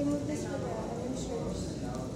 remove this for the administrators. So.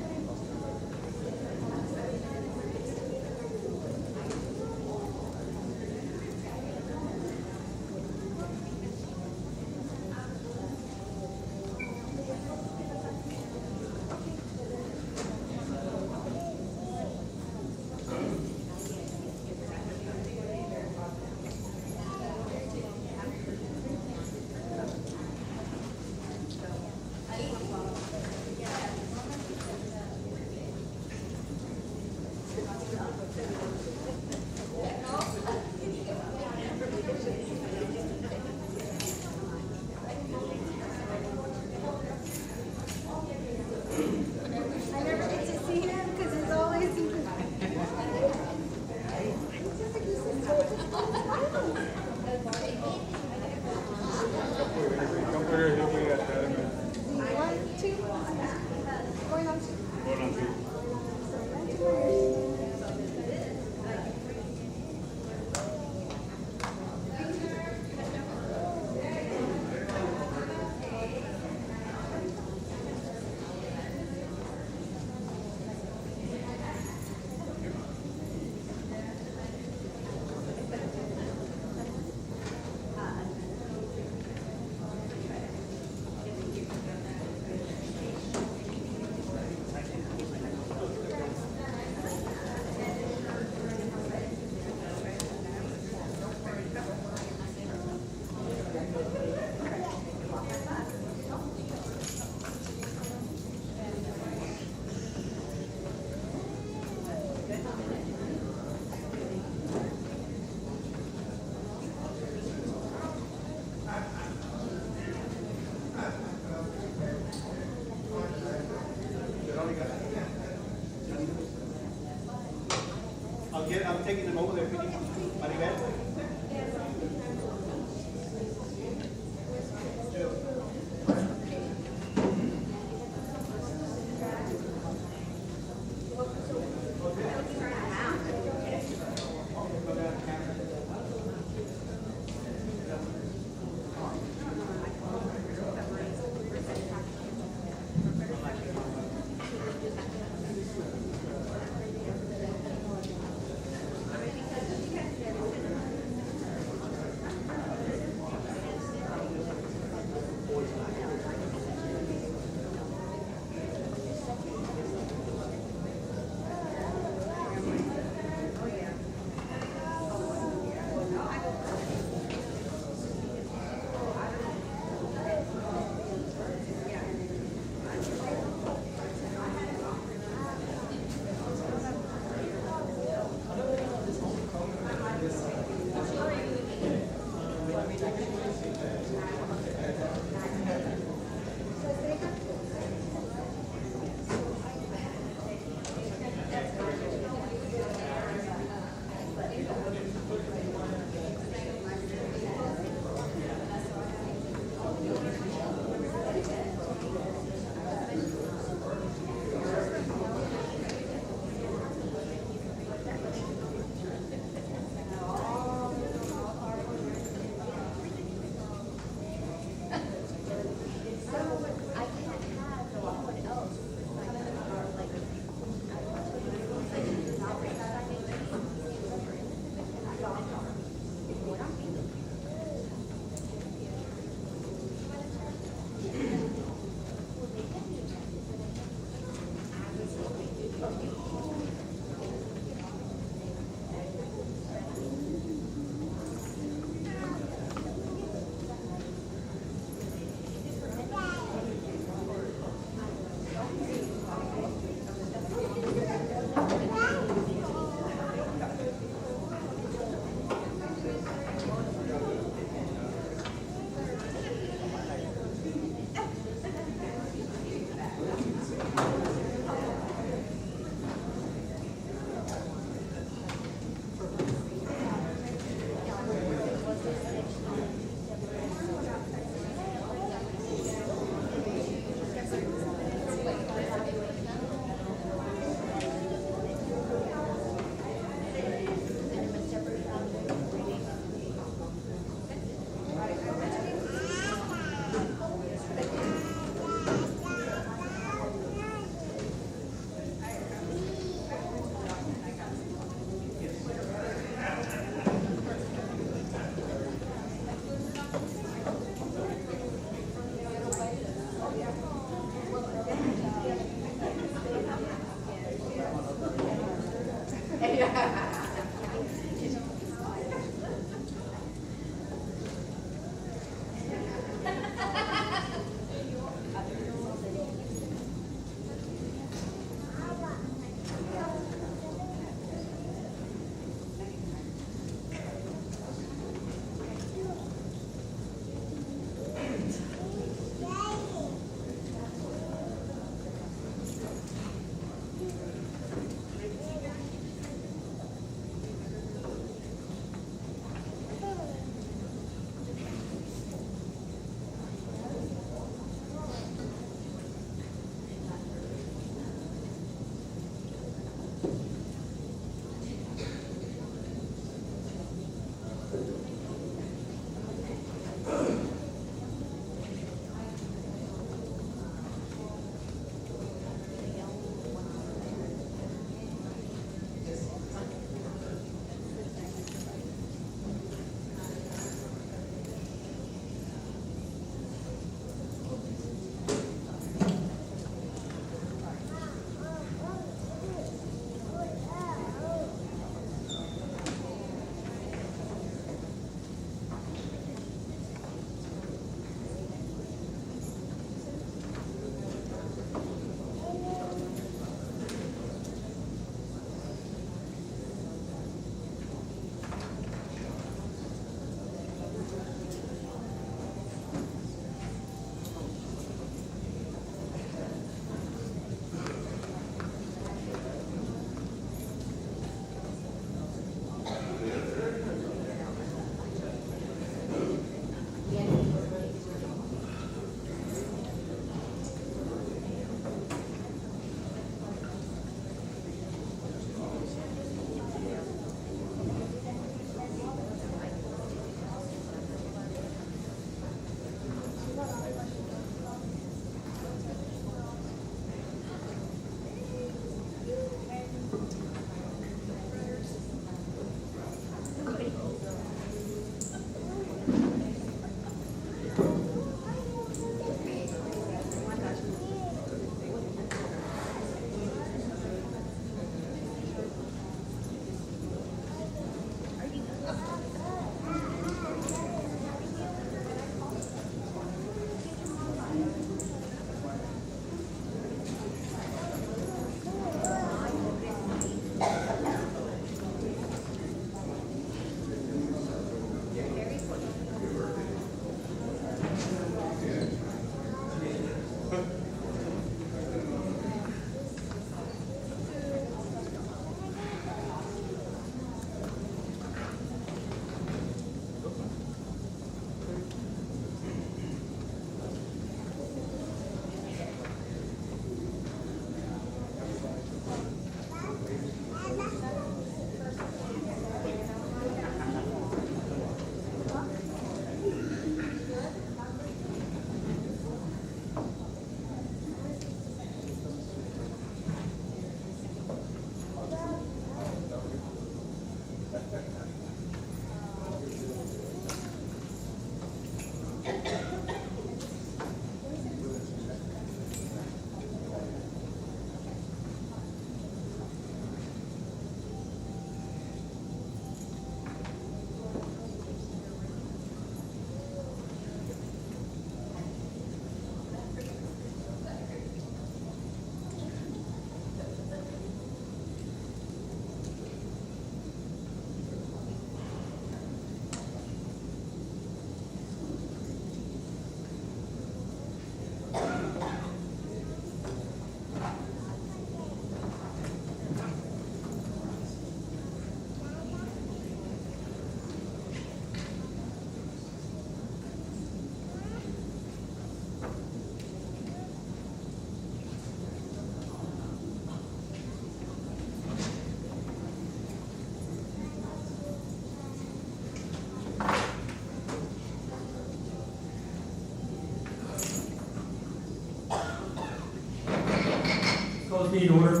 meeting to order.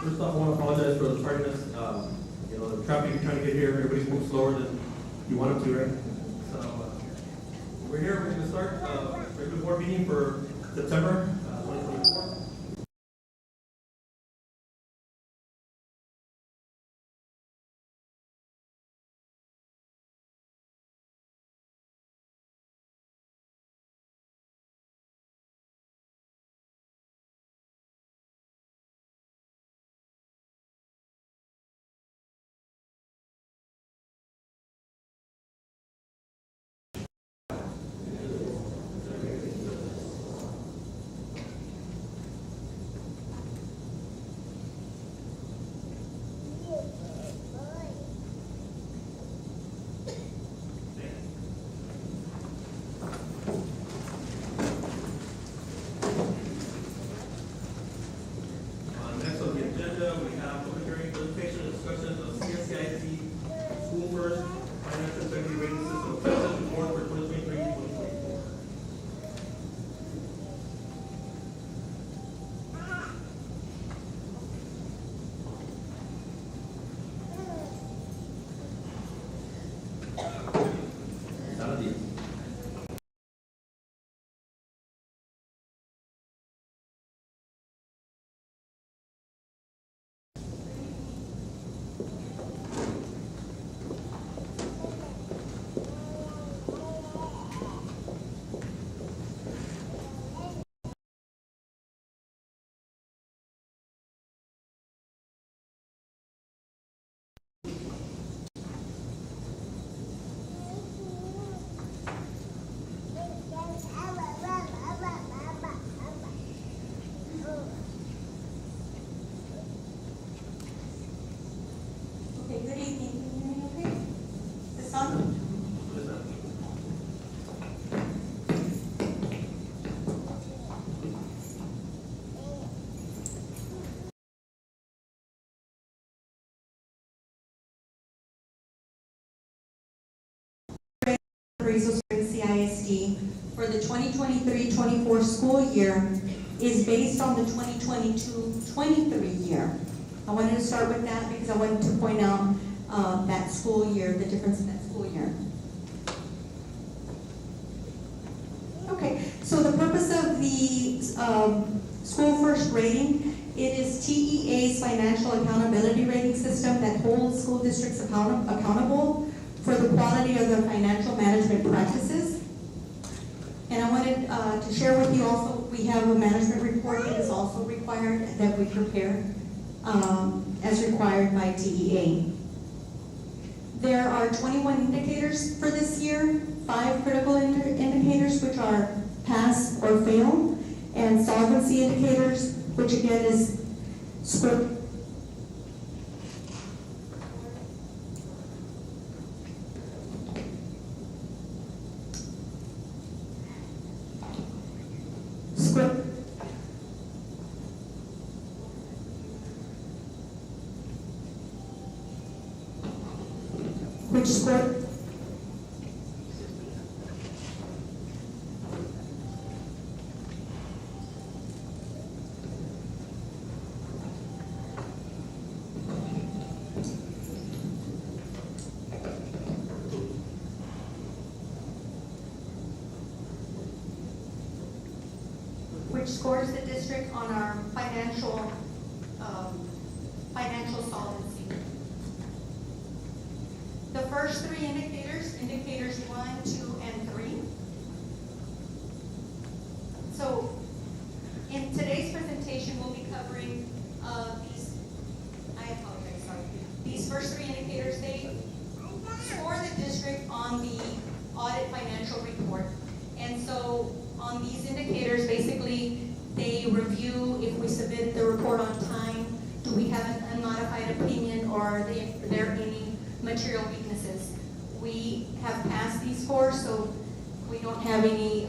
First off, I want to apologize for the tardiness. You know, the traffic trying to get here, everybody's moving slower than you want them to, right? So, we're here, we're going to start regular board meeting for September 2024. Next on the agenda, we have public hearing presentation and discussion of CSCIC School First Financial Integrity Rating System Assessment Report for 2023-2024. Sara Diaz. Okay, good evening. Can you hear me okay? Is this on? Appraisal Spring CISD for the 2023-24 school year is based on the 2022-23 year. I wanted to start with that because I wanted to point out that school year, the difference in that school year. Okay, so the purpose of the School First rating, it is TEA's financial accountability rating system that holds school districts accountable for the quality of their financial management practices. And I wanted to share with you also, we have a management report that is also required that we prepare as required by TEA. There are 21 indicators for this year, 5 critical indicators which are pass or fail, and solvency indicators, which again is score. Which score? Which scores the district on our financial solvency. The first 3 indicators, indicators 1, 2, and 3. So in today's presentation, we'll be covering these first 3 indicators. They score the district on the audit financial report. And so on these indicators, basically, they review if we submit the report on time, do we have an unmodified opinion, or are there any material weaknesses. We have passed these scores, so we don't have any,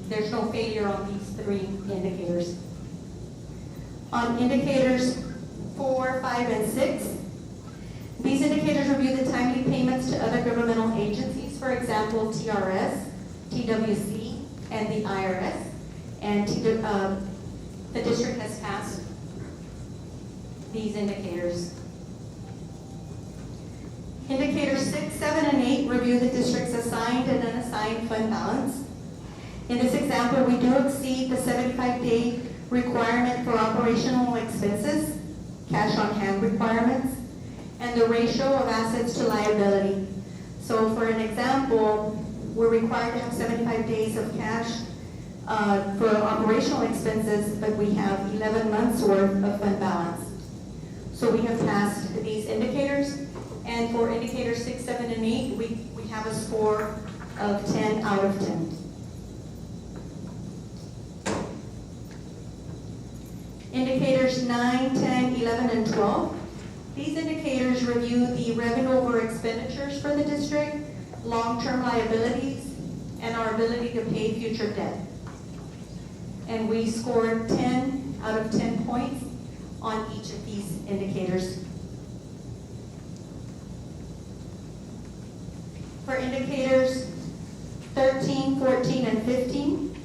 there's no failure on these 3 indicators. On indicators 4, 5, and 6, these indicators review the timely payments to other governmental agencies, for example, TRS, TWC, and the IRS. And the district has passed these indicators. Indicators 6, 7, and 8 review the district's assigned and unassigned fund balance. In this example, we do exceed the 75-day requirement for operational expenses, cash on hand requirements, and the ratio of assets to liability. So for an example, we're required to have 75 days of cash for operational expenses, but we have 11 months worth of fund balance. So we have passed these indicators, and for indicators 6, 7, and 8, we have a score of 10 out of 10. Indicators 9, 10, 11, and 12. These indicators review the revenue over expenditures for the district, long-term liabilities, and our ability to pay future debt. And we scored 10 out of 10 points on each of these indicators. For indicators 13, 14, and 15,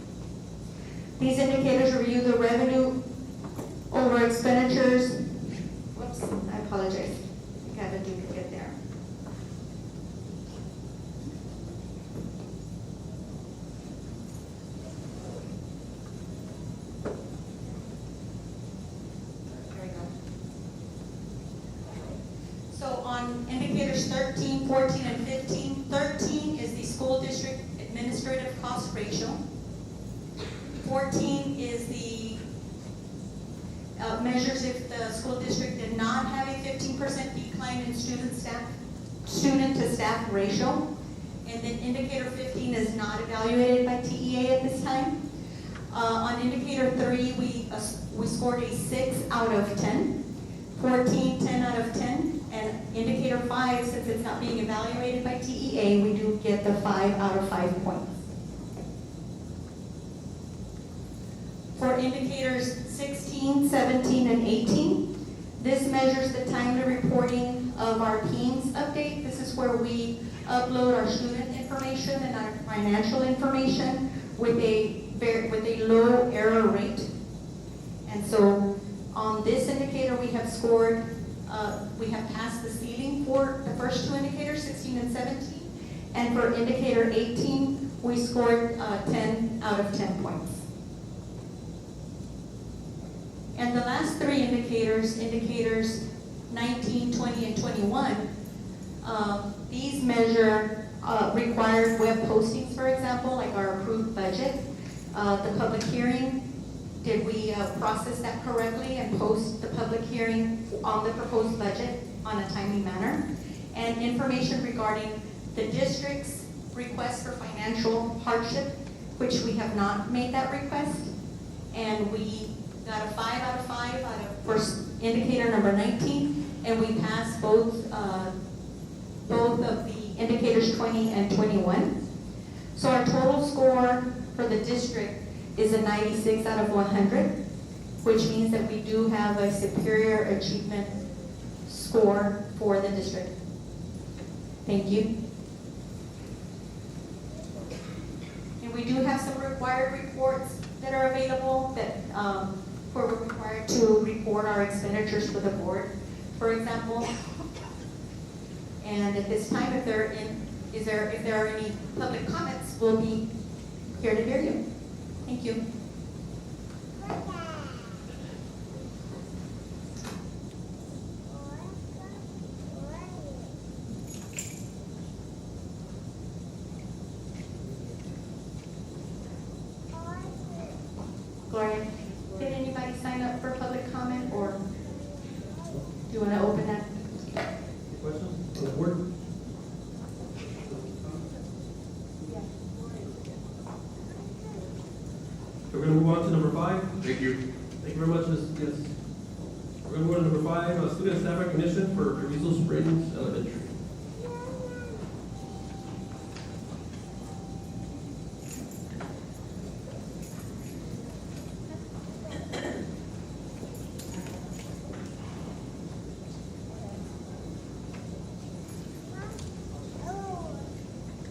these indicators review the revenue over expenditures. Whoops, I apologize. I think I have a duplicate there. There we go. So on indicators 13, 14, and 15, 13 is the school district administrative cost ratio. 14 is the measures if the school district did not have a 15% decline in student to staff ratio. And then indicator 15 is not evaluated by TEA at this time. On indicator 3, we scored a 6 out of 10. 14, 10 out of 10. And indicator 5, since it's not being evaluated by TEA, we do get the 5 out of 5 points. For indicators 16, 17, and 18, this measures the timely reporting of our PEIMS update. This is where we upload our student information and our financial information with a low error rate. And so on this indicator, we have scored, we have passed the ceiling for the first two indicators, 16 and 17. And for indicator 18, we scored 10 out of 10 points. And the last three indicators, indicators 19, 20, and 21, these measure required web postings, for example, like our approved budget, the public hearing. Did we process that correctly and post the public hearing on the proposed budget on a timely manner? And information regarding the district's request for financial hardship, which we have not made that request. And we got a 5 out of 5 out of first indicator number 19, and we passed both of the indicators 20 and 21. So our total score for the district is a 96 out of 100, which means that we do have a superior achievement score for the district. Thank you. And we do have some required reports that are available that where we're required to report our expenditures for the board, for example. And at this time, if there are any public comments, we'll be here to hear you. Thank you. Gloria, did anybody sign up for public comment, or do you want to open that? Questions on the board? So we're going to move on to number 5. Thank you. Thank you very much, Ms. Diaz. We're going to move on to number 5, student and staff recognition for Carrizo Springs Elementary.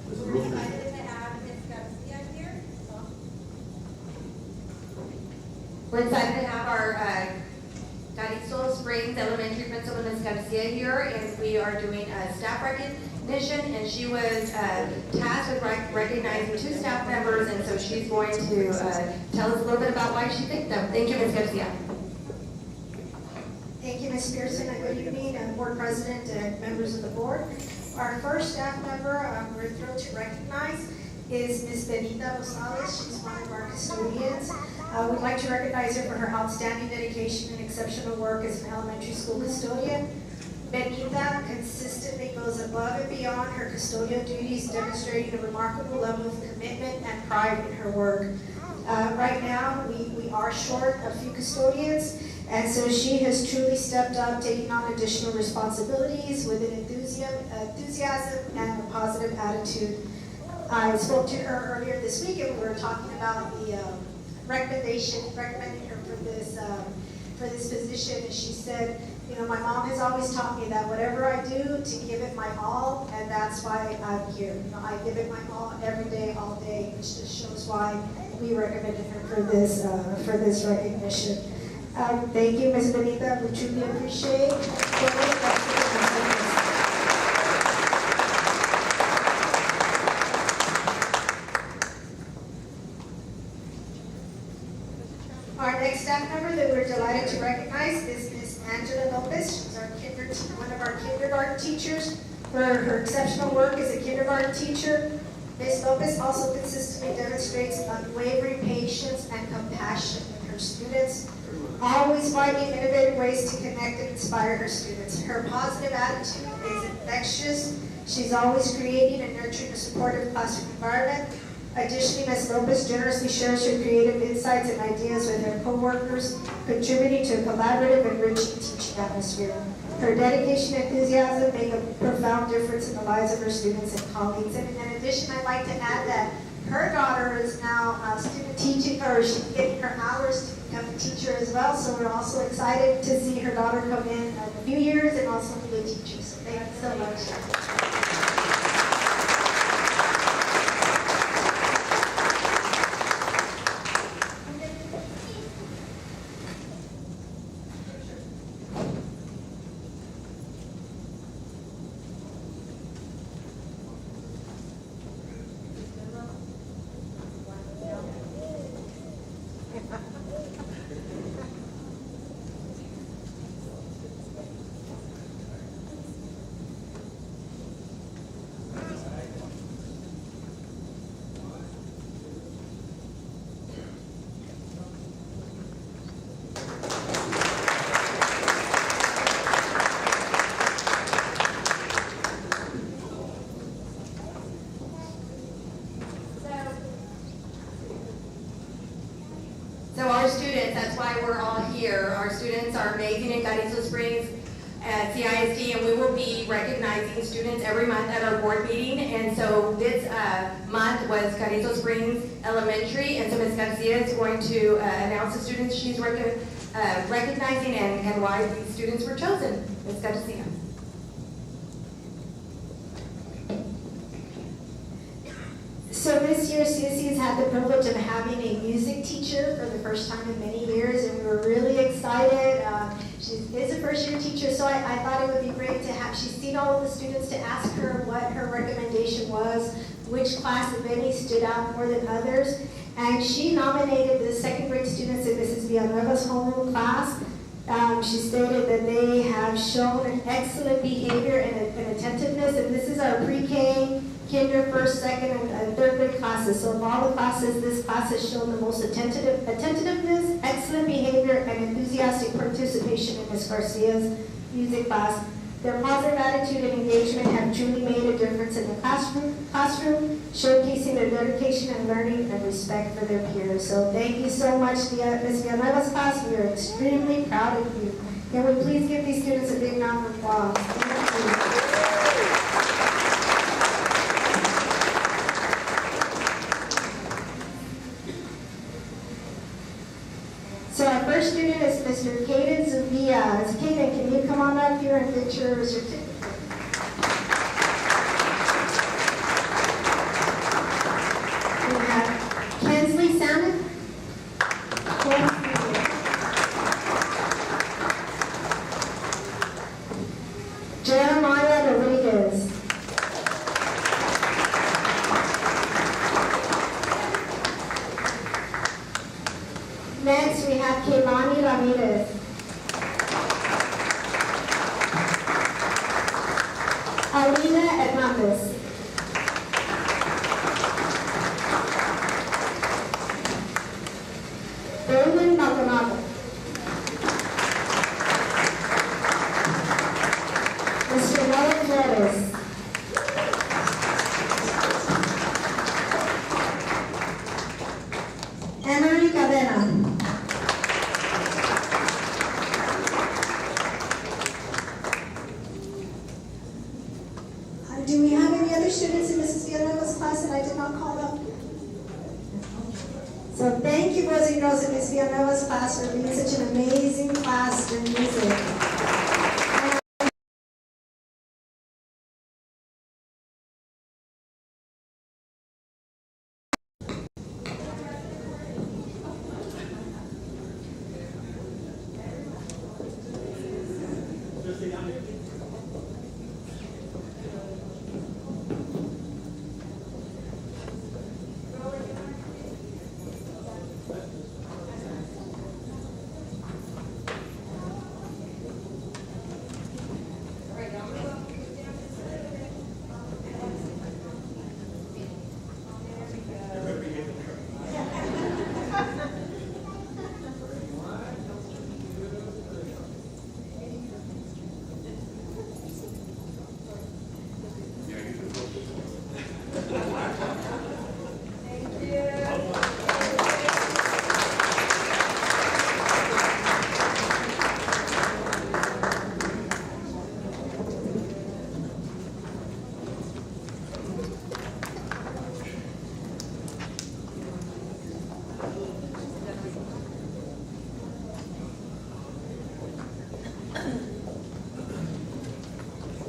Mrs. Rosen. We're excited to have our Carrizo Springs Elementary Principal, Ms. Garcia here, and we are doing a staff recognition, and she was tasked with recognizing 2 staff members, and so she's going to tell us a little bit about why she picked them. Thank you, Ms. Garcia. Thank you, Ms. Pearson, and good evening, Board President and members of the board. Our first staff member we're thrilled to recognize is Ms. Benita Rosales. She's one of our custodians. We'd like to recognize her for her outstanding dedication and exceptional work as an elementary school custodian. Benita consistently goes above and beyond her custodial duties, demonstrating a remarkable level of commitment and pride in her work. Right now, we are short a few custodians, and so she has truly stepped up, taking on additional responsibilities with an enthusiasm and a positive attitude. I spoke to her earlier this week, and we were talking about the recommending her for this position, and she said, you know, my mom has always taught me that whatever I do, to give it my all, and that's why I'm here. You know, I give it my all every day, all day, which just shows why we recommended her for this recognition. Thank you, Ms. Benita. We truly appreciate it. Our next staff member that we're delighted to recognize is Ms. Angela Lopez. She's one of our kindergarten teachers for her exceptional work as a kindergarten teacher. Ms. Lopez also consistently demonstrates unwavering patience and compassion with her students, always finding innovative ways to connect and inspire her students. Her positive attitude is infectious. She's always creating and nurturing a supportive classroom environment. Additionally, Ms. Lopez generously shares her creative insights and ideas with her co-workers, contributing to a collaborative and enriching teaching atmosphere. Her dedication and enthusiasm make a profound difference in the lives of her students and colleagues. And in addition, I'd like to add that her daughter is now student teaching, or she's getting her hours to become a teacher as well. So we're also excited to see her daughter come in a few years and also be a teacher. So thank you so much. So our students, that's why we're all here. Our students are amazing in Carrizo Springs at CISD, and we will be recognizing students every month at our board meeting. And so this month was Carrizo Springs Elementary, and so Ms. Garcia is going to announce the students she's recognizing and why these students were chosen. Ms. Garcia. So this year, CSC has had the privilege of having a music teacher for the first time in many years, and we were really excited. She is a first-year teacher, so I thought it would be great to have, she's seen all of the students, to ask her what her recommendation was, which class, if any, stood out more than others. And she nominated the second grade students in Mrs. Villanueva's homeroom class. She stated that they have shown an excellent behavior and attentiveness, and this is our pre-K, kinder, first, second, and third grade classes. So of all the classes, this class has shown the most attentiveness, excellent behavior, and enthusiastic participation in Ms. Garcia's music class. Their positive attitude and engagement have truly made a difference in the classroom, showcasing their dedication and learning and respect for their peers. So thank you so much, Ms. Villanueva's class. We are extremely proud of you. Can we please give these students a big round of applause? Thank you. So our first student is Mr. Caden Zuvia. Caden, can you come on up here and get your certificate? We have Kensley Salmon. Next, we have Kehlani Ramirez. Alina Hernandez. Erwin Maldonado. Mr. Noel Flores. Emery Cadena. Do we have any other students in Mrs. Villanueva's class that I did not call up? So thank you, boys and girls in Ms. Villanueva's class, for being such an amazing class in music.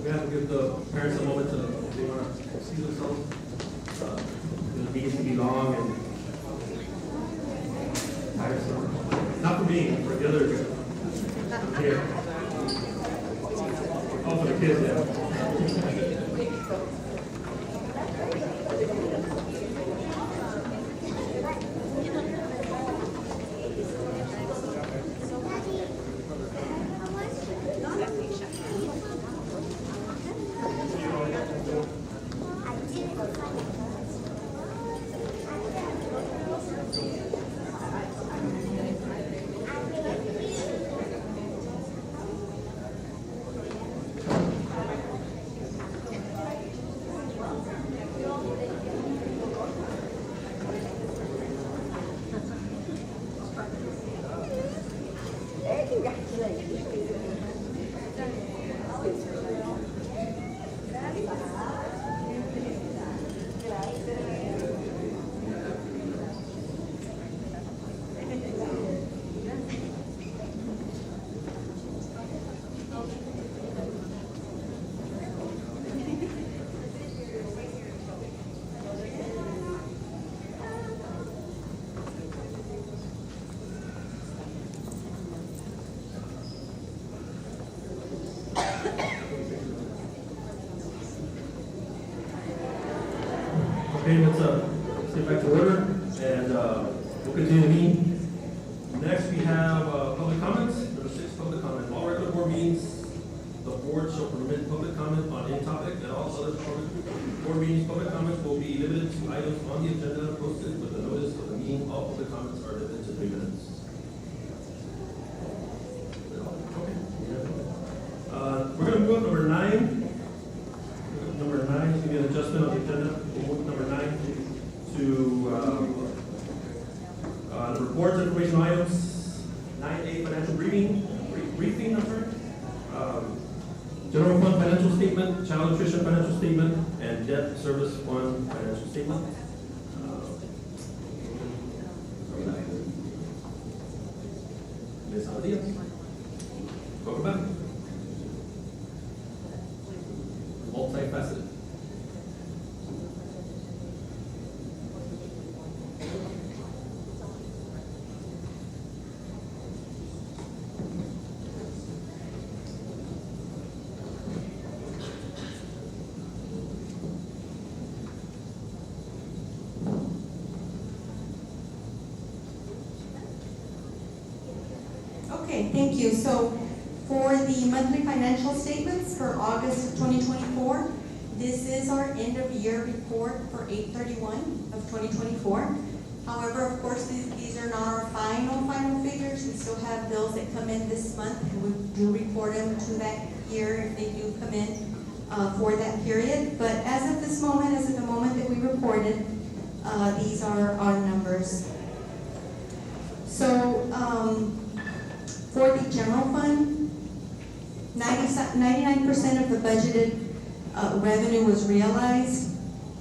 We have to give the parents a moment to, if they want to excuse themselves. The meeting can be long and tiresome. Not for me, for the other here. Oh, for the kids, yeah. Okay, let's get back to order, and we'll continue the meeting. Next, we have public comments. Number 6, public comment. All regular board meetings, the board shall permit public comment on any topic, and all other public board meetings, public comments will be limited to items on the agenda posted with the notice of the meeting. All public comments are limited to 3 minutes. We're going to move up number 9. Number 9 is going to be an adjustment on the agenda. We'll move number 9 to the reports, information items. 9A, financial briefing. I'm sorry. General fund financial statement, child nutrition financial statement, and debt service fund financial statement. Ms. Aldia, welcome back. Multifaceted. Okay, thank you. So for the monthly financial statements for August of 2024, this is our end of year report for 8/31 of 2024. However, of course, these are not our final figures. We still have bills that come in this month, and we do report them to that year if they do come in for that period. But as of this moment, as of the moment that we reported, these are our numbers. So for the general fund, 99% of the budgeted revenue was realized,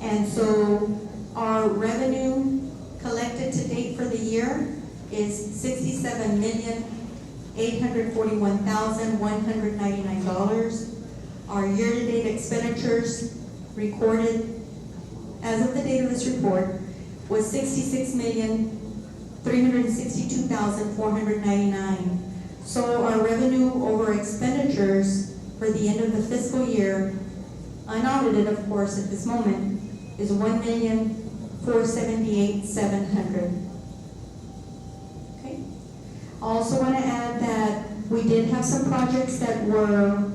and so our revenue collected to date for the year is $67,841,199. Our year-to-date expenditures recorded as of the date of this report was $66,362,499. So our revenue over expenditures for the end of the fiscal year, unaudited of course at this moment, is $1,478,700. Okay. I also want to add that we did have some projects that were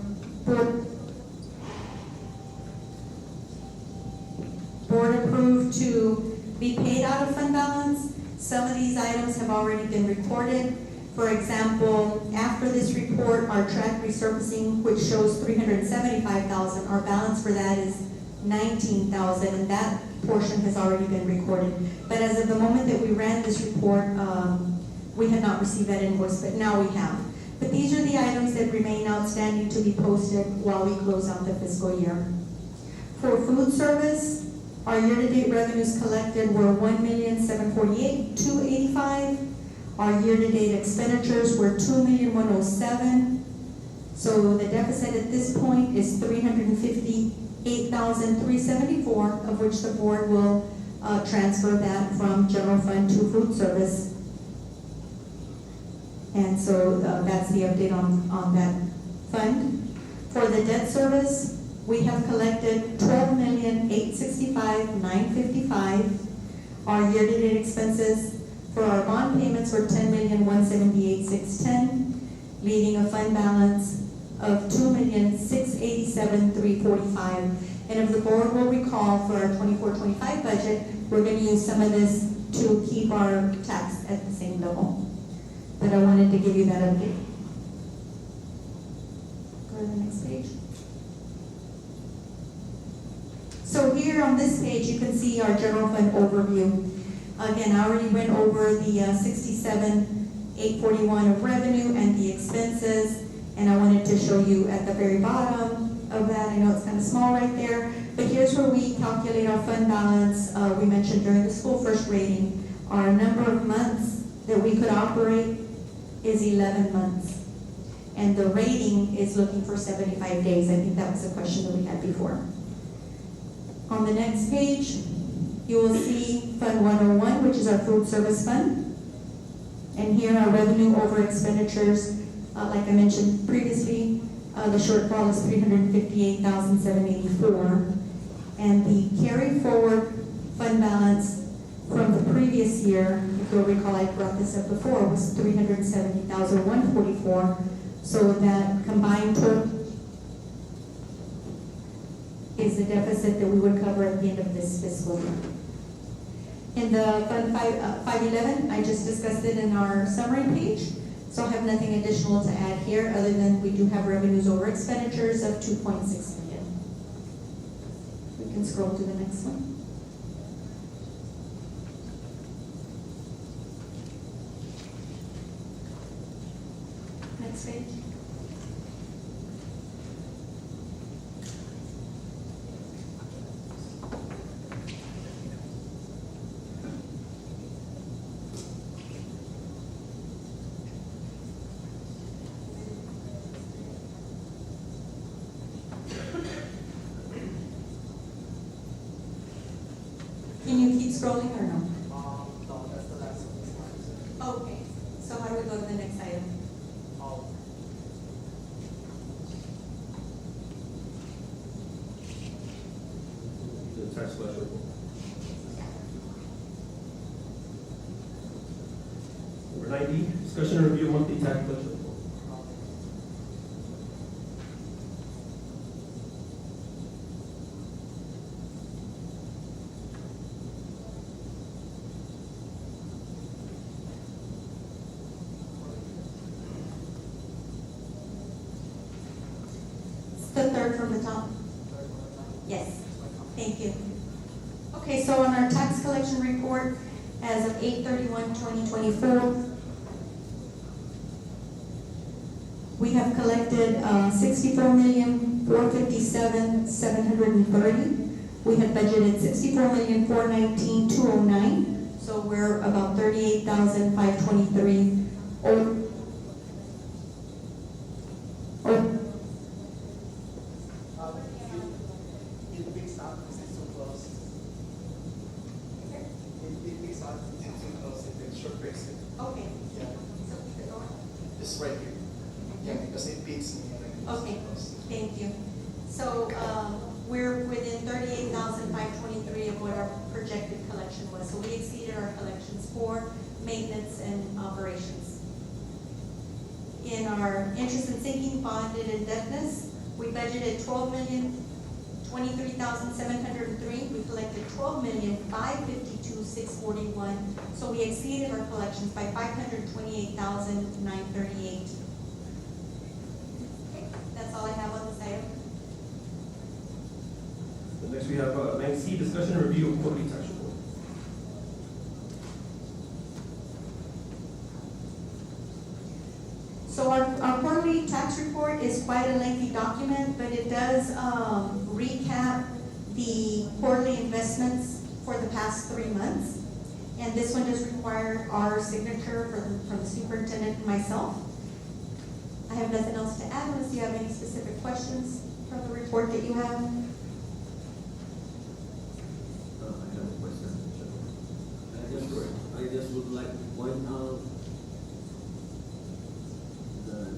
board approved to be paid out of fund balance. Some of these items have already been recorded. For example, after this report, our track resurfacing, which shows $375,000, our balance for that is $19,000, and that portion has already been recorded. But as of the moment that we ran this report, we had not received that invoice, but now we have. But these are the items that remain outstanding to be posted while we close out the fiscal year. For food service, our year-to-date revenues collected were $1,748,285. Our year-to-date expenditures were $2,107,000. So the deficit at this point is $358,374, of which the board will transfer that from general fund to food service. And so that's the update on that fund. For the debt service, we have collected $12,865,955. Our year-to-date expenses for our bond payments were $10,178,610, leaving a fund balance of $2,687,345. And if the board will recall, for our 24-25 budget, we're going to use some of this to keep our tax at the same level. But I wanted to give you that update. Go to the next page. So here on this page, you can see our general fund overview. Again, I already went over the $67,841 of revenue and the expenses, and I wanted to show you at the very bottom of that. I know it's kind of small right there, but here's where we calculate our fund balance. We mentioned during the school first rating, our number of months that we could operate is 11 months. And the rating is looking for 75 days. I think that was a question that we had before. On the next page, you will see Fund 101, which is our food service fund. And here our revenue over expenditures, like I mentioned previously, the shortfall is $358,784. And the carry forward fund balance from the previous year, if you'll recall I brought this up before, was $370,144. So that combined total is the deficit that we would cover at the end of this fiscal year. In the Fund 511, I just discussed it in our summary page, so I have nothing additional to add here other than we do have revenues over expenditures of $2.6 million. We can scroll to the next one. Next page. Can you keep scrolling or no? No, that's the last one. Okay, so how do we go to the next item? The tax collector. Number 90, discussion and review of monthly tax collector report. the third from the top? Third one, Yes, thank you. Okay, so on our tax collection report, as of 8/31/2024, we have collected 64,457,730. We had budgeted 64,419,209. So we're about 38,523. Oh, It picks up because it's too close. It picks up because it's too close. It short breaks it. okay. Yeah. Just right here. Yeah, because it peaks me. Okay, thank you. So, we're within 38,523 of what our projected collection was. So we exceeded our collections for maintenance and operations. In our interest and sinking bonded indebtedness, we budgeted 12,023,703. We collected 12,552,641. So we exceeded our collections by 528,938. That's all I have on this item. Next we have 9C, discussion and review of quarterly tax report. So our quarterly tax report is quite a lengthy document, but it does recap the quarterly investments for the past 3 months. And this one does require our signature from the superintendent and myself. I have nothing else to add unless you have any specific questions from the report that you have. I have a question. I just would like to point out that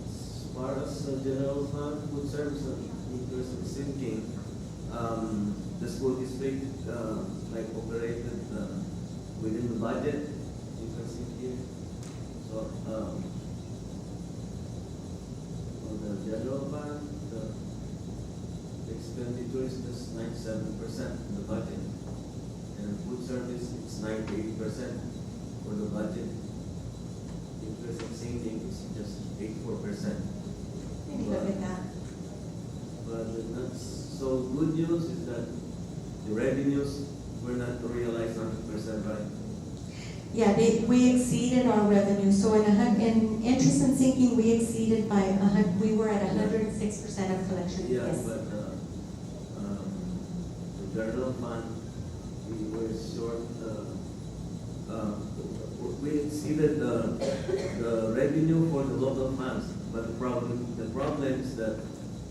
as far as the general fund, food service and interest and sinking, the school district operated within the budget, you can see here. So, on the general fund, the expenditure is just 97% of the budget. And food service, it's 98% for the budget. Interest and sinking is just 84%. Maybe look at that. But that's so good news is that the revenues were not realized 100%, right? Yeah, we exceeded our revenue. So in interest and sinking, we exceeded by we were at 106% of collection. Yeah, Yes. but the general fund, we were short. We exceeded the revenue for the local funds, but the problem is that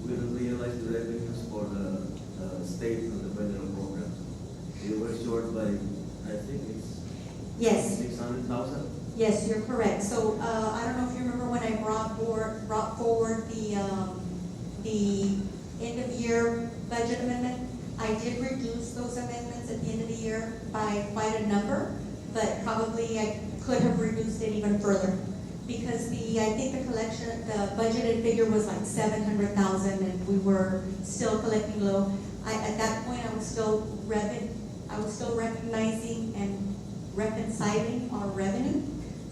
we didn't realize the revenues for the state and the federal programs. We were short by, I think it's Yes. 600,000. Yes, you're correct. So I don't know if you remember when I brought forward the end of year budget amendment. I did reduce those amendments at the end of the year by quite a number, but probably I could have reduced it even further because I think the budgeted figure was like 700,000, and we were still collecting low. At that point, I was still recognizing and reconciling our revenue.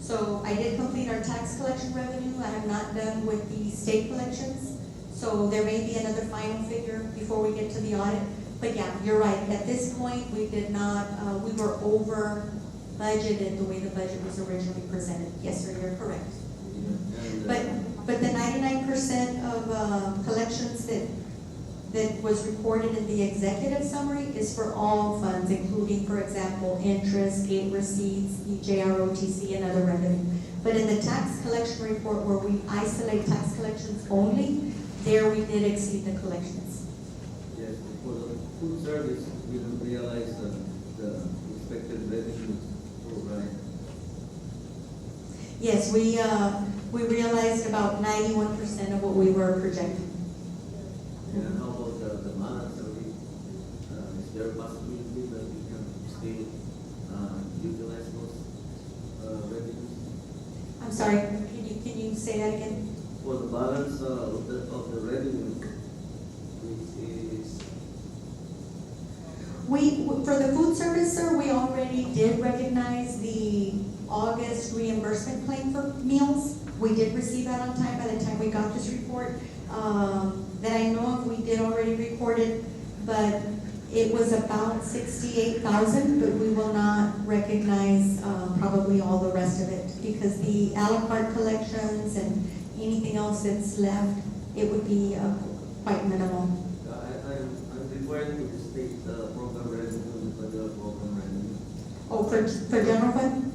So I did complete our tax collection revenue. I have not done with the state collections. So there may be another final figure before we get to the audit. But yeah, you're right. At this point, we did not, we were over budgeted the way the budget was originally presented. Yes, sir, you're correct. Yeah, and, But the 99% of collections that was recorded in the executive summary is for all funds, including, for example, interest, gate receipts, JROTC, and other revenue. But in the tax collection report, where we isolate tax collections only, there we did exceed the collections. yes, for the food service, we didn't realize the expected revenue, right? Yes, we realized about 91% of what we were projecting. And how about the balance? Is there a possibility that we can still utilize those revenues? I'm sorry, can you say that again? For the balance of the revenue, which is For the food service, sir, we already did recognize the August reimbursement claim for meals. We did receive that on time by the time we got this report. That I know of, we did already record it, but it was about 68,000, but we will not recognize probably all the rest of it because the a la carte collections and anything else that's left, it would be quite minimal. I'm referring to the state program revenue, the federal program revenue. Oh, for general fund?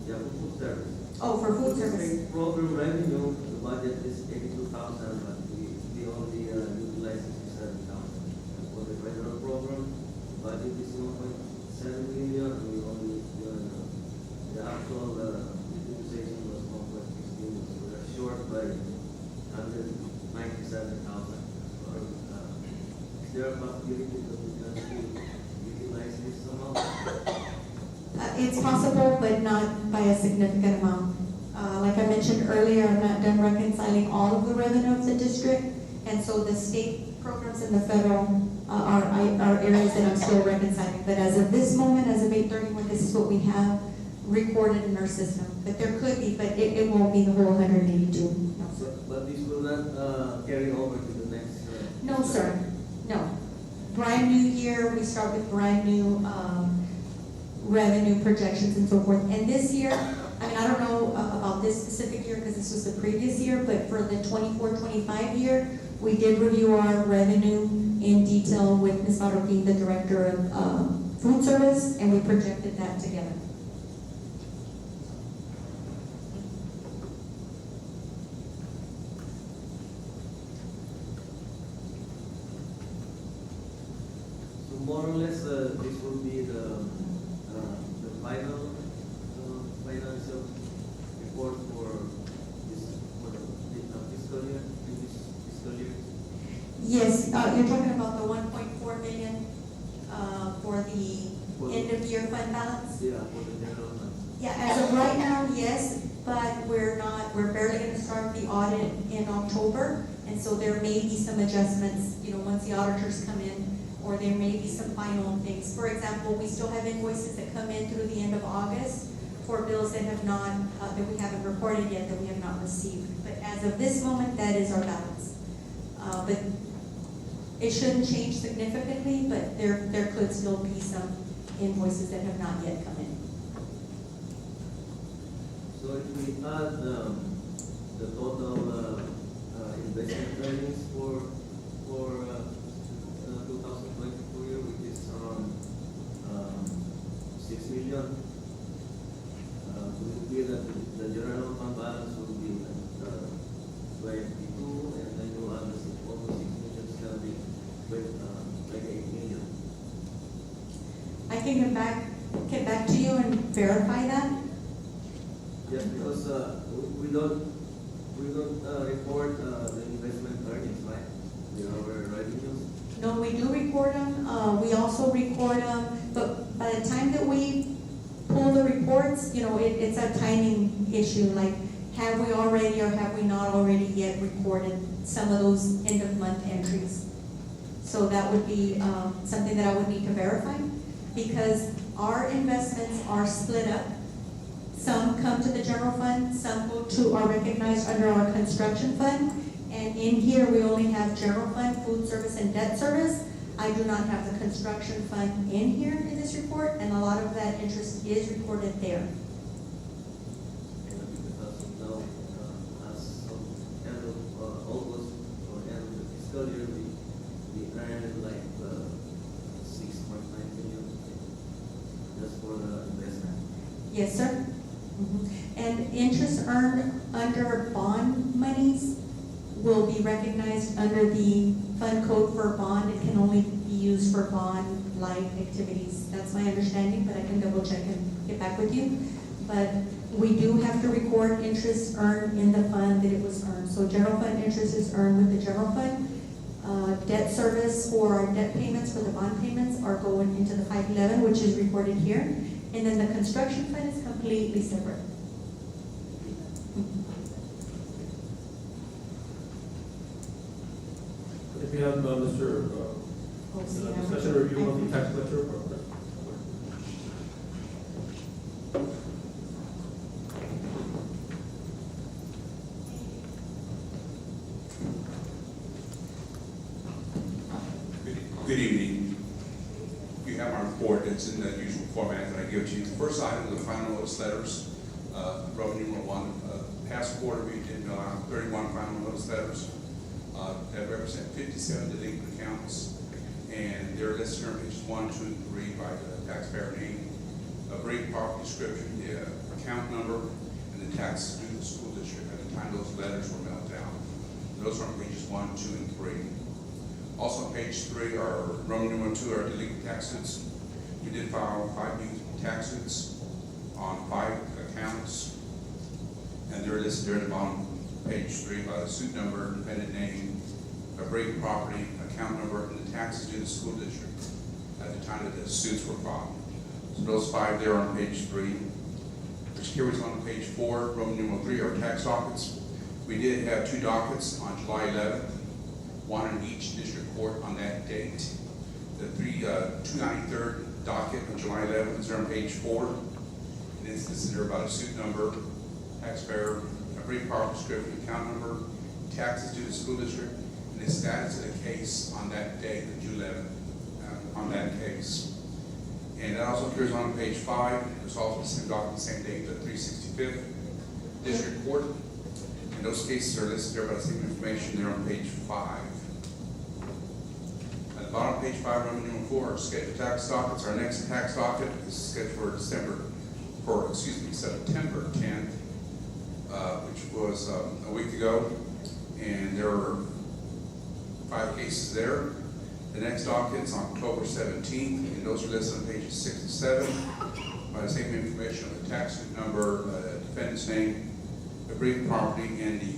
Yeah, for food service. Oh, for food The service. state program revenue, the budget is 82,000, but we only utilize 67,000. And for the federal program, the budget is 1.7 million, and we only, the actual utilization was 1.6 million, so we're short by 197,000. Is there a possibility that we can still utilize this amount? It's possible, but not by a significant amount. Like I mentioned earlier, I'm not done reconciling all of the revenue of the district, and so the state programs and the federal are areas that I'm still reconciling. But as of this moment, as of 8/31, this is what we have recorded in our system. But there could be, but it won't be the whole 182. No, sir. But this will not carry over to the next? No, sir. No. Brand new year, we start with brand new revenue projections and so forth. And this year, I mean, I don't know about this specific year because this was the previous year, but for the 24-25 year, we did review our revenue in detail with Ms. Marroquin, the director of food service, and we projected that together. So more or less, this will be the final financial report for this fiscal year, this fiscal year. Yes, you're talking about the 1.4 million for the end of year fund balance? Yeah, for the general fund. Yeah, as of right now, yes, but we're barely gonna start the audit in October, and so there may be some adjustments, once the auditors come in, or there may be some final things. For example, we still have invoices that come in through the end of August for bills that have not, that we haven't reported yet, that we have not received. But as of this moment, that is our balance. But it shouldn't change significantly, but there could still be some invoices that have not yet come in. So if we add the total investment earnings for 2022 year, which is around 6 million, would it be that the general fund balance will be 22, and then you add the almost 6 million, it's gonna be like 8 million. I can get back to you and verify that. Yes, because we don't report the investment earnings, right? Our revenues. No, we do record them. We also record them, but by the time that we pull the reports, it's a timing issue. Like, have we already or have we not already yet recorded some of those end of month entries? So that would be something that I would need to verify, because our investments are split up. Some come to the general fund, some go to are recognized under our construction fund. And in here, we only have general fund, food service, and debt service. I do not have the construction fund in here in this report, and a lot of that interest is recorded there. Because of now, as of end of August or end of the fiscal year, we earned like 6.9 million just for the investment. Yes, sir. And interest earned under bond monies will be recognized under the fund code for bond. It can only be used for bond-like activities. That's my understanding, but I can double check and get back with you. But we do have to record interest earned in the fund that it was earned. So general fund interest is earned with the general fund. Debt service for our debt payments, for the bond payments, are going into the 511, which is recorded here. And then the construction fund is completely separate. If you have Mr. Discussion review of the tax collector report. it's in the usual format that I give to you. The first item is the final notice letters. Roman numeral 1. Past quarter, we did 31 final notice letters that represent 57 delinquent accounts. And they're listed on pages 1, 2, and 3 by the taxpayer name, a brief property description, the account number, and the taxes due to the school district at the time those letters were mailed down. Those are on pages 1, 2, and 3. Also on page 3 are Roman numeral 2 are delinquent tax suits. We did file 5 new tax suits on 5 accounts, and they're listed there at the bottom of page 3 by the suit number, defendant name, a break property, account number, and the taxes due to the school district at the time that the suits were filed. So those 5 there on page 3. Which carries on to page 4, Roman numeral 3 are tax dockets. We did have 2 dockets on July 11th, one in each district court on that date. The 293rd docket on July 11th is there on page 4. And it's listed there about a suit number, taxpayer, a brief property description, account number, taxes due to the school district, and the status of the case on that date, the June 11th, on that case. And that also appears on page 5. It's also the same document, same date, the 365th District Court. And those cases are listed there by the same information there on page 5. At the bottom of page 5, Roman numeral 4, scheduled tax dockets. Our next tax docket is scheduled for September 10th, which was a week ago. And there were 5 cases there. The next docket is on October 17th, and those are listed on pages 6 and 7 by the same information of the tax number, defendant's name, the brief property, and the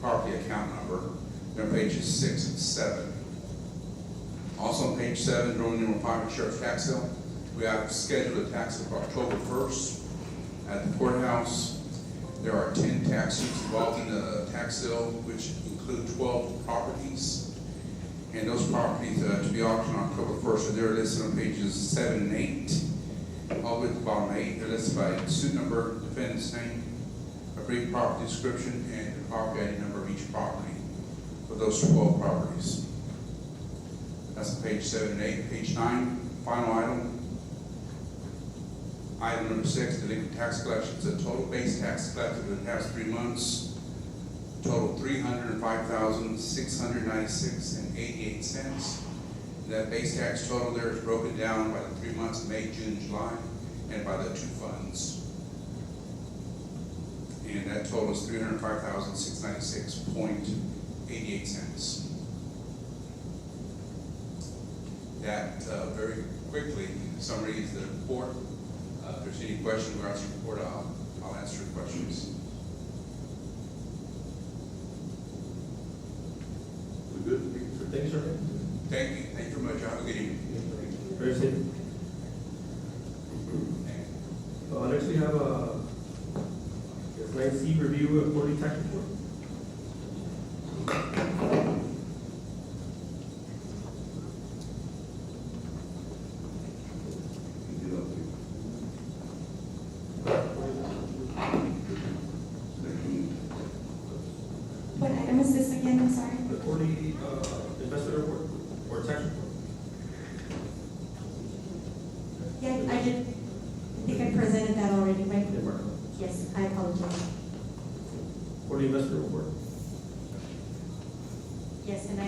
property account number. They're on pages 6 and 7. Also on page 7, Roman numeral 5, sheriff's tax sale. We have scheduled a tax sale for October 1st at the courthouse. There are 10 tax suits involved in the tax sale, which include 12 properties. And those properties to be auctioned on October 1st are there listed on pages 7 and 8. All the way to the bottom 8, they're listed by suit number, defendant's name, a brief property description, and the property ID number of each property for those 12 properties. That's on page 7 and 8. Page 9, final item. Item number 6, delinquent tax collections. The total base tax collected in the past 3 months total $305,696.88. That base tax total there is broken down by the 3 months, May, June, July, and by the 2 funds. And that total is $305,696.88. That very quickly summarizes the report. If there's any questions regarding the report, I'll answer your questions. Good. Thank you, sir. Thank you. Thank you very much. Have a good evening. Very safe. Next we have a 9C review of quarterly tax report. What item is this again? I'm sorry. The quarterly investment report or tax report. Yeah, I did. I think I presented that already, right? Yeah, Mark. Yes, I apologize. Quarterly investment report. Yes, and I I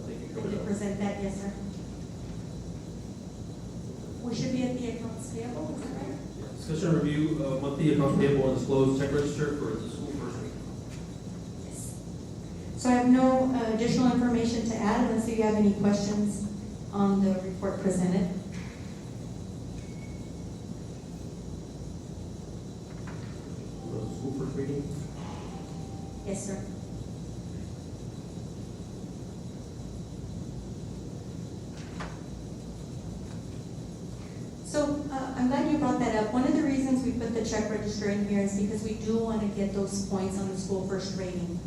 think you covered did that. present that, yes, sir. We should be at the accounts payable, is that right? Discussion and review of monthly accounts payable and disclosed check register for the school first week. Yes. So I have no additional information to add unless you have any questions on the report presented. The school first meeting. Yes, sir. So I'm glad you brought that up. One of the reasons we put the check register in here is because we do want to get those points on the school first rating.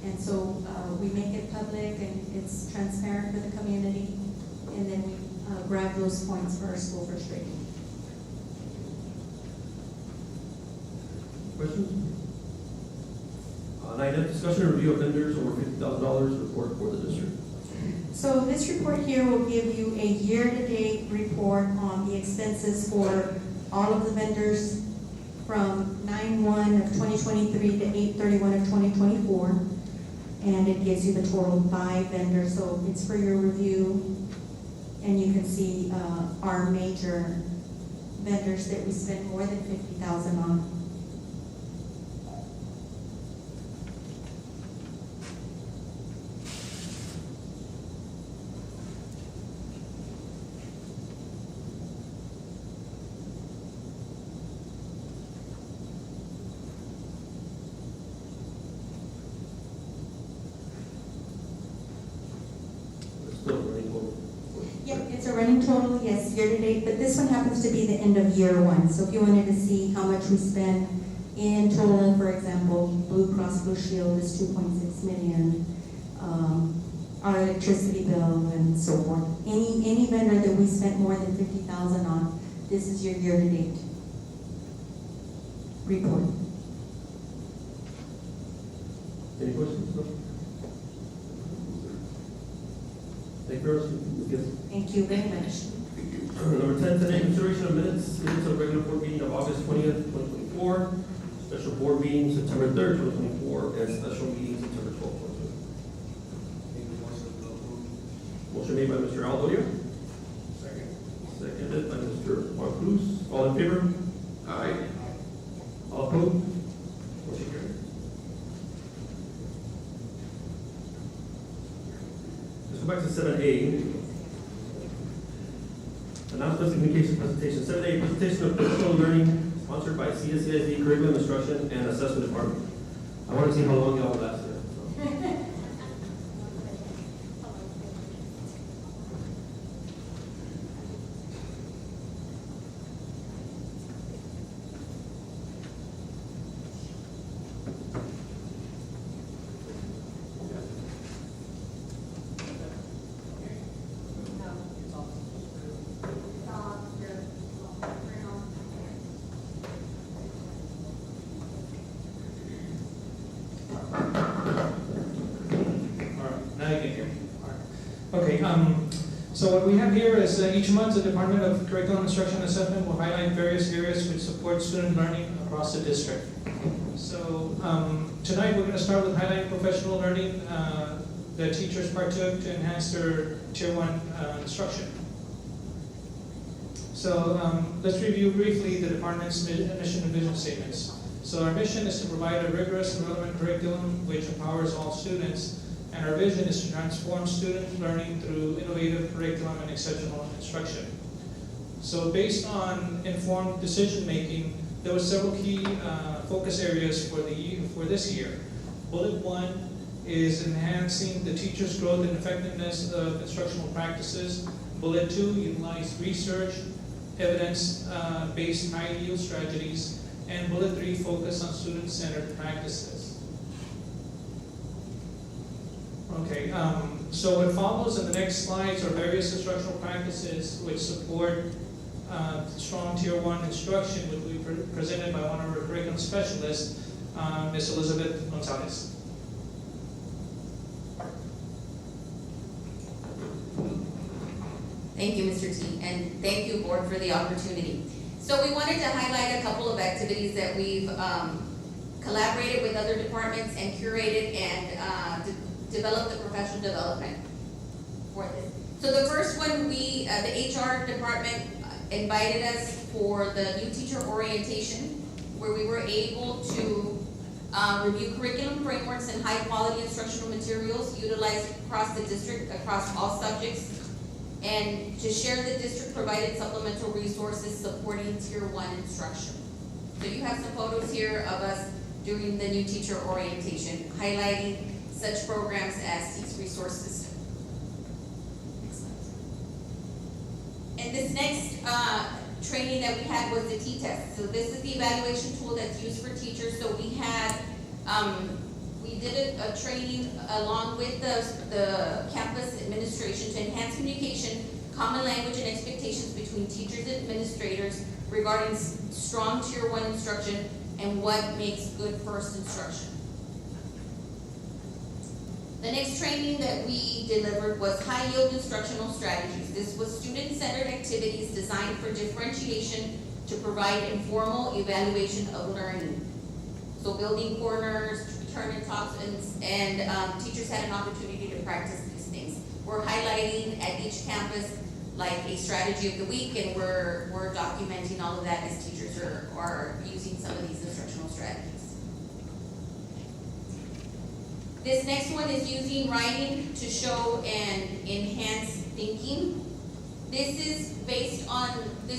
And so we make it public and it's transparent for the community, and then we grab those points for our school first rating. Questions? 9F, discussion and review of vendors over $50,000 report for the district. So this report here will give you a year-to-date report on the expenses for all of the vendors from 9/1 of 2023 to 8/31 of 2024. And it gives you the total by vendor, so it's for your review. And you can see our major vendors that we spend more than $50,000 on. It's still running over. Yep, it's a running total, yes, year-to-date, but this one happens to be the end of year one. So if you wanted to see how much we spend in total, for example, Blue Cross Blue Shield is 2.6 million. Our electricity bill and so forth. Any vendor that we spent more than 50,000 on, this is your year-to-date report. Any questions? No? Thank you very much. Yes. Thank you very much. Number 10 today, consideration of minutes of the regular board meeting of August 20th, 2024, special board meeting September 3rd, 2024, and special meeting September 12th, 2024. Motion made by Mr. Aldoria. Second. Seconded by Mr. Juan Cruz. All in favor? Aye. All opposed? Motion carried. Let's go back to 7A. Announcements and communication presentation. 7A, presentation of professional learning sponsored by CSCSD Curriculum Instruction and Assessment Department. I want to see how long y'all last there. So. Now you can hear me. All right. Okay, so what we have here is each month the Department of Curriculum Instruction and Assessment will highlight various areas which support student learning across the district. So tonight we're going to start with highlighting professional learning that teachers partook to enhance their Tier 1 instruction. So let's review briefly the department's mission and vision statements. So our mission is to provide a rigorous and relevant curriculum which empowers all students. And our vision is to transform student learning through innovative curriculum and exceptional instruction. So based on informed decision-making, there were several key focus areas for this year. Bullet 1 is enhancing the teacher's growth and effectiveness of instructional practices. Bullet 2, utilize research, evidence-based high-yield strategies. And Bullet 3, focus on student-centered practices. Okay, so what follows in the next slides are various instructional practices which support strong Tier 1 instruction, which will be presented by one of our curriculum specialists, Ms. Elizabeth Gonzalez. Thank you, Mr. T, and thank you, Board, for the opportunity. So we wanted to highlight a couple of activities that we've collaborated with other departments and curated and developed the professional development for this. So the first one, the HR department invited us for the new teacher orientation, where we were able to review curriculum frameworks and high-quality instructional materials utilized across the district, across all subjects, and to share the district-provided supplemental resources supporting Tier 1 instruction. So you have some photos here of us during the new teacher orientation, highlighting such programs as TEAS Resource System. And this next training that we had was the T-Test. So this is the evaluation tool that's used for teachers. So we had, we did a training along with the campus administration to enhance communication, common language, and expectations between teachers and administrators regarding strong Tier 1 instruction and what makes good first instruction. The next training that we delivered was high yield instructional strategies. This was student-centered activities designed for differentiation to provide informal evaluation of learning. So building corners, turn and talks, and teachers had an opportunity to practice these things. We're highlighting at each campus like a strategy of the week, and we're documenting all of that as teachers are using some of these instructional strategies. This next one is using writing to show and enhance thinking. This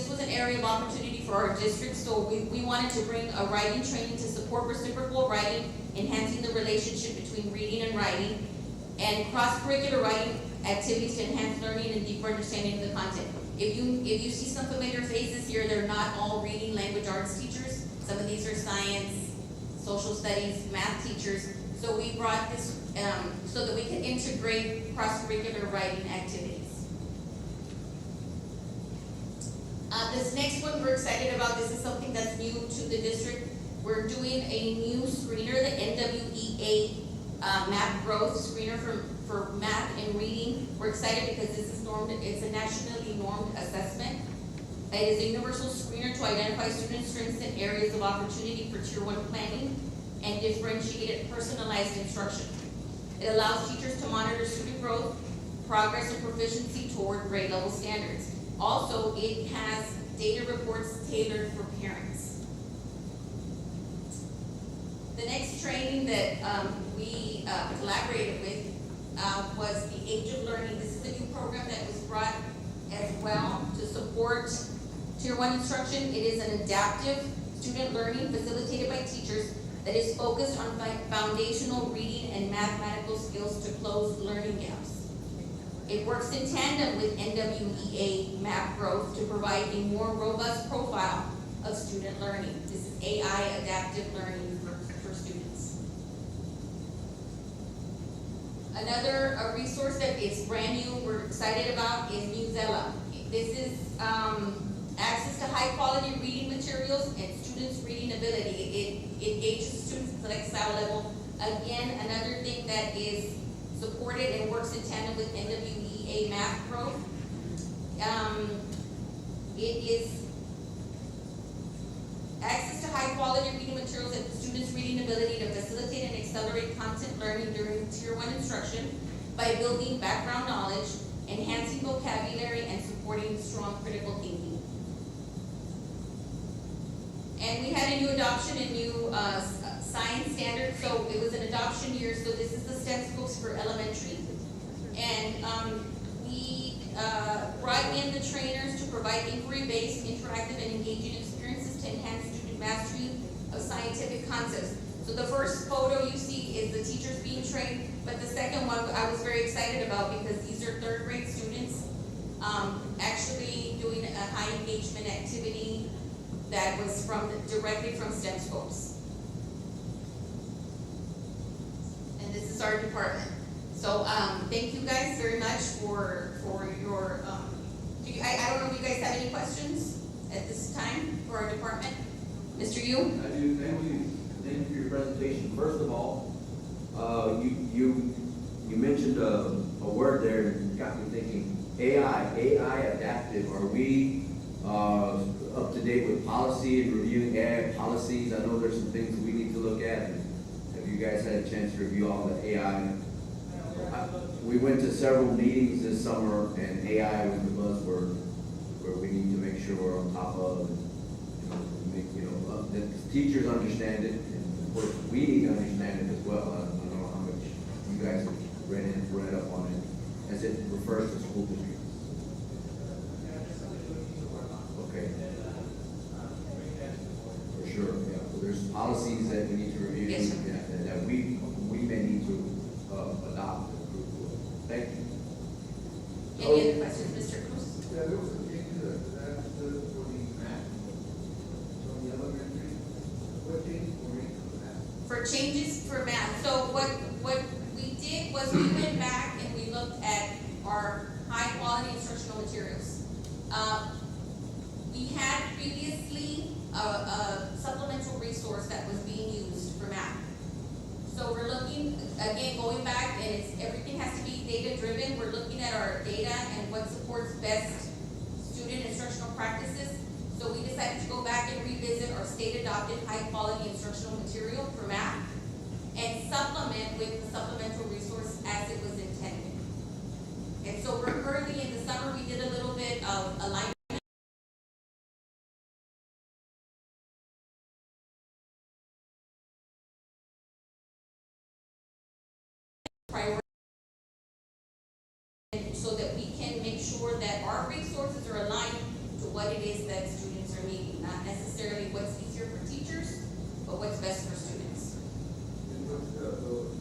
was an area of opportunity for our district, so we wanted to bring a writing training to support reciprocal writing, enhancing the relationship between reading and writing, and cross-curricular writing activities to enhance learning and deeper understanding of the content. If you see some familiar faces here, they're not all reading language arts teachers. Some of these are science, social studies, math teachers. So we brought this so that we can integrate cross-curricular writing activities. This next one we're excited about. This is something that's new to the district. We're doing a new screener, the NWEA Math Growth Screener for math and reading. We're excited because this is normed. It's a nationally normed assessment. It is a universal screener to identify student strengths and areas of opportunity for Tier 1 planning and differentiated personalized instruction. It allows teachers to monitor student growth, progress, and proficiency toward grade level standards. Also, it has data reports tailored for parents. The next training that we collaborated with was the Age of Learning. This is a new program that was brought as well to support Tier 1 instruction. It is an adaptive student learning facilitated by teachers that is focused on foundational reading and mathematical skills to close learning gaps. It works in tandem with NWEA Math Growth to provide a more robust profile of student learning. This is AI adaptive learning for students. Another resource that is brand new, we're excited about, is Newsella. This is access to high quality reading materials and students' reading ability. It engages students at the next level. Again, another thing that is supported and works in tandem with NWEA Math Growth. It is access to high quality reading materials and students' reading ability to facilitate and accelerate content learning during Tier 1 instruction by building background knowledge, enhancing vocabulary, and supporting strong critical thinking. And we had a new adoption, a new science standard, so it was an adoption year, so this is the STEM scopes for elementary. And we brought in the trainers to provide inquiry-based, interactive, and engaging experiences to enhance student mastery of scientific concepts. So the first photo you see is the teachers being trained, but the second one I was very excited about because these are third grade students actually doing a high engagement activity that was directly from STEM scopes. And this is our department. So thank you guys very much for your, I don't know if you guys have any questions at this time for our department. Mr. Yu? I do, thank you for your presentation. First of all, you mentioned a word there and got me thinking, AI adaptive. Are we up to date with policy and reviewing AI policies? I know there's some things we need to look at. Have you guys had a chance to review all the AI? We went to several meetings this summer, and AI was the buzzword where we need to make sure we're on top of. The teachers understand it, and of course we need to understand it as well. I don't know how much you guys have read up on it as it refers to school districts. Okay. For sure, yeah. So there's policies that we need to review, Yes, sir. that we may need to adopt and approve. Thank you. Any other questions, Mr. Cruz? Yeah, there was a change to that for the math. So the elementary, what changed for math? For changes for math, so what we did was we went back and we looked at our high quality instructional materials. We had previously a supplemental resource that was being used for math. So we're looking again, going back, and everything has to be data-driven. We're looking at our data and what supports best student instructional practices. So we decided to go back and revisit our state-adopted high-quality instructional material for math and supplement with the supplemental resource as it was intended. And so we're currently, in the summer, we did a little bit of alignment. Priority, so that we can make sure that our resources are aligned to what it is that students are needing, not necessarily what's easier for teachers, but what's best for students. And what's the curriculum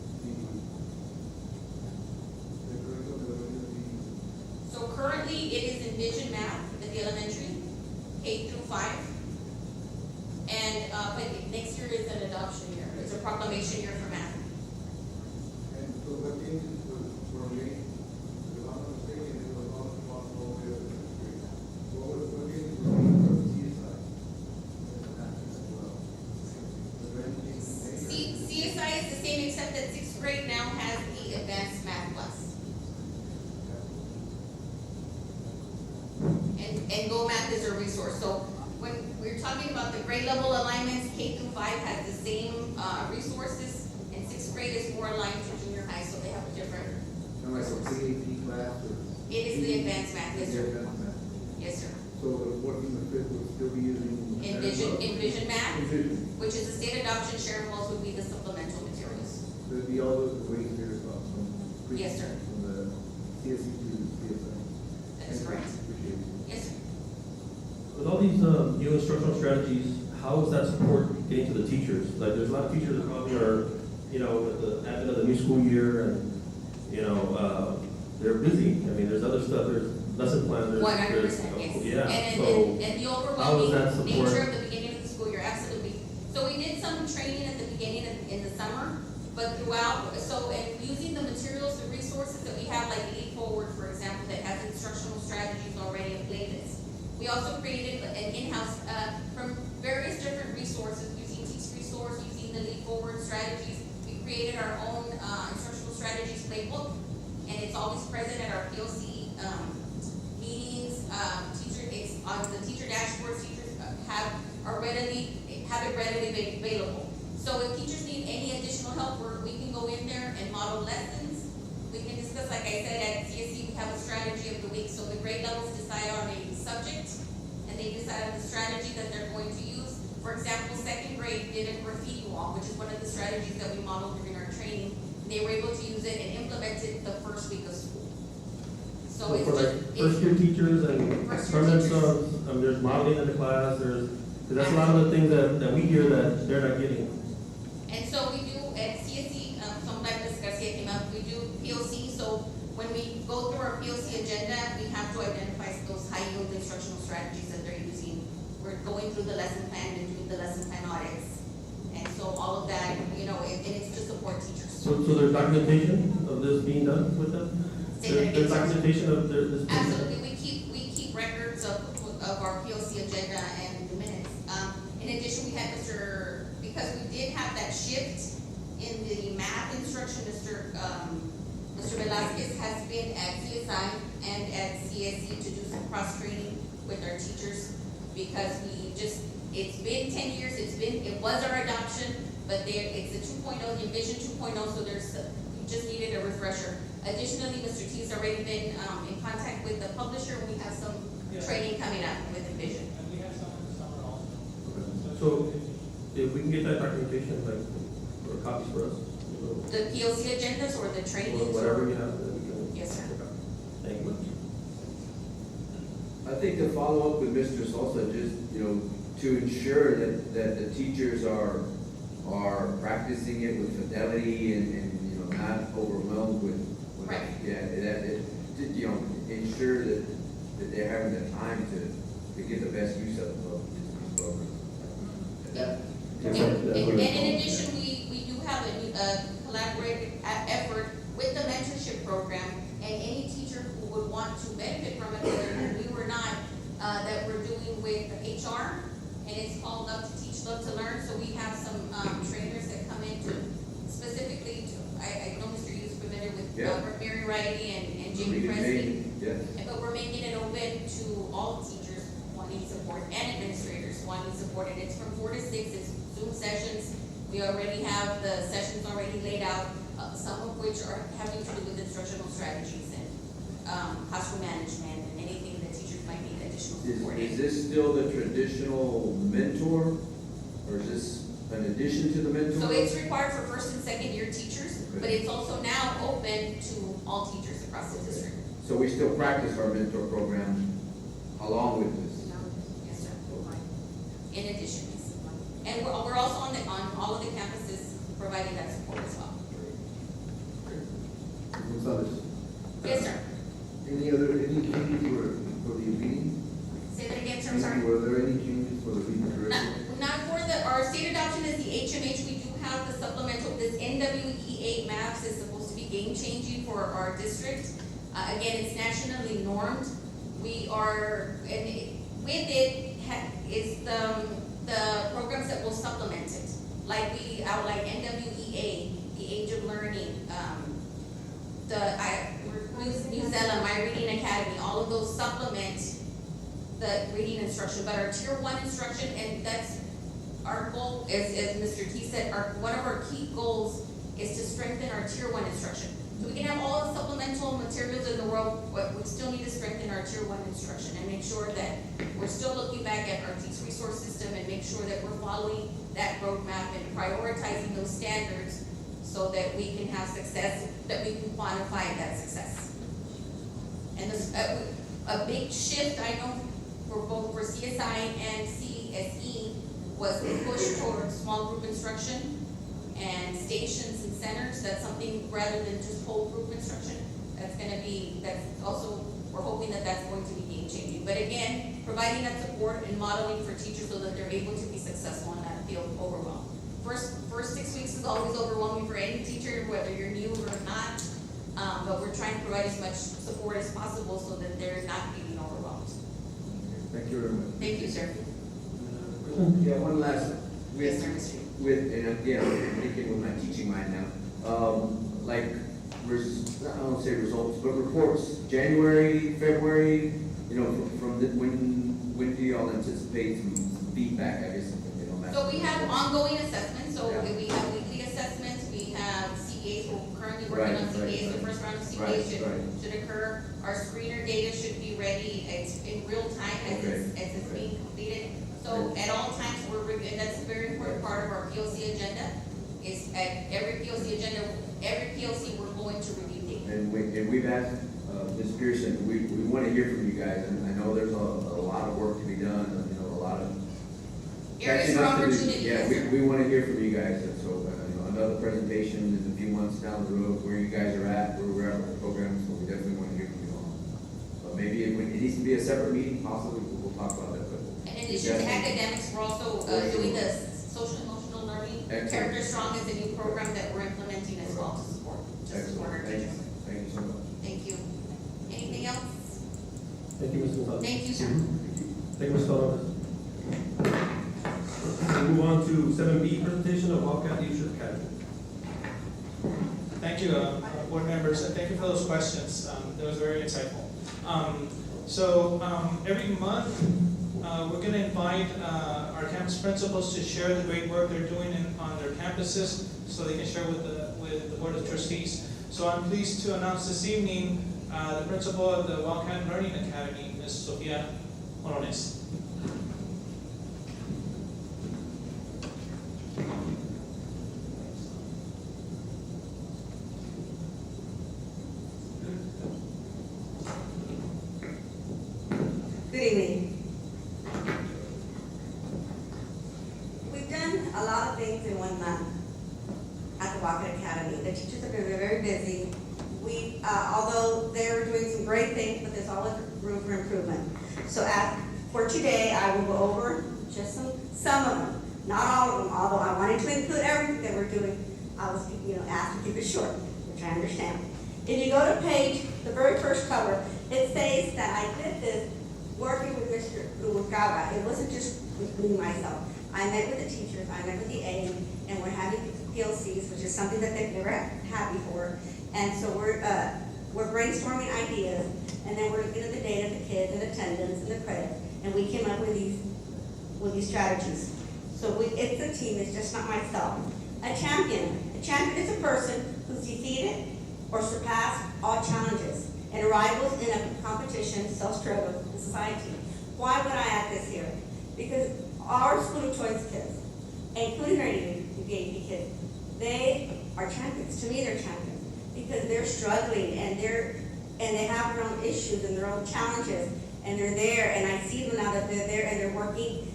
that we're gonna be? So currently, it is Envision Math at the elementary, K through 5. And, but next year is an adoption year. It's a proclamation year for math. And so what changes were made, if I'm not mistaken, it was all possible with the district. What changes were made from the CSI? As well. Was there anything major? CSI is the same, except that 6th grade now has the advanced math class. And Go Math is a resource. So when we're talking about the grade level alignments, K through 5 has the same resources, and 6th grade is more aligned to junior high, so they have a different. Kind of like a CAP class or? It is the advanced math, yes, sir. Advanced math. Yes, sir. So the 14th and 5th will still be using? Envision Math, Envision. which is the state adoption share most would be the supplemental materials. So it'd be all those grades there as well, from? Yes, sir. From the CSE to the CSI. That is correct. Appreciate it. Yes, sir. With all these new instructional strategies, how does that support getting to the teachers? Like, there's a lot of teachers that probably are, you know, with the advent of the new school year, and, you know, they're busy. I mean, there's other stuff, there's lesson plans, there's. 100%, yes. Yeah, And so the how does overwhelming that support? nature of the beginning of the school year, absolutely. So we did some training at the beginning in the summer, but throughout, so, and using the materials, the resources that we have, like Leap Forward, for example, that has instructional strategies already in playlist. We also created an in-house, from various different resources, using Teach Resource, using the Leap Forward strategies. We created our own instructional strategies playbook, and it's always present at our POC meetings. It's on the teacher dashboards. Teachers have it readily available. So if teachers need any additional help, we can go in there and model lessons. We can discuss, like I said, at CSE, we have a strategy of the week. So the grade levels decide on a subject, and they decide on the strategy that they're going to use. For example, 2nd grade did a graffiti wall, which is one of the strategies that we modeled during our training. They were able to use it and implement it the first week of school. So it's for just, like first-year teachers and First-year permanent teachers. subs, there's modeling in the class, because that's a lot of the things that we hear that they're not getting. And so we do at CSE, so I'm glad Ms. Garcia came up, we do POC. So when we go through our POC agenda, we have to identify those high yield instructional strategies that they're using. We're going through the lesson plan and doing the lesson plan audits. And so all of that, you know, and it's to support teachers. So there's documentation of this being done with them? Say that again, There's sir. documentation of this being done? Absolutely, we keep records of our POC agenda and the minutes. In addition, we had because we did have that shift in the math instruction, Mr. Velasquez has been at CSI and at CSE to do some cross-training with our teachers, because it's been 10 years, it was our adoption, but it's a 2.0, the Envision 2.0, so we just needed a refresher. Additionally, Mr. T's already been in contact with the publisher. We have some training coming up with Envision. And we have some in the summer also. So if we can get that documentation, like, or copies for us, The POC agendas or the or trainings? whatever you have, then we can. Yes, sir. Okay. Thank you. I think to follow up with Mr. Sosa, just, to ensure that the teachers are practicing it with fidelity and not overwhelmed with. Right. Yeah, ensure that they're having the time to get the best use of this program. And in addition, we do have a collaborative effort with the mentorship program, and any teacher who would want to benefit from it, whether we were not, that we're doing with HR, and it's called Love to Teach, Love to Learn. So we have some trainers that come in to specifically to, I know Mr. Yu is familiar with, Yeah. Mary Riley and Jamie Read it, Presley. Yes. But we're making it open to all teachers wanting support and administrators wanting support, and it's from 4 to 6, it's Zoom sessions. We already have the sessions already laid out, some of which are having to do with instructional strategies and, classroom management and anything that teachers might need additional support in. Is this still the traditional mentor, or is this an addition to the mentor? So it's required for first and second year teachers, but Okay. it's also now open to all teachers across the district. So we still practice our mentor program along with this? Yes, sir. In addition, yes. And we're also on all of the campuses providing that support as well. Gonzalez. Yes, sir. Any changes for the meeting? Say that again, sir, I'm sorry. Were there any changes for the meeting curriculum? Not for our state adoption is the HMH, we do have the supplemental, this NWEA MAPS is supposed to be game changing for our district. Again, it's nationally normed. We are, and with it is the programs that will supplement it. Like we outlined NWEA, the Age of Learning, New Zealand, My Reading Academy, all of those supplement the reading instruction, but our tier 1 instruction, and that's our goal, as Mr. T said, one of our key goals is to strengthen our tier 1 instruction. So we can have all the supplemental materials in the world, but we still need to strengthen our tier 1 instruction and make sure that we're still looking back at our Teach Resource System and make sure that we're following that roadmap and prioritizing those standards so that we can have success, that we can quantify that success. And this, a big shift, I know, for both for CSI and CSE was the push toward small group instruction and stations and centers. That's something rather than just whole group instruction. That's also, we're hoping that that's going to be game changing. But again, providing that support and modeling for teachers so that they're able to be successful and not feel overwhelmed. First 6 weeks is always overwhelming for any teacher, whether you're new or not. But we're trying to provide as much support as possible so that they're not feeling overwhelmed. Thank you very much. Thank you, sir. Yeah, one last, Yes, sir, Mr. and again, I'm thinking with my teaching mind now, like, I don't say results, but reports, January, February, from when do y'all anticipate some feedback, I guess, So we have ongoing assessments, so Yeah. we have weekly assessments, we have CEAs, we're currently working on CEAs, the first round of CEAs should occur. Our screener data should be ready, it's in real time as it's being completed. So at all times, we're reviewing, that's a very important part of our POC agenda, is at every POC agenda, every POC, we're going to review data. And we've asked, Ms. Pearson, we want to hear from you guys, and I know there's a lot of work to be done, a lot of Areas catching for up to do. opportunity. Yeah, Yes, sir. we want to hear from you guys, and so, another presentation in a few months down the road, where you guys are at, where we're at with the program, so we definitely want to hear from you all. But maybe it needs to be a separate meeting, possibly, we'll talk about that, but. And in addition to academics, we're also doing the social emotional learning. Excellent. Character Strong is a new program that we're implementing as well to support our Excellent, teachers. thank you so much. Thank you. Anything else? Thank you, Mr. Gonzalez. Thank you, sir. Thank you, Ms. Lopez. We'll move on to 7B, presentation of Wildcat Leadership Academy. Thank you, board members, and thank you for those questions. That was very insightful. Every month, we're going to invite our campus principals to share the great work they're doing on their campuses so they can share with the Board of Trustees. So I'm pleased to announce this evening the principal of the Wildcat Learning Academy, Ms. Sofia Morones. Good evening. We've done a lot of things in 1 month at the Wildcat Academy. The teachers have been very busy. Although they're doing some great things, but there's always room for improvement. So for today, I will go over just some of them, not all of them, although I wanted to include everything that we're doing. I was asked to keep it short, which I understand. If you go to the very first cover, it says that I did this working with Mr. Uwakawa. It wasn't just with me myself. I met with the teachers, I met with the A, and we're having PLCs, which is something that they've never had before. And so we're brainstorming ideas, and then we're looking at the data, the kids, and attendance, and the credit, and we came up with these strategies. So it's a team, it's just not myself. A champion is a person who's defeated or surpassed all challenges and rivals in a competition, self-struggle in society. Why would I add this here? Because our school of choice kids, including our DAP kids, they are champions. To me, they're champions because they're struggling and they have their own issues and their own challenges, and they're there. And I see them now that they're there and they're working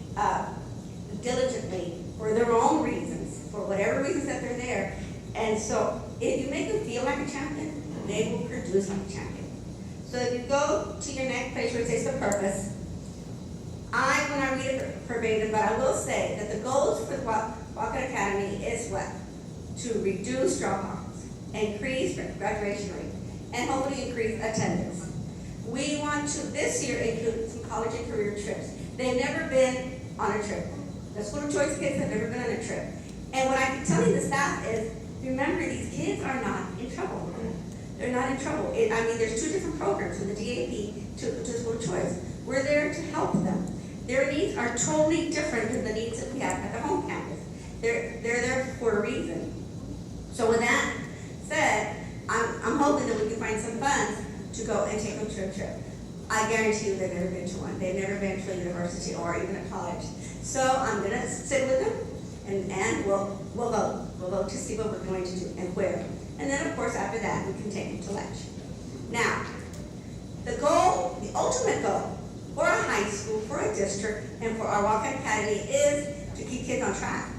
diligently for their own reasons, for whatever reasons that they're there. And so, if you make them feel like a champion, they will produce like a champion. So if you go to your next page where it says the purpose, when I read it verbatim, but I will say that the goals for the Walker Academy is what? To reduce dropouts, increase graduation rate, and hopefully increase attendance. We want to, this year, include some college and career trips. They've never been on a trip. The school of choice kids have never been on a trip. And what I can tell you the staff is, remember, these kids are not in trouble. They're not in trouble. I mean, there's two different programs from the DAP to school of choice. We're there to help them. Their needs are totally different than the needs that we have at the home campus. They're there for a reason. So with that said, I'm hoping that we can find some funds to go and take them to a trip. I guarantee you they've never been to one. They've never been to a university or even a college. So I'm going to sit with them and we'll vote. We'll vote to see what we're going to do and where. And then, of course, after that, we can take them to lunch. Now, the goal, the ultimate goal for a high school, for a district, and for our Walker Academy is to keep kids on track.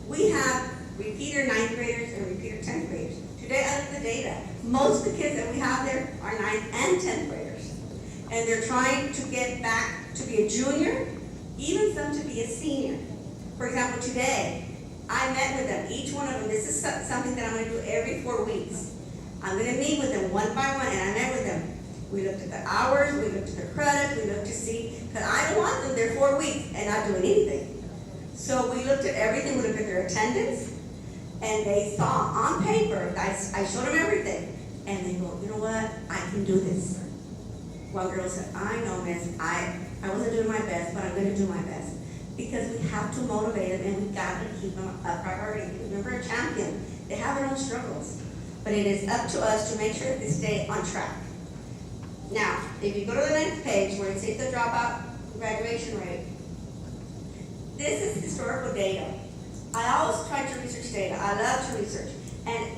We have repeater 9th graders and repeater 10th graders. Today, I looked at the data. Most of the kids that we have there are 9th and 10th graders. And they're trying to get back to be a junior, even some to be a senior. For example, today, I met with them, each one of them. This is something that I'm going to do every 4 weeks. I'm going to meet with them one by one, and I met with them. We looked at the hours, we looked at the credits, we looked to see, because I don't want them there 4 weeks and not doing anything. So we looked at everything, we looked at their attendance, and they saw on paper, I showed them everything, and they go, you know what, I can do this. One girl said, I know, miss, I wasn't doing my best, but I'm going to do my best. Because we have to motivate them, and we've got to keep them a priority. Remember, a champion, they have their own struggles. But it is up to us to make sure that they stay on track. Now, if you go to the next page where it says the dropout graduation rate, this is historical data. I always try to research data. I love to research. And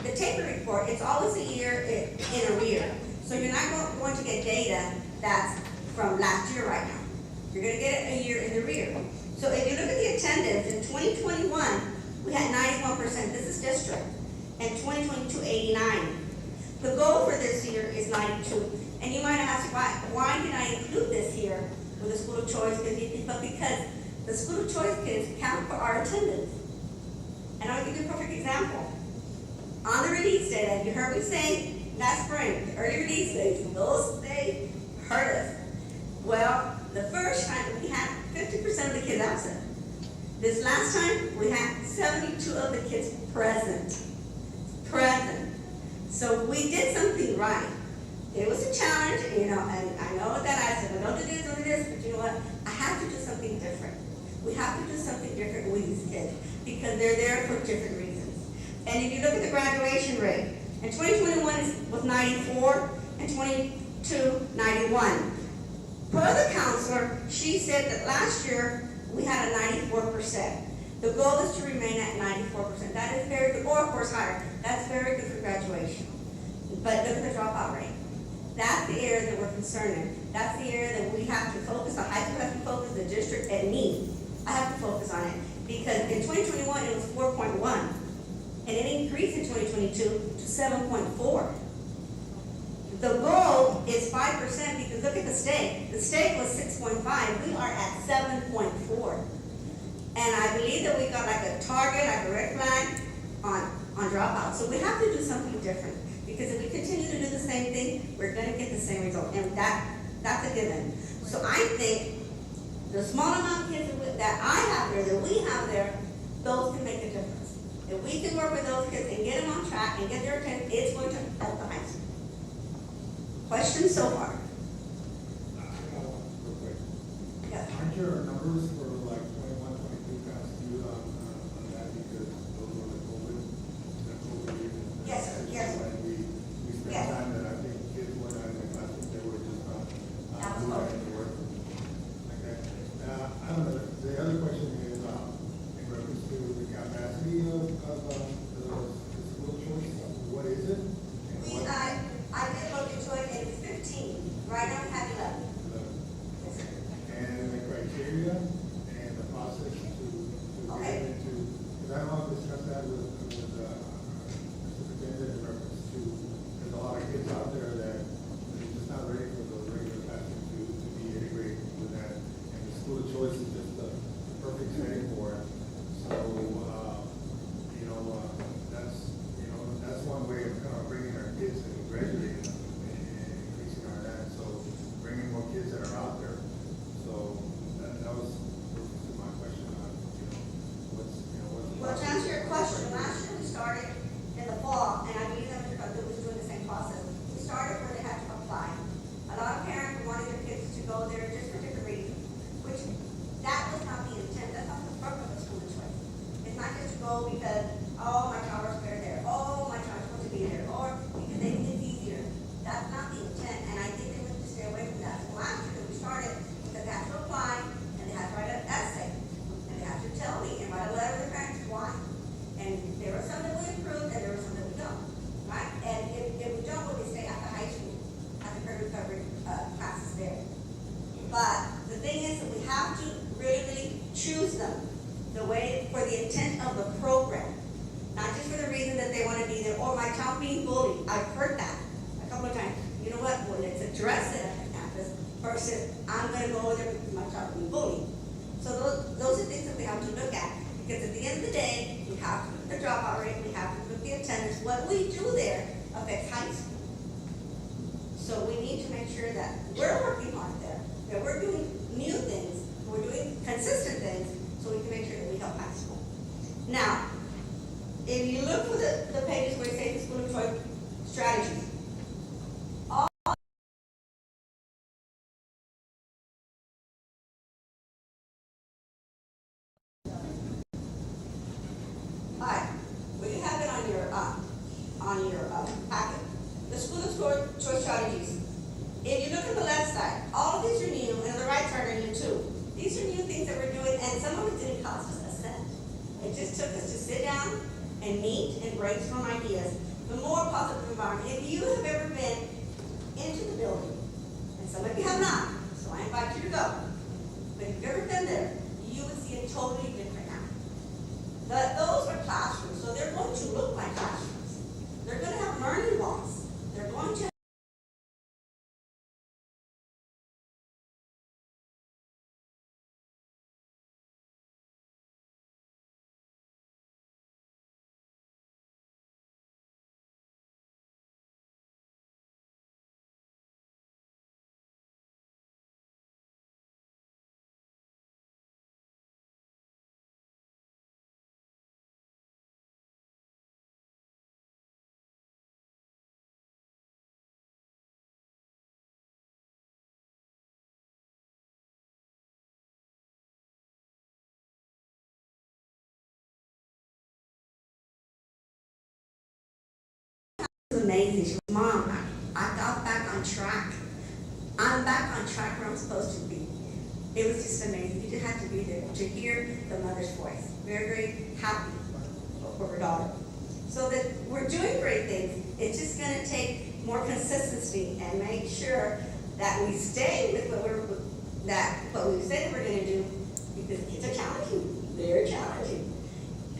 the taper report, it's always a year in arrear. So you're not going to get data that's from last year right now. You're going to get it a year in the rear. So if you look at the attendance, in 2021, we had 91%. This is district. And 2022, 89. The goal for this year is 92. And you might ask, why did I include this here with the school of choice? But because the school of choice kids count for our attendance. And I'll give you a perfect example. On the release day, that you heard me say last spring, the early release days, those days hurt us. Well, the first time we had 50% of the kids absent. This last time we had 72 of the kids present. So we did something right. It was a challenge, and I know that I said, well, don't do this, but you know what? I have to do something different. We have to do something different with these kids because they're there for different reasons. And if you look at the graduation rate, in 2021 was 94, and 22, 91. Per the counselor, she said that last year we had a 94%. The goal is to remain at 94%. That is very good, or of course higher. That's very good for graduation. But look at the dropout rate. That's the area that we're concerned in. That's the area that we have to focus on. I have to focus, the district, and me. I have to focus on it. Because in 2021 it was 4.1. And it increased in 2022 to 7.4. The goal is 5% because look at the state. The state was 6.5. We are at 7.4. And I believe that we got like a target, like a red flag on dropout. So we have to do something different. Because if we continue to do the same thing, we're going to get the same result. And that's a given. So I think the small amount of kids that I have there, that we have there, those can make a difference. If we can work with those kids and get them on track and get their attention, it's going to help the high school. Questions so far? Real quick. Yes. Aren't your numbers for like 21, 22 past due on that because those were the COVID years? Yes, yes. When we spent Yes. time that I think kids were not in the classroom, they were just Absolutely. doing work. Okay. I don't know, the other question is, in reference to the capacity of the school choice, what is it? And what- I did look into it, and it's 15. Right now we have 11. Yes, sir. And the criteria and the process to Okay. get into, because I know I've discussed that with Mr. Superintendent in reference to, there's a lot of kids out there that are just not ready for the regular classroom to be integrated with that. And the school of choice is just the perfect setting for it. So, that's one way of kind of bringing our kids to graduate and increasing our that. So bringing more kids that are out there. So that was my question on, what's the Well, to answer your question, last year we started in the fall, and I believe that Mr. was doing the same process. We started where they had to apply. A lot of parents wanted their kids to go there just for different reasons, which that was not the intent, that's not the purpose of school of choice. It's not just to go because, oh, my child was there, oh, my child wants to be there, or because they think it's easier. That's not the intent, and I think they want to stay away from that. So last year we started because they had to apply, and they had to write an essay, and they had to tell me and write a letter to their parents why. And there were some that we improved, and there were some that we don't, right? And if we don't, we stay at the high school, at the career recovery classes there. But the thing is that we have to really choose them the way, for the intent of the program. Not just for the reason that they want to be there, or my child being bullied. I've heard that a couple of times. You know what, well, let's address it at the campus versus I'm going to go over there because my child being bullied. So those are things that we have to look at. Because at the end of the day, we have to look at the dropout rate, we have to look at the attendance. What we do there affects high school. So we need to make sure that we're working hard there, that we're doing new things, we're doing consistent things, so we can make sure that we help high school. Now, if you look for the pages where it says the School of Choice strategies, Hi, we have it on your packet. The School of Choice strategies. If you look at the left side, all of these are new, and the right side are new too. These are new things that we're doing, and some of it didn't cost us a cent. It just took us to sit down and meet and brainstorm ideas. The more positive environment. If you have ever been into the building, and some of you have not, so I invite you to go. But if you've ever been there, you would see it totally different now. Those are classrooms, so they're going to look like classrooms. They're going to have learning walls. They're going to was amazing. She was, Mom, I got back on track. I'm back on track where I'm supposed to be. It was just amazing. You just had to be there to hear the mother's voice. Very, very happy for her daughter. So that we're doing great things. It's just going to take more consistency and make sure that we stay with what we said we're going to do, because it's a challenging, very challenging.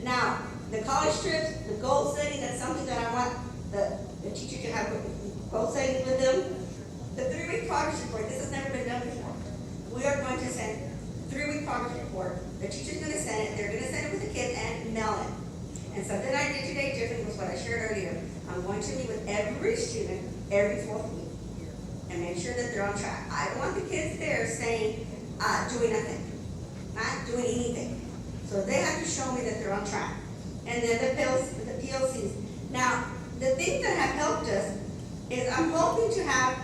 Now, the college trips, the goal setting, that's something that I want the teacher to have goal setting with them. The 3-week progress report, this has never been done before. We are going to send 3-week progress report. The teacher's going to send it. They're going to send it with the kids and mail it. And something I did today different was what I shared earlier. I'm going to meet with every student every 4th week and make sure that they're on track. I don't want the kids there saying, doing nothing, not doing anything. So they have to show me that they're on track. and then the PLCs. Now, the things that have helped us is I'm hoping to have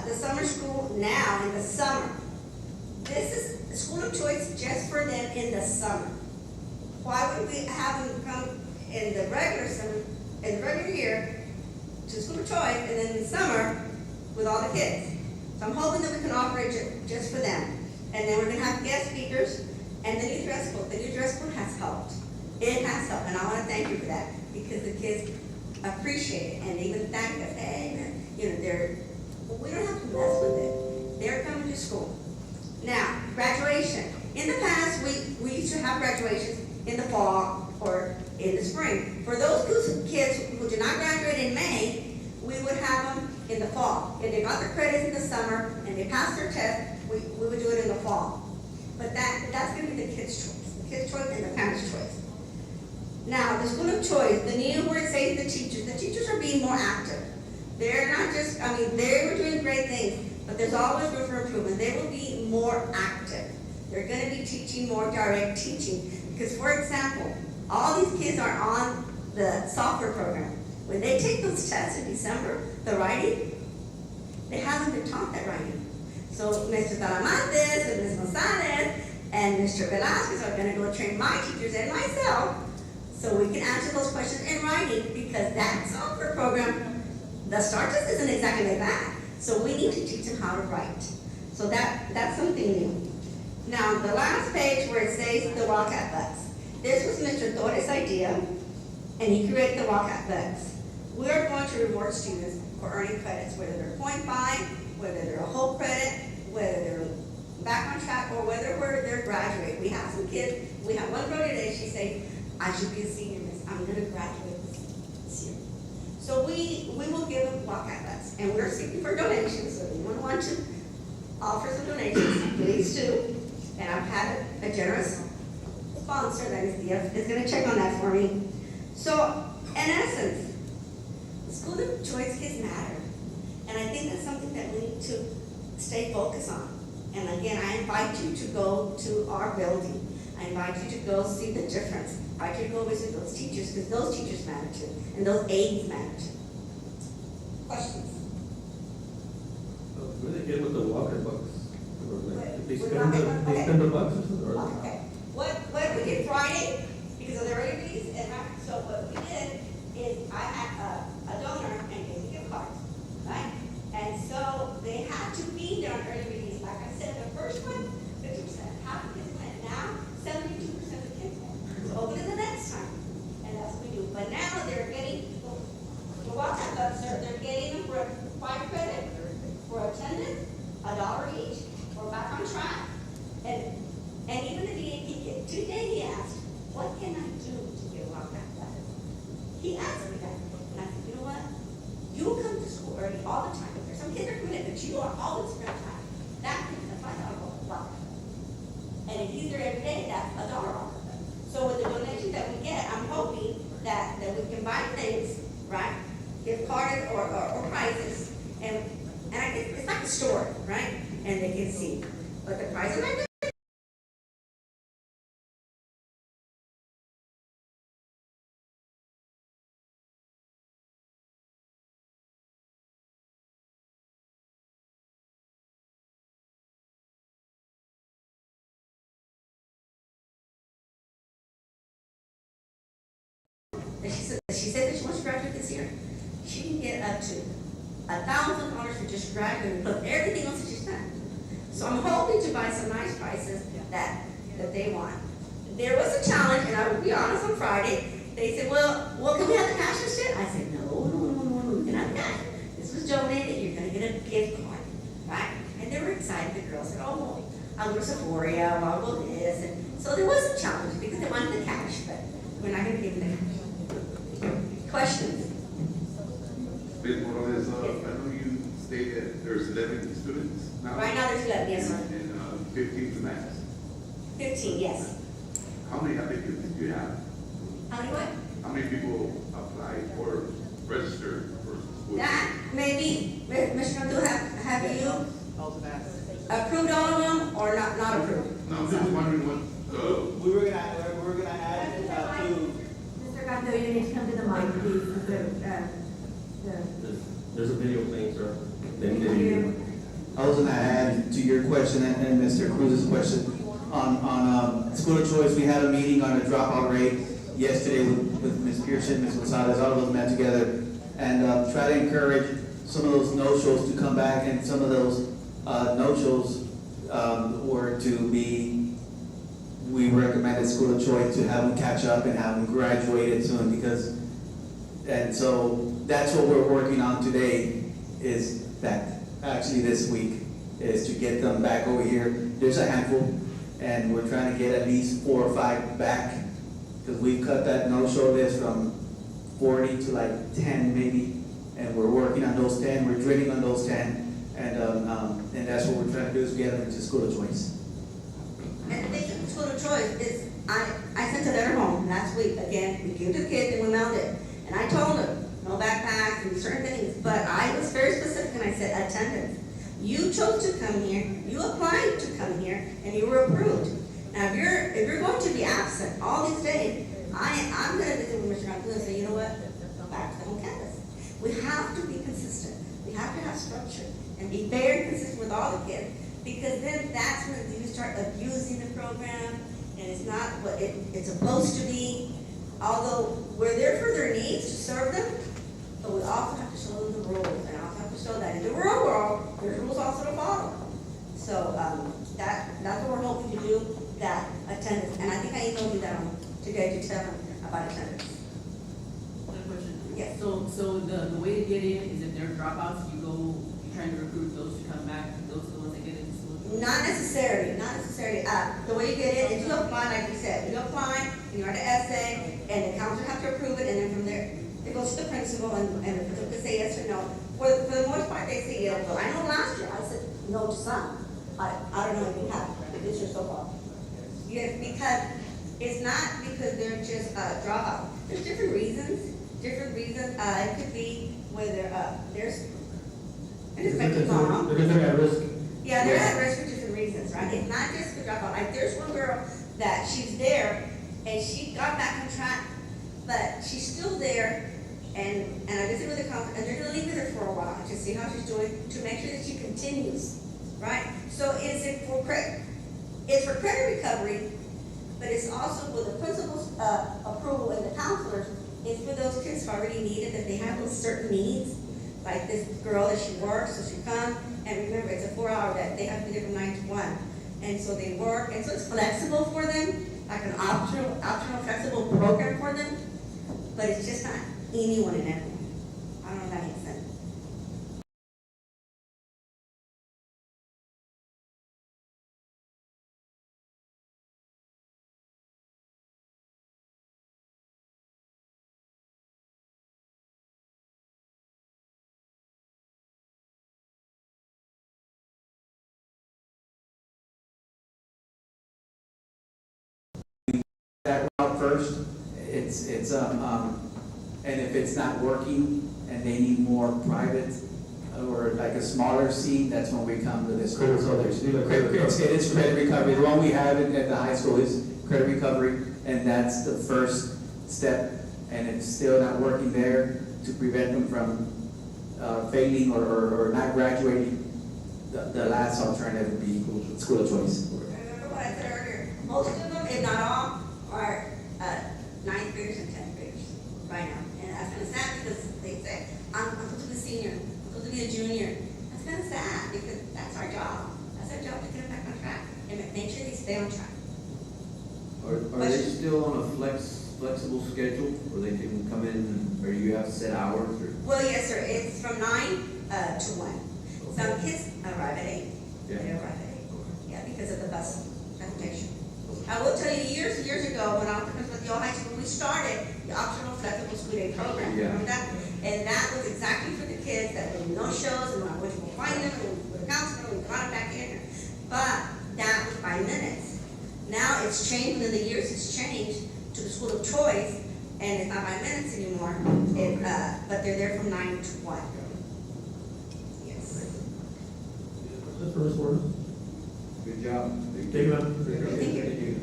the summer school now in the summer. This is school of choice just for them in the summer. Why would we have them come in the regular summer, in the regular year, to school of choice, and then in the summer with all the kids? So I'm hoping that we can offer it just for them. And then we're gonna have guest speakers and the new dress code. The new dress code has helped. It has helped, and I wanna thank you for that, because the kids appreciate it, and they even thank us. Hey, you know, we don't have to mess with it. They're coming to school. Now, graduation. In the past, we used to have graduations in the fall or in the spring. For those kids who did not graduate in May, we would have them in the fall. If they got their credits in the summer and they passed their test, we would do it in the fall. But that's going to be the kids' choice and the parents' choice. Now, the school of choice, the new word says the teachers are being more active. They're not just, they were doing great things, but there's always room for improvement. They will be more active. They're going to be teaching more direct teaching. Because, for example, all these kids are on the software program. When they take those tests in December, the writing, they haven't been taught that writing. So Mr. Talamantes and Ms. Gonzalez and Mr. Velasquez are going to go train my teachers and myself so we can answer those questions in writing, because that software program, the STAR test isn't exactly like that. So we need to teach them how to write. So that's something new. Now, the last page where it says the Wildcat Bucks. This was Mr. Torres' idea, and he created the Wildcat Bucks. We are going to reward students for earning credits, whether they're 0.5, whether they're a whole credit, whether they're back on track, or whether they're graduating. We have some kids, we have one girl today, she said, I should be a senior, miss. I'm going to graduate this year. So we will give them Wildcat Bucks, and we're seeking for donations, so if anyone wants to offer some donations, please do. And I've had a generous sponsor that is going to check on that for me. So, in essence, school of choice kids matter. And I think that's something that we need to stay focused on. And again, I invite you to go to our building. I invite you to go see the difference. I invite you to go visit those teachers, because those teachers matter too. And those aides matter too. Questions? Where they get with the Walker Bucks? They We're spend not- the bucks or Okay. What we did Friday, because of the early release, so what we did is I had a donor and gave me gift cards, right? And so they had to be there on early release. Like I said, the first one, 50%. Half the kids went. Now, 72% of the kids went. So open it the next time. And that's what we do. But now they're getting, the Wildcat Bucks, they're getting them for 5 credit, for attendance, $1 each, or back on track. And even the DAP kid, today he asked, what can I do to get a Wildcat Buck? He asked me that. And I said, you know what? You come to school early all the time. There's some kids are committed, but you are always spend time. That is a $5 Wildcat. And if he's there every day, that's $1 off. So with the donation that we get, I'm hoping that we can buy things, right? Gift cards or prizes. And I guess it's like a store, right? And they can see. But the prizes are good. She said that she wants to graduate this year. She can get up to $1,000 for just graduating, plus everything else that she's done. So I'm hoping to buy some nice prices that they want. There was a challenge, and I will be honest, on Friday, they said, well, can we have the cash instead? I said, no, we can have cash. This was donated, you're gonna get a gift card, right? And they were excited, the girls said, oh, well, I'll go to Sephora, I'll go this. And so there was a challenge, because they wanted the cash, but we're not gonna give them the cash. Questions? Ms. Morales, I know you stated there's 11 students now. Right now there's 11, yes, sir. And 15 to max. 15, yes. How many applicants did you have? How many what? How many people applied or registered for school? That, maybe, Mr. Abdul, have you approved all of them or not approved? No, I'm just wondering what, We were gonna add to Ricardo, you need to come to the mic, please. There's a video playing, sir. Then I was gonna add to your question and Mr. Cruz's question on school of choice. We had a meeting on a dropout rate yesterday with Ms. Pearson, Ms. Gonzalez, all of us met together and try to encourage some of those no-shows to come back, and some of those no-shows were to be, we recommended school of choice to have them catch up and have them graduated soon, because, and so that's what we're working on today, is that actually this week is to get them back over here. There's a handful, and we're trying to get at least 4 or 5 back, because we've cut that no-show list from 40 to like 10 maybe, and we're working on those 10, we're drilling on those 10, and that's what we're trying to do, is get them into school of choice. And the thing with school of choice is, I sent a letter home last week, again, we gave it to the kids and we mailed it. And I told them, no backpacks and certain things, but I was very specific and I said attendance. You chose to come here, you applied to come here, and you were approved. Now, if you're going to be absent all these days, I'm gonna visit with Mr. Antunes and say, you know what, back to the home campus. We have to be consistent, we have to have structure, and be very consistent with all the kids, because then that's when you start abusing the program, and it's not what it's supposed to be. Although we're there for their needs to serve them, but we also have to show them the rules, and also have to show that in the real world, there's rules also to follow. So that's what we're hoping to do, that attendance. And I think I emailed you that today to tell them about attendance. Another question. Yes. So the way to get in is if there are dropouts, you're trying to recruit those to come back, those are the ones that get into school? Not necessarily. The way you get in is you apply, like you said, you apply, and you write an essay, and the counselor has to approve it, and then from there, it goes to the principal, and the principal can say yes or no. For the most part, they say yes. But I know last year, I said no to some. I don't know if you have this year so far. Yes, because it's not because they're just dropout. There's different reasons. It could be whether there's an expected mom. Because they're at risk. Yeah, they're at risk for different reasons, right? It's not just for dropout. Like there's one girl that she's there and she got back on track, but she's still there. And I visited with the counselor, and they're gonna leave her for a while to see how she's doing, to make sure that she continues, right? So it's for credit recovery, but it's also with the principal's approval and the counselors. It's for those kids who already need it, that they have those certain needs, like this girl that she works, so she comes, and remember, it's a 4-hour that they have to be there from 9 to 1. And so they work, and so it's flexible for them, like an optional flexible program for them, but it's just not anyone and everyone. I don't know if that makes sense. That route first, and if it's not working and they need more private or like a smaller seat, that's when we come to this. So it is credit recovery. The one we have at the high school is credit recovery, and that's the first step, and it's still not working there to prevent them from failing or not graduating. The last alternative would be school of choice. Remember what I said earlier, most of them, if not all, are 9th graders and 10th graders right now. And that's kind of sad because they say, I'm supposed to be a senior, I'm supposed to be a junior. That's kind of sad because that's our job. That's our job, to get them back on track and make sure they stay on track. Are they still on a flexible schedule where they can come in, or you have set hours? Or? Well, yes, sir. It's from 9 to 1. Okay. Some kids arrive at 8. Yeah. They arrive at 8. Yeah, because of the bus transportation. I will tell you, years ago, when I was at the old high school, we started the optional flexible school day program. Yeah. Remember that? And that was exactly for the kids that were no shows, and when we would find them, and we would counselor, and we got them back in. But that was by minutes. Now it's changed, within the years it's changed to the school of choice, and it's not by minutes anymore. But they're there from 9 to 1. Yes. That's first word. Good job. Thank you, ma'am. Thank you.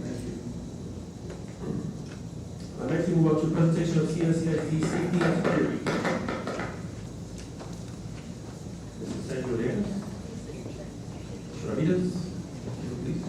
Next move on to presentation of CSCID safety and security. Mrs. Sandra Reyes. Ramirez, please.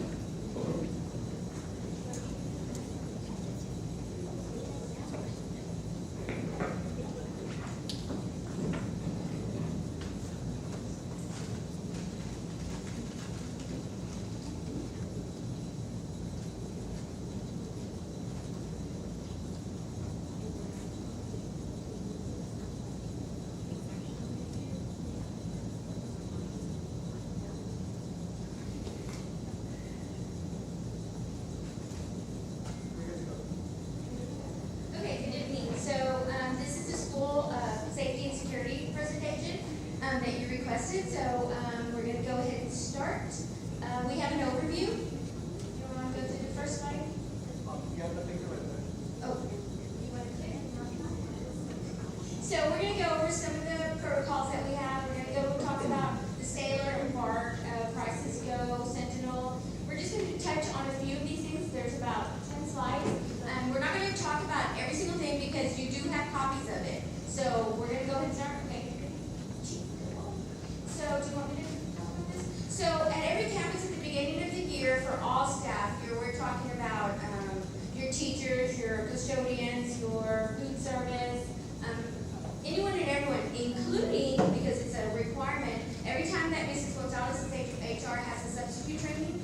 Okay, good evening. So, this is the school, safety and security presentation, that you requested. So, we're gonna go ahead and start. We have an overview. You wanna go to the first slide? You have the picture right there. Oh, you want to click? So we're going to go over some of the protocols that we have. We're going to go talk about the Sailor and BART, Crisis Go, Sentinel. We're just going to touch on a few of these things. There's about 10 slides. We're not going to talk about every single thing because you do have copies of it. So we're going to go ahead and start. Okay. So do you want me to talk about this? So at every campus at the beginning of the year for all staff, we're talking about your teachers, your custodians, your food service, anyone and everyone, including, because it's a requirement, every time that Mrs. Gonzalez's HR has a substitute training,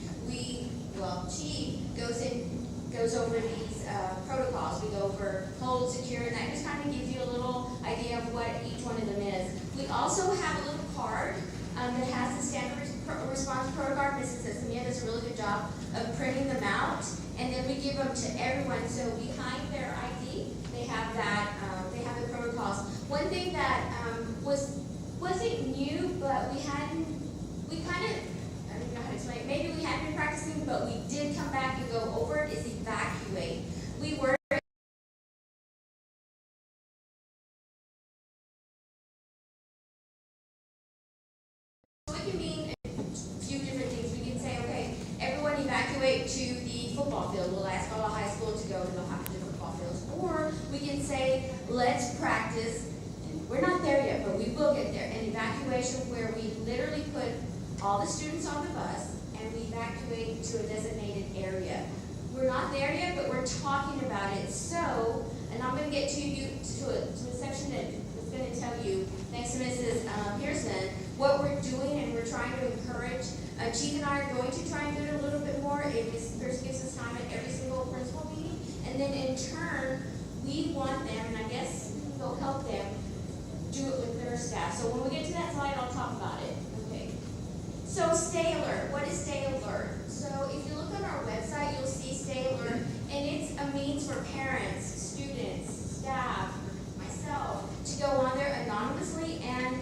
she goes over these protocols. We go over hold, secure, and that just kind of gives you a little idea of what each one of them is. We also have a little card that has the standard response protocol. Mrs. Esmia does a really good job of printing them out, and then we give them to everyone. So behind their ID, they have that. They have the protocols. One thing that wasn't new, but we kind of, I don't know how to explain it. Maybe we hadn't been practicing, but we did come back and go over it. Is evacuate. We were. So it can mean a few different things. We can say, okay, everyone evacuate to the football field. We'll ask all high school to go to the football fields. Or we can say, let's practice. And we're not there yet, but we will get there. An evacuation where we literally put all the students on the bus and we evacuate to a designated area. We're not there yet, but we're talking about it. So, and I'm going to get to a section that is going to tell you, thanks to Mrs. Pearson, what we're doing, and we're trying to encourage. Chief and I are going to try and do it a little bit more if Mrs. Pearson gives us time at every single principal meeting. And then in turn, we want them, and I guess we'll help them do it with their staff. So when we get to that slide, I'll talk about it. Okay. So Stay Alert. What is Stay Alert? So if you look on our website, you'll see Stay Alert, and it's a means for parents, students, staff, myself, to go on there anonymously and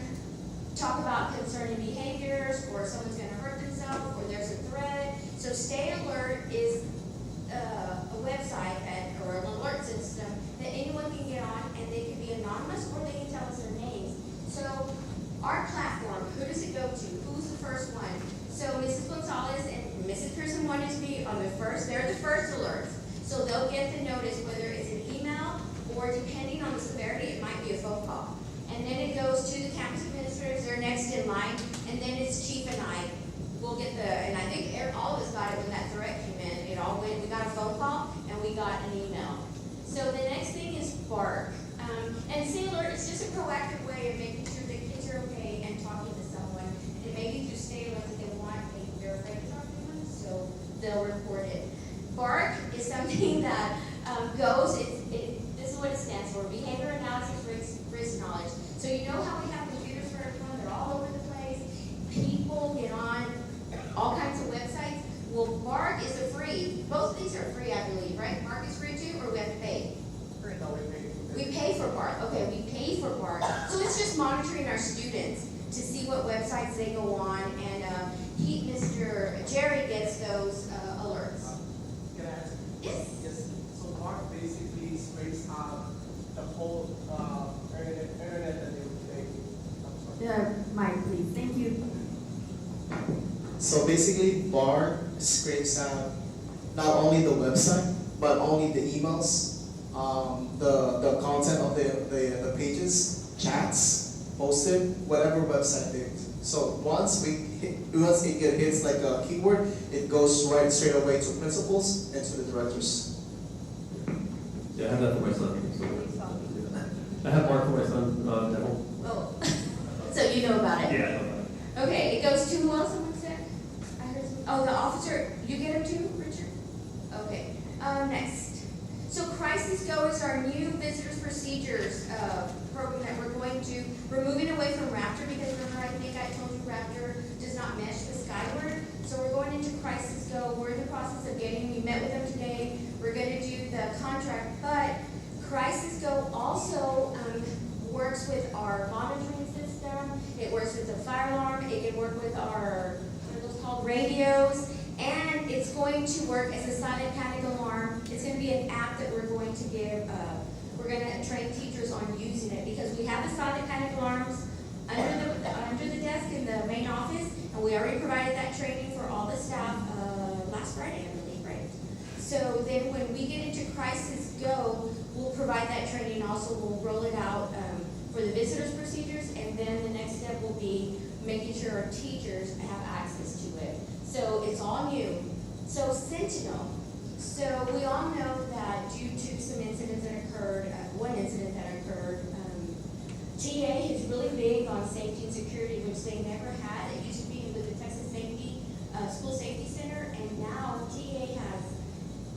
talk about concerning behaviors, or someone's going to hurt themselves, or there's a threat. So Stay Alert is a website or an alert system that anyone can get on, and they can be anonymous or they can tell us their names. So our platform, who does it go to? Who's the first one? So Mrs. Gonzalez and Mrs. Pearson wanted to be on the first. They're the first alerts. So they'll get the notice whether it's an email or, depending on the severity, it might be a phone call. And then it goes to the campus administrators. They're next in line. And then it's Chief and I. We'll get and I think all of us got it when that threat came in. It all went, we got a phone call and we got an email. So the next thing is BARK. And Stay Alert is just a proactive way of making sure that kids are okay and talking to someone. And maybe through Stay Alert that they want, they're afraid to talk to anyone, so they'll report it. BARK is something that this is what it stands for: Behavior Analysis Risk Knowledge. So you know how we have computers for everyone, they're all over the place. People get on all kinds of websites. Well, BARK is a free. Both of these are free, I believe, right? BARK is free too, or we have to pay? Free, no, we pay. We pay for BARK. Okay, we pay for BARK. So it's just monitoring our students to see what websites they go on, and Mr. Jerry gets those alerts. Can I ask? Yes. Yes. So BART basically scrapes out the whole internet that they would take. Mike, please. Thank you. So basically, BART scrapes out not only the website, but only the emails the content of the pages, chats, posted, whatever website they. So once it hits like a keyword, it goes right straight away to principals and to the directors. Yeah, I have that for my son. So, I have Mark for my son, demo. Oh, so you know about it? Yeah, I know about it. Okay, it goes to who else, someone said? I heard some, oh, the officer, you get him too, Richard? Okay, next. So Crisis Go is our new visitors procedures program that we're moving away from Raptor because remember I think I told you Raptor does not mesh with Skyward. So we're going into Crisis Go. We're in the process of we met with them today. We're going to do the contract, but Crisis Go also works with our monitoring system. It works with the fire alarm. It can work with our, what are those called, radios. And it's going to work as a silent panic alarm. It's going to be an app that we're going to give, we're going to train teachers on using it because we have the silent panic alarms under the desk in the main office, and we already provided that training for all the staff last Friday, I believe, right? So then when we get into Crisis Go, we'll provide that training also. We'll roll it out for the visitors procedures, and then the next step will be making sure our teachers have access to it. So it's all new. So Sentinel. So we all know that due to some incidents that occurred, one incident that occurred, TA is really big on safety and security, which they never had. It used to be with the Texas Safety, School Safety Center, and now TA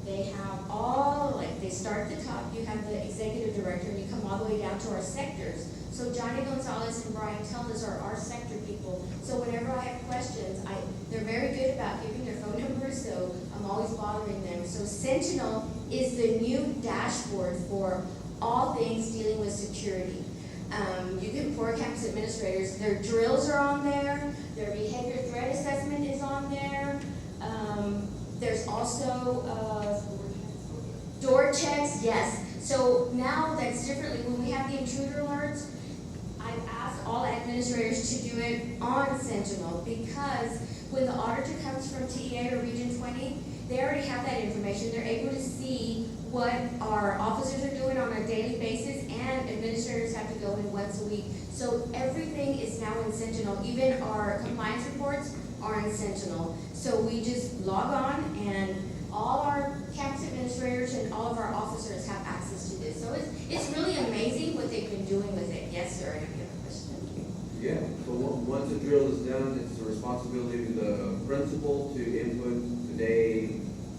they have all, like they start at the top, you have the executive director, and you come all the way down to our sectors. So Johnny Gonzalez and Brian Teldes are our sector people. So whenever I have questions, they're very good about giving their phone numbers, so I'm always bothering them. So Sentinel is the new dashboard for all things dealing with security. You can, for campus administrators, their drills are on there, their behavior threat assessment is on there. There's also door checks, yes. So now that's differently. When we have the intruder alerts, I've asked all administrators to do it on Sentinel because when the auditor comes from TEA or Region 20, they already have that information. They're able to see what our officers are doing on a daily basis, and administrators have to go in once a week. So everything is now in Sentinel. Even our compliance reports are in Sentinel. So we just log on, and all our campus administrators and all of our officers have access to this. So it's really amazing what they've been doing with it. Yes, sir. Any other question? Yeah, so once the drill is done, it's the responsibility of the principal to input today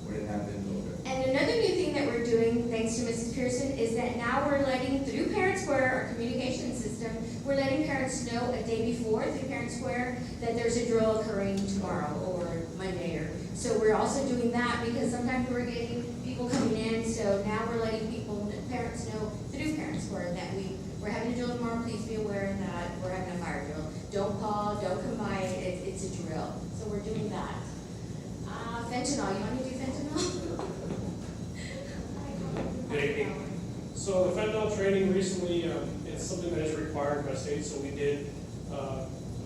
when it happens. And another new thing that we're doing, thanks to Mrs. Pearson, is that now we're letting, through Parent Square, our communication system, we're letting parents know a day before through Parent Square that there's a drill occurring tomorrow or Monday. So we're also doing that because sometimes we're getting people coming in, so now we're letting parents know through Parent Square that we're having a drill tomorrow. Please be aware that we're having a fire drill. Don't call, don't come by, it's a drill. So we're doing that. Fentanyl, you want to do fentanyl? Good evening. So the fentanyl training recently, it's something that is required by state, so we did,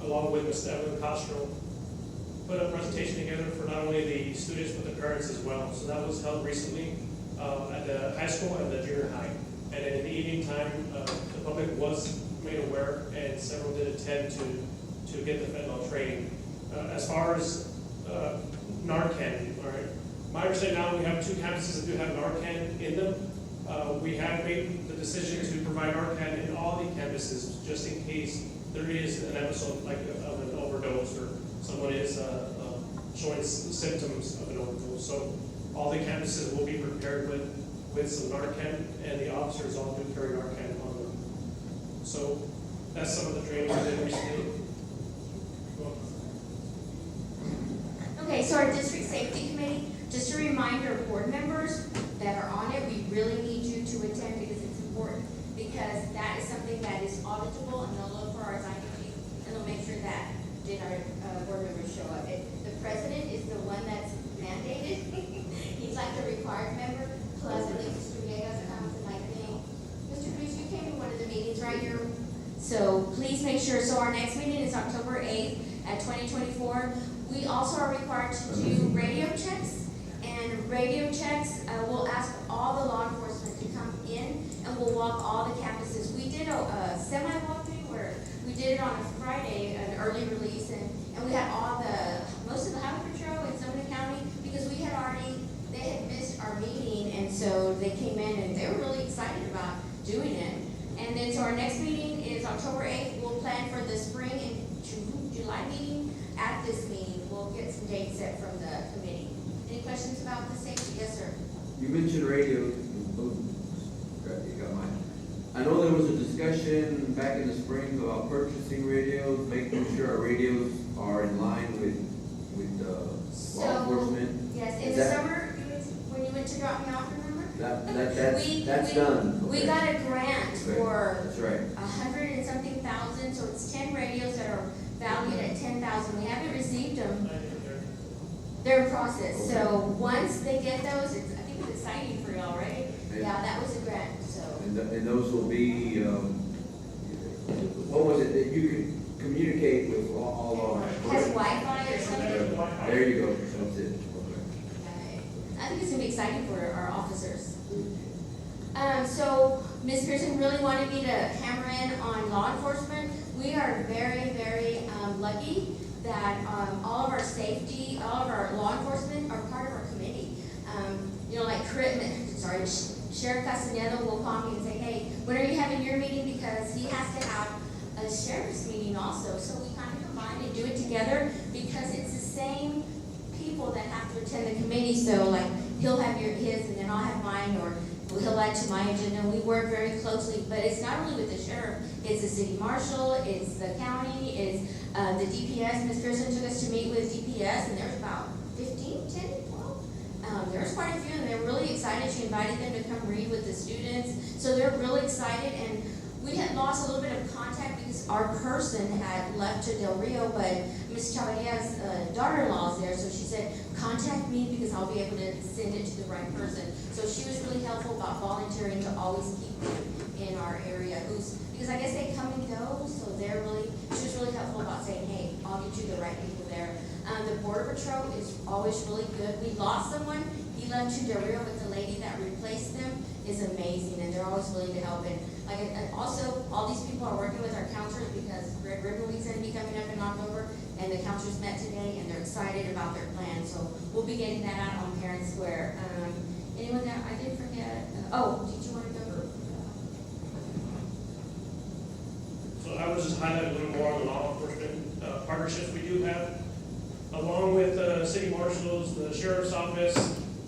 along with Ms. Evelyn Castro, put a presentation together for not only the students but the parents as well. So that was held recently at the high school and the junior high. And then in the evening time, the public was made aware, and several did attend to get the fentanyl training. As far as Narcan, all right. My understanding now, we have 2 campuses that do have Narcan in them. We have made the decision to provide Narcan in all the campuses, just in case there is an episode like of an overdose or someone is showing symptoms of an overdose. So all the campuses will be prepared with some Narcan, and the officers all do carry Narcan on them. So that's some of the training we did recently. Okay, so our district safety committee, just a reminder, board members that are on it, we really need you to attend because it's important, because that is something that is auditable, and they'll look for our IDP, and they'll make sure that did our board members show up. The president is the one that's mandated. He's like the required member, plus I think Mr. Villegas comes, and I think, Mr. Cruz, you came to one of the meetings, right? So please make sure. So our next meeting is October 8th at 2024. We also are required to do radio checks, and radio checks, we'll ask all the law enforcement to come so they came in and they were really excited about doing it. And then, so our next meeting is October 8th. We'll plan for the spring and July meeting. At this meeting, we'll get some dates set from the committee. Any questions about the safety? Yes, sir. You mentioned radio. Oh, you got mine. I know there was a discussion back in the spring about purchasing radios, making sure our radios are in line with law enforcement. Yes, in Is the that- summer, when you went to drop me off, remember? That's done. We Okay. got a grant Okay. for That's right. 100 and something thousand, so it's 10 radios that are valued at 10,000. We haven't received them. They're in process. Okay. So once they get those, I think it's exciting for y'all, right? And- Yeah, that was a grant, so. And those will be, what was it, that you can communicate with all our. Has Wi-Fi or something? There you go, that's it. Okay. I think it's gonna be exciting for our officers. So Ms. Pearson really wanted me to hammer in on law enforcement. We are very, very lucky that all of our safety, all of our law enforcement are part of our committee. You know, like Sheriff Castanedo will call me and say, hey, when are you having your meeting? Because he has to have a sheriff's meeting also. So we kind of combine and do it together because it's the same people that have to attend the committee. So like he'll have his and then I'll have mine, or he'll add to my agenda. We work very closely, but it's not only with the sheriff, it's the city marshal, it's the county, it's the DPS. Ms. Pearson took us to meet with DPS, and there's about 15, 10, 12. There's quite a few, and they're really excited. She invited them to come read with the students, so they're really excited. And we had lost a little bit of contact because our person had left to Del Rio, but Ms. Chavalia's daughter-in-law is there, so she said, contact me because I'll be able to send it to the right person. So she was really helpful about volunteering to always keep them in our area, because I guess they come and go, so she was really helpful about saying, hey, I'll get you the right people there. The Border Patrol is always really good. We lost someone, he left to Del Rio, but the lady that replaced them is amazing, and they're always willing to help. And also, all these people are working with our counselors because Red Ribbon Week's gonna be coming up in October, and the counselors met today, and they're excited about their plan. So we'll be getting that out on Parent Square. Anyone that I did forget? Did you want to go? So I would just highlight a little more on the law enforcement partnerships we do have. Along with city marshals, the sheriff's office,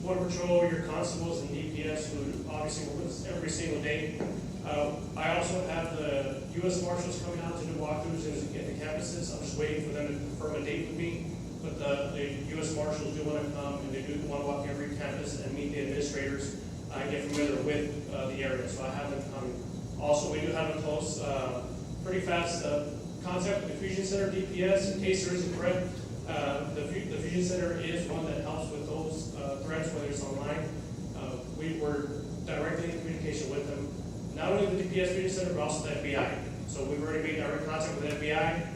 Border Patrol, your constables, and DPS, who obviously work with us every single day. I also have the U.S. Marshals coming out to do walkthroughs at the campuses. I'm just waiting for them to confirm a date with me. But the U.S. Marshals do want to come, and they do want to walk every campus and meet the administrators and get familiar with the area. So I have them coming. Also, we do have a close, pretty fast contact with the Fusion Center DPS in case there is a threat. The Fusion Center is one that helps with those threats, whether it's online. We were directly in communication with them. Not only the DPS Fusion Center, but also the FBI. So we've already made direct contact with the FBI.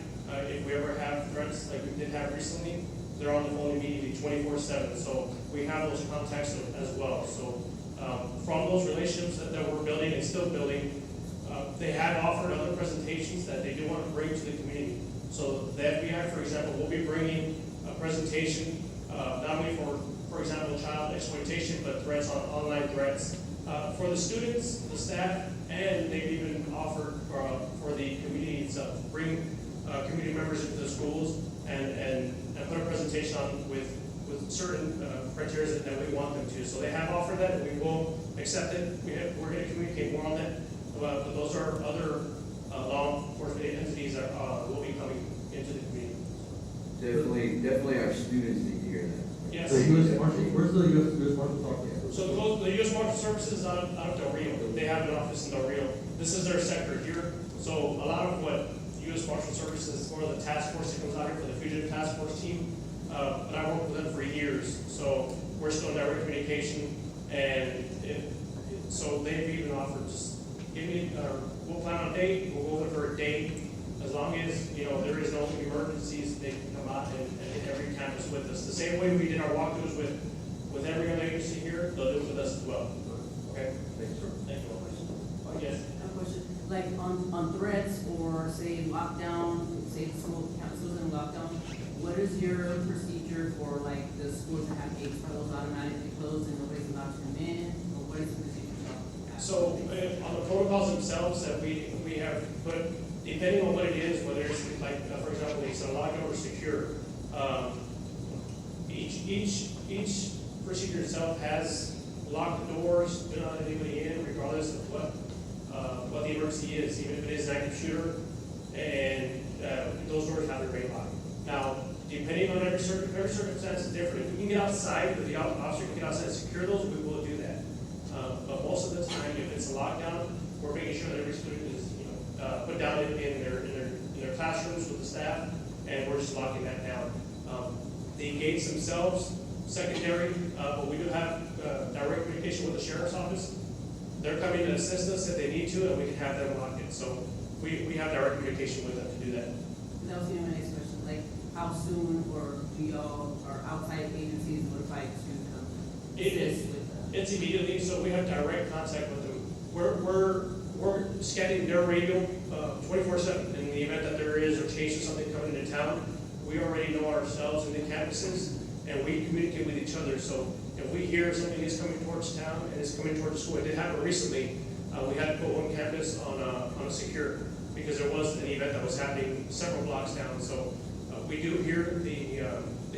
If we ever have threats like we did have recently, they're on the phone immediately 24/7. So we have those contacts as well. So from those relationships that we're building and still building, they have offered other presentations that they do want to bring to the community. So the FBI, for example, will be bringing a presentation not only for example, child exploitation, but threats on online threats for the students, the staff, and they've even offered for the community itself. Bring community members into the schools and put a presentation on with certain criteria that we want them to. So they have offered that, and we will accept it. We're going to communicate more on that. But those are other law enforcement entities that will be coming into the community. Definitely our students need to hear that. Yes. The U.S. Marshals, where's the U.S. Marshals office? So the U.S. Marshal Service is out of Del Rio. They have an office in Del Rio. This is their sector here. So a lot of what U.S. Marshal Service is for the task force that comes out here for the fugitive task force team. But I worked with them for years. So we're still in direct communication. And so they've even offered just give me, we'll plan on a date, we'll go over for a date. As long as, there is no emergencies, they can come out and hit every campus with us. The same way we did our walkthroughs with every other agency here, they'll do it with us as well. Okay? Thanks, sir. Thank you. Yes. I have a question. Like on threats or say lockdown, say the school council's in lockdown, what is your procedure for like the schools that have gates? Are those automatically closed and nobody's allowed to come in? Or So on the protocols themselves that we have put, depending on what it is, whether it's like, for example, they said lockdown or secure, each procedure itself has locked doors, do not let anybody in, regardless of what the emergency is, even if it is an active shooter, and those doors have to remain locked. Now, depending on every circumstance is different. If we can get outside, if the officer can get outside and secure those, we will do that. But most of the time, if it's a lockdown, we're making sure that every student is, put down in their classrooms with the staff, and we're just locking that down. The gates themselves, secondary, but we do have direct communication with the sheriff's office. They're coming to assist us if they need to, and we can have them lock it. So we have direct communication with them to do that. That was my next question, like how soon or do y'all or outside agencies notified to come assist with that? It's immediately, so we have direct contact with them. We're scanning their radio 24/7 in the event that there is a change or something coming into town. We already know ourselves and the campuses, and we communicate with each other. So if we hear something is coming towards town and it's coming towards the school, it did happen recently. We had to put one campus on a secure because there was an event that was happening several blocks down. So we do hear the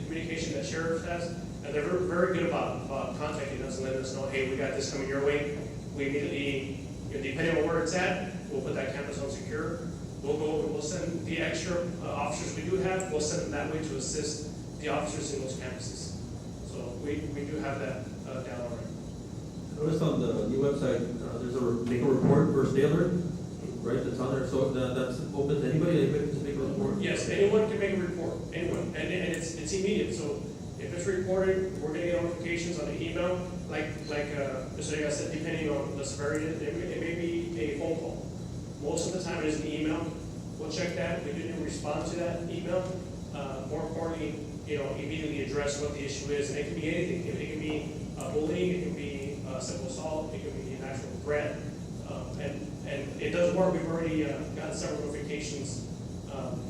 communication that sheriff has, and they're very good about contacting us and letting us know, hey, we got this coming your way. We immediately, depending on where it's at, we'll put that campus on secure. We'll send the extra officers we do have, we'll send them that way to assist the officers in those campuses. So we do have that down already. I noticed on the new website, there's make a report first day alert, right? That's on there, so that's open to anybody can make a report? Yes, anyone can make a report, anyone, and it's immediate. So if it's reported, we're gonna get notifications on the email, like Mr. Diaz said, depending on the severity, it may be a phone call. Most of the time it is an email. We'll check that, we do respond to that email. More importantly, immediately address what the issue is, and it can be anything. It can be bullying, it can be simple assault, it can be an actual threat, and it does work. We've already gotten several notifications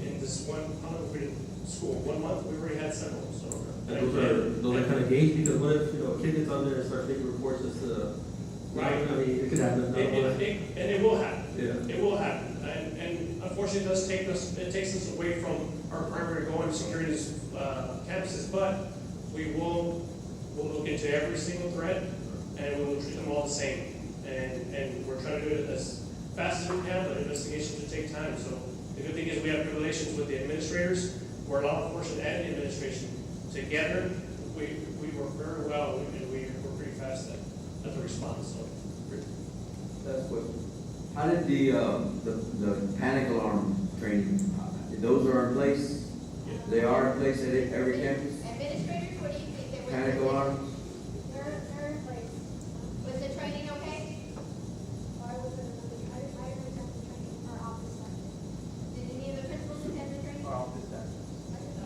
in this one, I don't know if we're in school, 1 month, we've already had several. So and those are kind of gauged, because what if a kid gets on there and starts making reports as to, right? I mean, it could happen. And it will happen. Yeah. It will happen. And unfortunately, it takes us away from our primary goal in securing these campuses, but we'll look into every single threat, and we will treat them all the same. And we're trying to do it as fast as we can, but investigations will take time. So the good thing is we have good relations with the administrators. We're law enforcement and the administration together. We work very well, and we're pretty fast at the response. So. That's what. How did the panic alarm training? Those are in place. Yeah. They are in place at every campus. Administrators, what do you think? They were Panic alarms. They're in place. Was the training okay? Or was it? I attended the training. Our office staff. Did any of the principals attend the training? Office staff.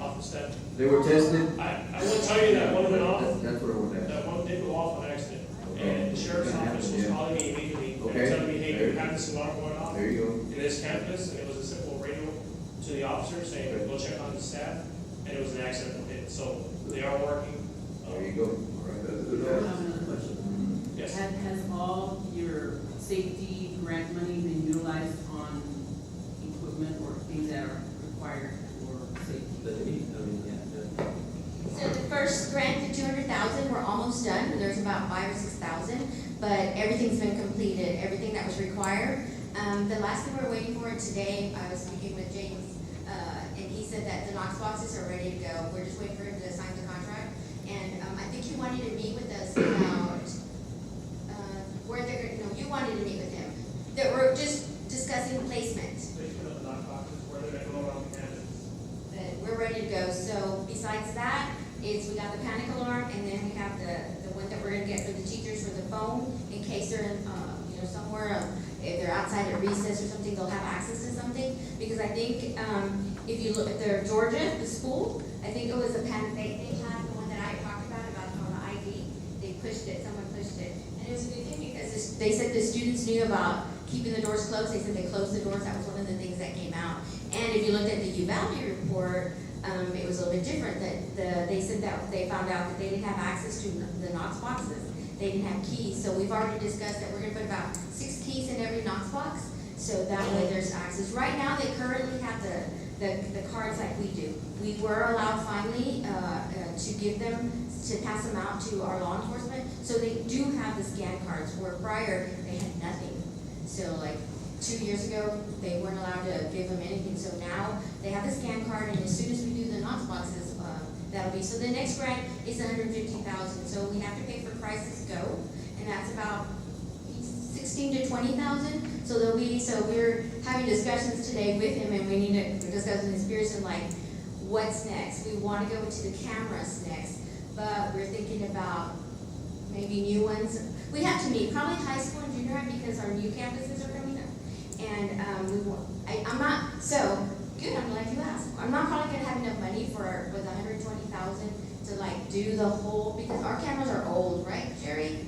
Office staff. They were tested. I will tell you that one went off. That's what I wanted to ask. That one did go off on accident, and the sheriff's office was calling me immediately. Okay. Telling me, hey, you have this alarm going off There you go. in this campus, and it was a simple radio to the officers saying, go check on the staff, and it was an accidental hit. So they are working. There you go. All right. That's I good. have another question. Yes. Has all your safety grant money been utilized on equipment or things that are required for safety? So the first grant, the 200,000, we're almost done. There's about 5,000 or 6,000, but everything's been completed, everything that was required. The last thing we're waiting for today, I was speaking with James, and he said that the Knox boxes are ready to go. We're just waiting for him to sign the contract. And I think you wanted to meet with us about where they're going to, no, you wanted to meet with him. That we're just discussing placement. We're ready to go. So besides that, we got the panic alarm, and then we have the one that we're gonna get for the teachers for the phone in case they're in, somewhere, if they're outside at recess or something, they'll have access to something. Because I think if you look at their Georgia, the school, I think it was a panic. They had the one that I talked about on the ID. They pushed it. Someone pushed it, and it was a good thing because they said the students knew about keeping the doors closed. They said they closed the doors. That was one of the things that came out. And if you looked at the Uvalde report, it was a little bit different. That they said that they found out that they didn't have access to the Knox boxes. they didn't have keys. So we've already discussed that we're gonna put about 6 keys in every Knox box, so that way there's access. Right now, they currently have the cards like we do. We were allowed finally to give them, to pass them out to our law enforcement, so they do have the scan cards, where prior, they had nothing. So like 2 years ago, they weren't allowed to give them anything, so now they have the scan card, and as soon as we do the Knox boxes, that'll be, so the next grant is $150,000, so we have to pay for Crisis Go, and that's about 16 to 20,000. So there'll be, so we're having discussions today with him, and we need to discuss in his peers and like, what's next? We want to go into the cameras next, but we're thinking about maybe new ones. We have to meet probably high school and junior high because our new campuses are coming up, and I'm not so good. I'm glad you asked. I'm not probably gonna have enough money for with 120,000 to like do the whole, because our cameras are old, right, Jerry?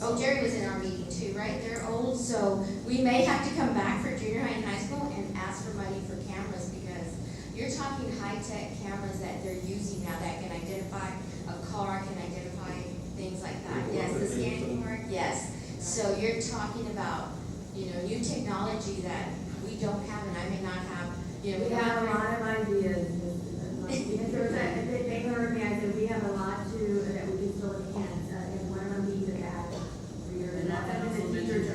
Oh, Jerry was in our meeting too, right? They're old, so we may have to come back for junior high and high school and ask for money for cameras, because you're talking high-tech cameras that they're using now that can identify a car, can identify things like that. Yes, the scanning part, yes. So you're talking about, new technology that we don't have, and I may not have, We have a lot of ideas. They heard me, I said, we have a lot that we can still enhance, and one of them needs a bad reader. And that also mentioned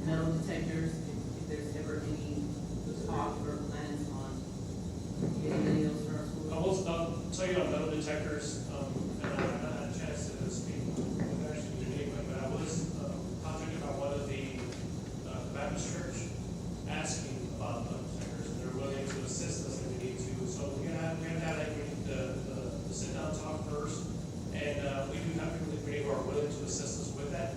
metal detectors, if there's ever any talk or plans on getting any of those for our schools. I'll tell you on metal detectors, and I have not had a chance to speak with actually anyway, but I was contacted by one of the Baptist church asking about metal detectors, and they're willing to assist us if we need to. So we have to have the sit down talk first, and we do have people in the community who are willing to assist us with that.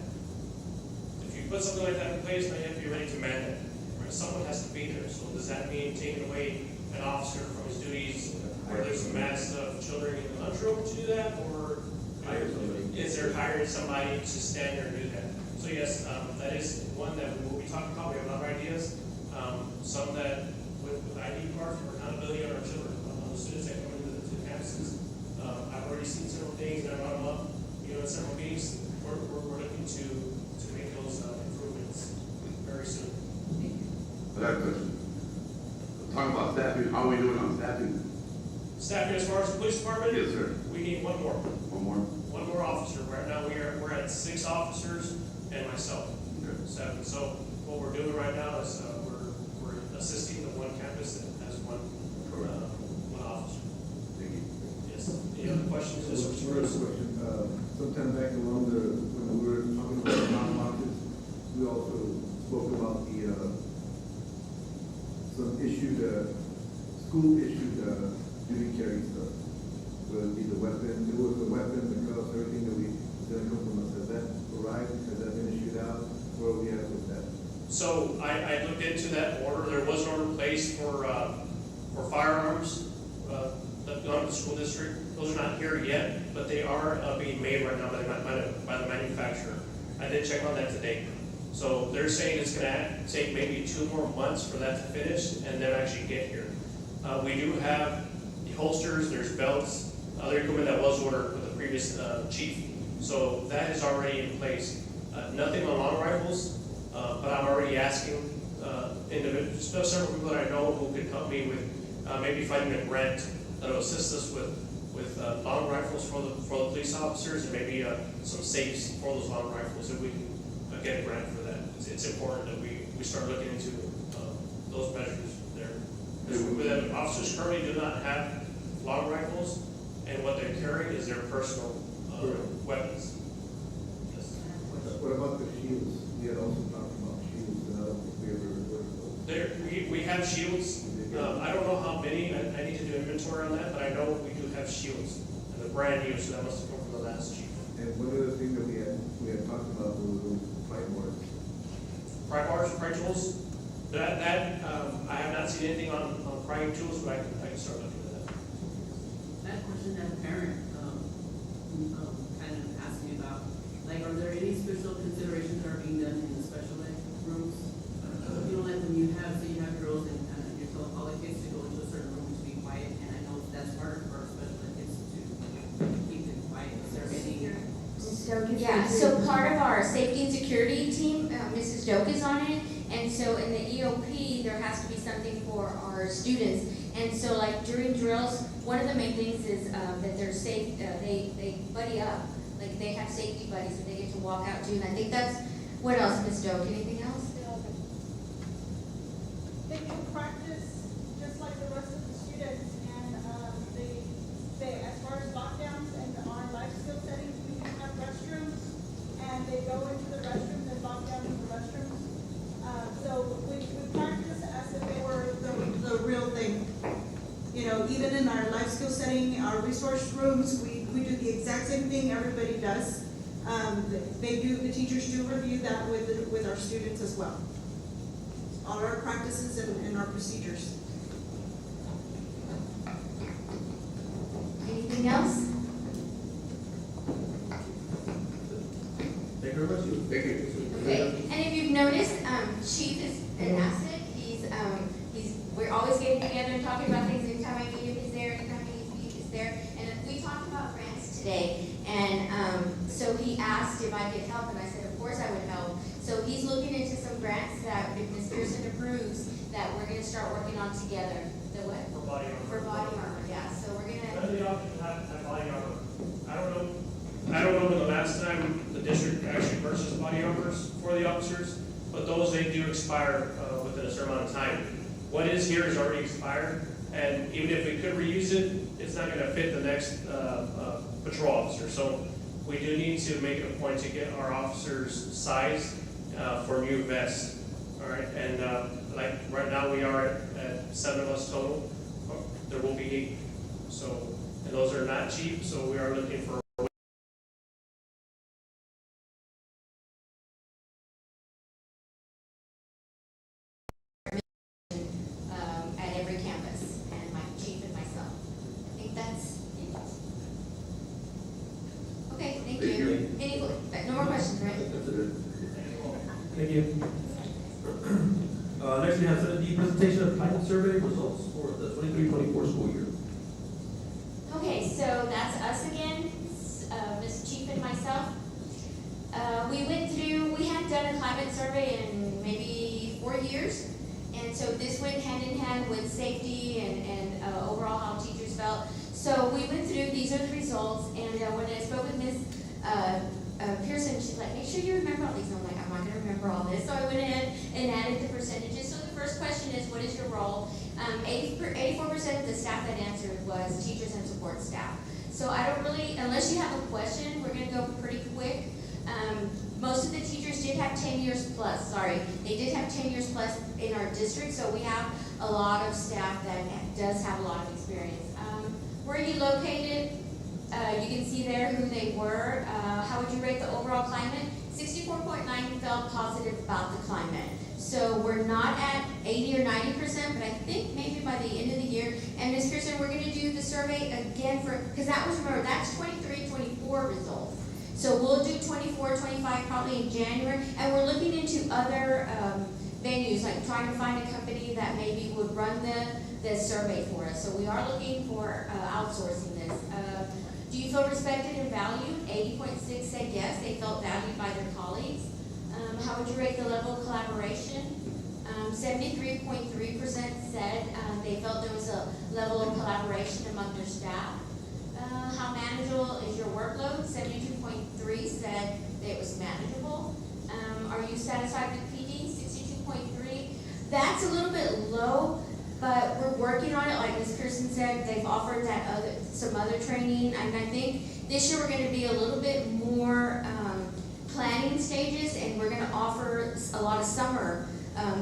If you put something like that in place, then you have to be ready to man it. Right? Someone has to be there. So does that mean taking away an officer from his duties where there's a mass of children in the lunchroom to do that, or is there hiring somebody to stand there and do that? So yes, that is one that we will be talking about. We have a lot of ideas. Some that with ID cards for accountability on our children, on the students that come into the campuses. I've already seen several things that I brought them up, in several meetings. We're looking to make those improvements very soon. I got a question. Talking about staffing, how are we doing on staffing? Staffing as far as the police department? Yes, sir. We need one more. One more Officer. Right now we're at 6 officers and myself. Okay. 7. So what we're doing right now is we're assisting the one campus that has one officer. Thank you. Yes. Any other questions? First question, sometime back when we were talking about non-markets, we also spoke about some school issued duty carry stuff. Whether it be the weapon, there was the weapon, the cuffs, everything that was gonna come from us. Has that arrived? Has that been issued out? Where are we at with that? So I looked into that order. There was an order placed for firearms that belong to the school district. Those are not here yet, but they are being made right now by the manufacturer. I did check on that today. So they're saying it's going to take maybe 2 more months for that to finish and then actually get here. We do have the holsters, there's belts, other equipment that was ordered with the previous chief. So that is already in place. Nothing on long rifles, but I'm already asking several people that I know who could help me with maybe finding a grant that will assist us with long rifles for the police officers, and maybe some safes for those long rifles if we can get a grant for that. It's important that we start looking into those measures there. Because officers currently do not have long rifles, and what they're carrying is their personal weapons. Yes. What about the shields? We had also talked about shields, and I don't think we ever reported those. We have shields. I don't know how many. I need to do inventory on that, but I know we do have shields, and they're brand new, so that must have come from the last chief. And one other thing that we had talked about was those fight bars. Pry bars, pry tools. That I have not seen anything on prying tools, but I can start looking at that. That question that a parent kind of asked me about, like, are there any special considerations that are being done in the special ed rooms? Like when you have girls and you're telling all the kids to go into a certain room to be quiet, and I know that's hard for special ed kids to keep them quiet. Is there any? So part of our safety and security team, Mrs. Doak is on it, and so in the EOP, there has to be something for our students. And so like during drills, one of the main things is that they're safe, they buddy up, like they have safety buddies that they get to walk out to, and I think that's, what else, Ms. Doak, anything else? They do practice just like the rest of the students, and they, as far as lockdowns and our life skill settings, we do have restrooms, and they go into the restrooms and lock down in the restrooms. So we practice as if they were the real thing. You know, even in our life skill setting, our resource rooms, we do the exact same thing everybody does. The teachers do review that with our students as well. All our practices and our procedures. Anything else? Thank you very much. Thank you. Okay, and if you've noticed, Chief is an asset. We're always getting together and talking about things. Anytime I meet him, he's there. Anytime I meet him, he's there. And we talked about grants today. And so he asked if I could help, and I said, of course I would help. So he's looking into some grants that, if Ms. Pearson approves, that we're going to start working on together. The what? For body armor. For body armor, yeah. So we're going to. None of the officers have body armor. I don't know when the last time the district actually purchased body armors for the officers, but those, they do expire within a certain amount of time. What is here is already expired, and even if we could reuse it, it's not going to fit the next patrol officer. So we do need to make it a point to get our officers sized for new vests. All right, and like right now we are at 7 of us total. There will be 8. So, and those are not cheap. So we are looking for. At every campus, and my chief and myself. I think that's it. Okay, thank you. No more questions, right? Thank you. Next we have 7D, presentation of climate survey results for the 23-24 school year. Okay, so that's us again, Ms. Chief and myself. We had done a climate survey in maybe 4 years. And so this went hand in hand with safety and overall how teachers felt. So we went through, these are the results, and when I spoke with Ms. Pearson, she's like, make sure you remember all these. And I'm like, I'm not going to remember all this. So I went ahead and added the percentages. So the first question is, what is your role? 84% of the staff that answered was teachers and support staff. So I don't really, unless you have a question, we're going to go pretty quick. Most of the teachers did have 10 years plus, they did have 10 years plus in our district, so we have a lot of staff that does have a lot of experience. Where are you located? You can see there who they were. How would you rate the overall climate? 64.9 felt positive about the climate. So we're not at 80 or 90%, but I think maybe by the end of the year, and Ms. Pearson, we're going to do the survey again because that was, remember, that's 23-24 results. So we'll do 24, 25 probably in January, and we're looking into other venues, like trying to find a company that maybe would run the survey for us. So we are looking for outsourcing this. Do you feel respected and valued? 80.6 said yes, they felt valued by their colleagues. How would you rate the level of collaboration? 73.3% said they felt there was a level of collaboration among their staff. How manageable is your workload? 72.3 said it was manageable. Are you satisfied with PD? 62.3. That's a little bit low, but we're working on it. Like Ms. Pearson said, they've offered some other training, and I think this year we're going to be a little bit more planning stages, and we're going to offer a lot of summer.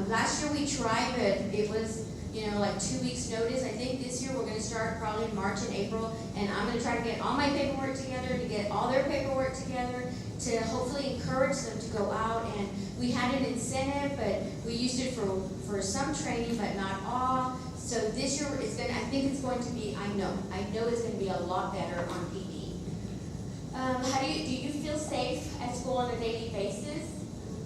Last year we tried, but it was like 2 weeks notice. I think this year we're going to start probably in March and April, and I'm going to try to get all my paperwork together, to get all their paperwork together, to hopefully encourage them to go out. And we had an incentive, but we used it for some training, but not all. So this year it's going to, I think it's going to be, I know it's going to be a lot better on PD. Do you feel safe at school on a daily basis?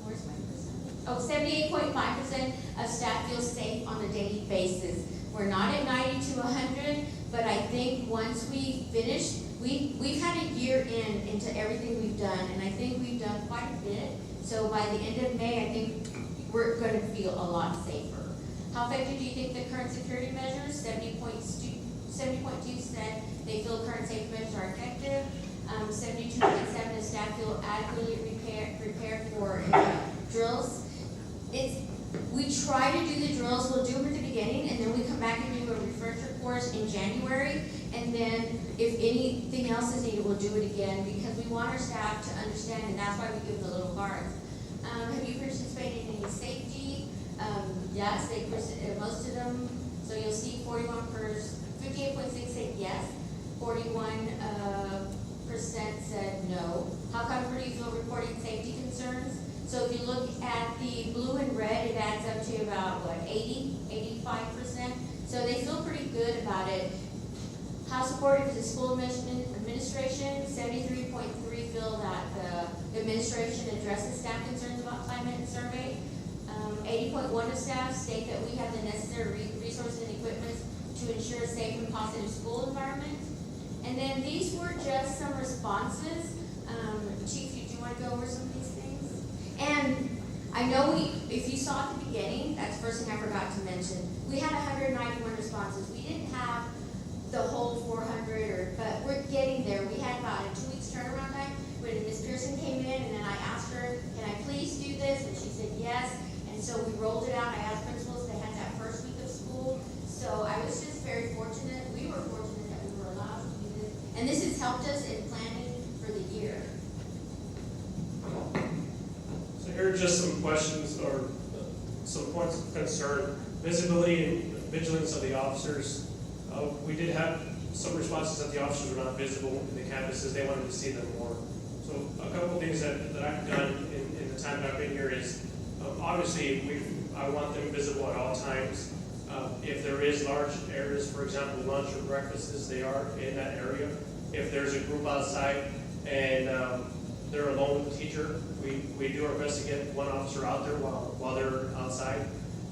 Where's my percentage? Oh, 78.5% of staff feel safe on a daily basis. We're not at 90 to 100, but I think once we finish, We've had a year into everything we've done, and I think we've done quite a bit. So by the end of May, I think we're going to feel a lot safer. How effective do you think the current security measures? 70.2 said they feel current safety measures are effective. 72.7 of staff feel adequately prepared for drills. We try to do the drills, we'll do them at the beginning, and then we come back and do a refresher course in January, and then if anything else is needed, we'll do it again, because we want our staff to understand, and that's why we give the little cards. Have you participated in any safety? Yes, most of them, so you'll see 58.6 said yes, 41% said no. How comfortable do you feel reporting safety concerns? So if you look at the blue and red, it adds up to about, 85%. So they feel pretty good about it. How supportive is the school administration? 73.3 feel that the administration addresses staff concerns about climate and survey. 80.1 of staff state that we have the necessary resources and equipment to ensure a safe and positive school environment. And then these were just some responses. Chief, do you want to go over some of these things? And I know if you saw at the beginning, that's the first thing I forgot to mention, we had 191 responses. We didn't have the whole 400, but we're getting there. We had about a 2 weeks turnaround time when Ms. Pearson came in, and then I asked her, can I please do this? And she said yes. And so we rolled it out. I asked principals, they had that first week of school. So I was just very fortunate. We were fortunate that we were allowed to do this. And this has helped us in planning for the year. So here are just some questions or some points of concern. Visibility and vigilance of the officers. We did have some responses that the officers were not visible in the campuses. They wanted to see them more. So a couple of things that I've done in the time that I've been here is, obviously, I want them visible at all times. If there is large areas, for example, lunch or breakfasts, they are in that area. If there's a group outside and they're alone with the teacher, we do our best to get one officer out there while they're outside.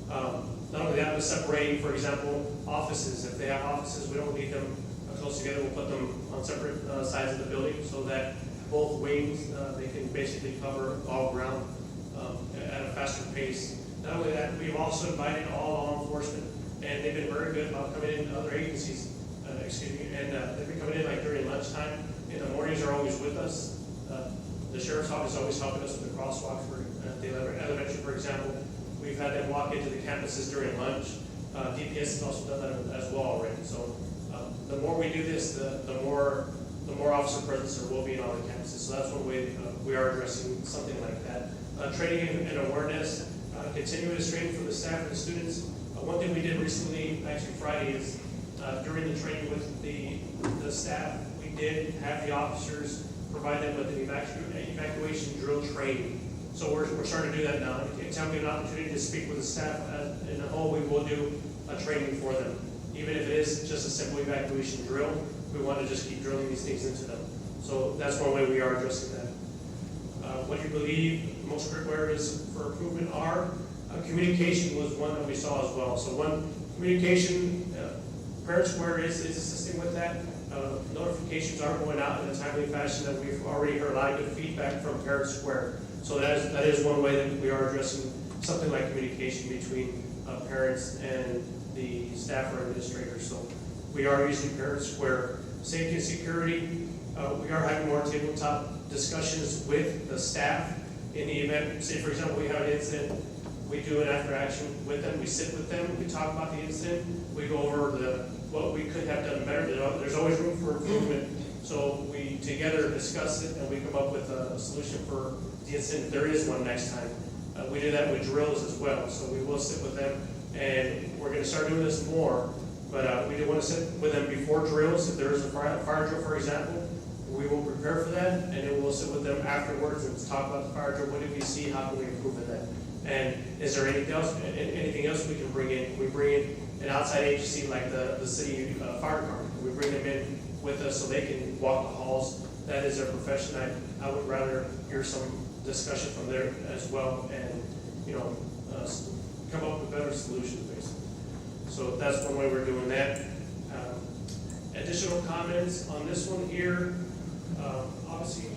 Not only that, but separating, for example, offices. If they have offices, we don't leave them close together. We'll put them on separate sides of the building so that both wings, they can basically cover all ground at a faster pace. Not only that, we've also invited all law enforcement, and they've been very good about coming in, other agencies, and they've been coming in like during lunchtime. In the mornings, are always with us. The sheriff's office is always helping us with the crosswalks for the elementary, for example. We've had them walk into the campuses during lunch. DPS has also done that as well already. So the more we do this, the more officer presence there will be in all the campuses. So that's one way we are addressing something like that. Training and awareness, continuous training for the staff and the students. One thing we did recently, actually Friday, is during the training with the staff, we did have the officers provide them with an evacuation drill training. So we're starting to do that now. Anytime we have an opportunity to speak with the staff in a whole, we will do a training for them. Even if it is just a simple evacuation drill, we want to just keep drilling these things into them. So that's one way we are addressing that. What do you believe most critical areas for improvement are? Communication was one that we saw as well. So one, communication, Parent Square is assisting with that. Notifications are going out in a timely fashion, that we've already heard a lot of good feedback from Parent Square. So that is one way that we are addressing something like communication between parents and the staff or administrators. So we are using Parent Square. Safety and security, we are having more tabletop discussions with the staff in the event. Say, for example, we have an incident, we do an after action with them, we sit with them, we talk about the incident, we go over what we could have done better. There's always room for improvement. So we together discuss it and we come up with a solution for the incident if there is one next time. We do that with drills as well. So we will sit with them, and we're going to start doing this more. But we do want to sit with them before drills. If there is a fire drill, for example, we will prepare for that, and then we'll sit with them afterwards and talk about the fire drill. What did we see? How can we improve in that? And is there anything else we can bring in? Can we bring in an outside agency like the city fire department? Can we bring them in with us so they can walk the halls? That is their profession. I would rather hear some discussion from there as well, and come up with better solutions, basically. So that's one way we're doing that. Additional comments on this one here, obviously,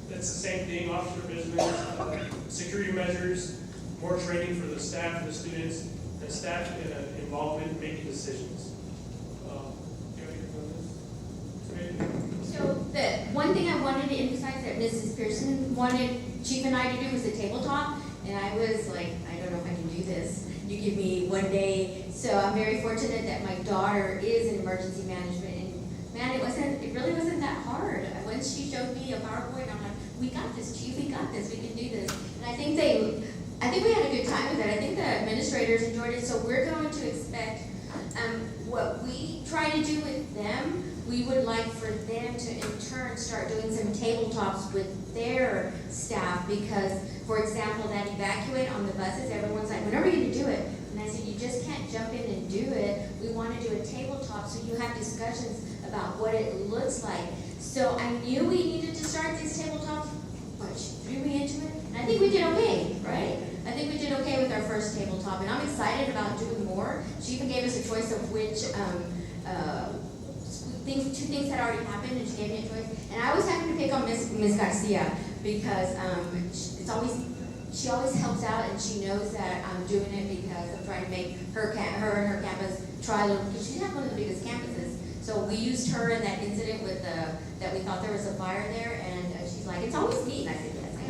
it's the same thing, officer business, security measures, more training for the staff and the students, and staff involvement in making decisions. Do you have anything on this? So the one thing I wanted to emphasize that Mrs. Pearson wanted Chief and I to do was a tabletop, and I was like, I don't know if I can do this. You give me one day. So I'm very fortunate that my daughter is in emergency management, and man, it really wasn't that hard. Once she showed me a PowerPoint, I'm like, we got this, Chief, we got this, we can do this. And I think we had a good time with it. I think the administrators enjoyed it, so we're going to expect what we try to do with them, we would like for them to in turn start doing some tabletops with their staff because, for example, that evacuate on the buses, everyone's like, when are we going to do it? And I said, you just can't jump in and do it. We want to do a tabletop so you have discussions about what it looks like. So I knew we needed to start these tabletops, but she threw me into it. And I think we did okay, right? I think we did okay with our first tabletop, and I'm excited about doing more. She even gave us a choice of which two things had already happened, and she gave me a choice. And I was having to pick on Miss Garcia because she always helps out, and she knows that I'm doing it because I'm trying to make her and her campus try a little, because she has one of the biggest campuses. So we used her in that incident with that we thought there was a fire there, and she's like, it's always me. And I said, yes, I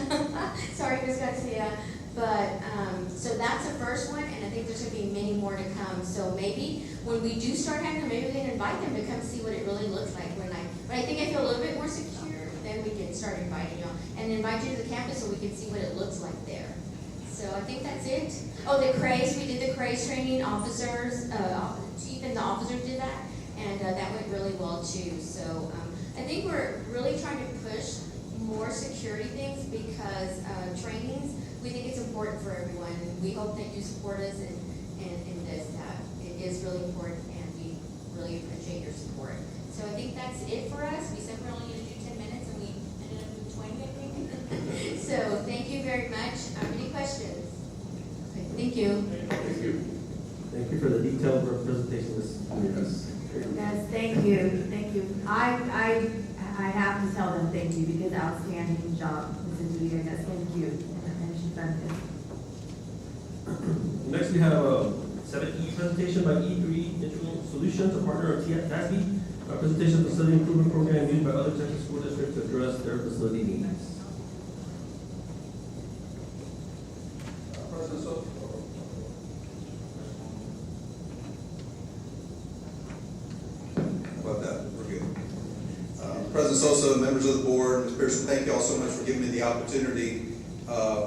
know. Sorry, Miss Garcia. But, so that's the first one, and I think there's going to be many more to come. So maybe when we do start having them, maybe we can invite them to come see what it really looks like. But I think I feel a little bit more secure, then we can start inviting y'all. And invite you to the campus so we can see what it looks like there. So I think that's it. Oh, the CRACE, we did the CRACE training, officers, Chief and the officers did that, and that went really well too. So I think we're really trying to push more security things because trainings, we think it's important for everyone. We hope that you support us in this, that it is really important, and we really appreciate your support. So I think that's it for us. We said we're only going to do 10 minutes, and we ended up with 20, I think. So thank you very much. Any questions? Okay, thank you. Thank you. Thank you for the detailed presentation. Yes, thank you, thank you. I have to tell them thank you because outstanding job, Mrs. Leader. Yes, thank you. And she's done this. Next, we have a 7E presentation by E3 Digital Solutions, a partner of TASB. A presentation of facility improvement program used by other Texas school districts to address their facility needs. About that, we're good. President Sosa, members of the board, Ms. Pearson, thank you all so much for giving me the opportunity.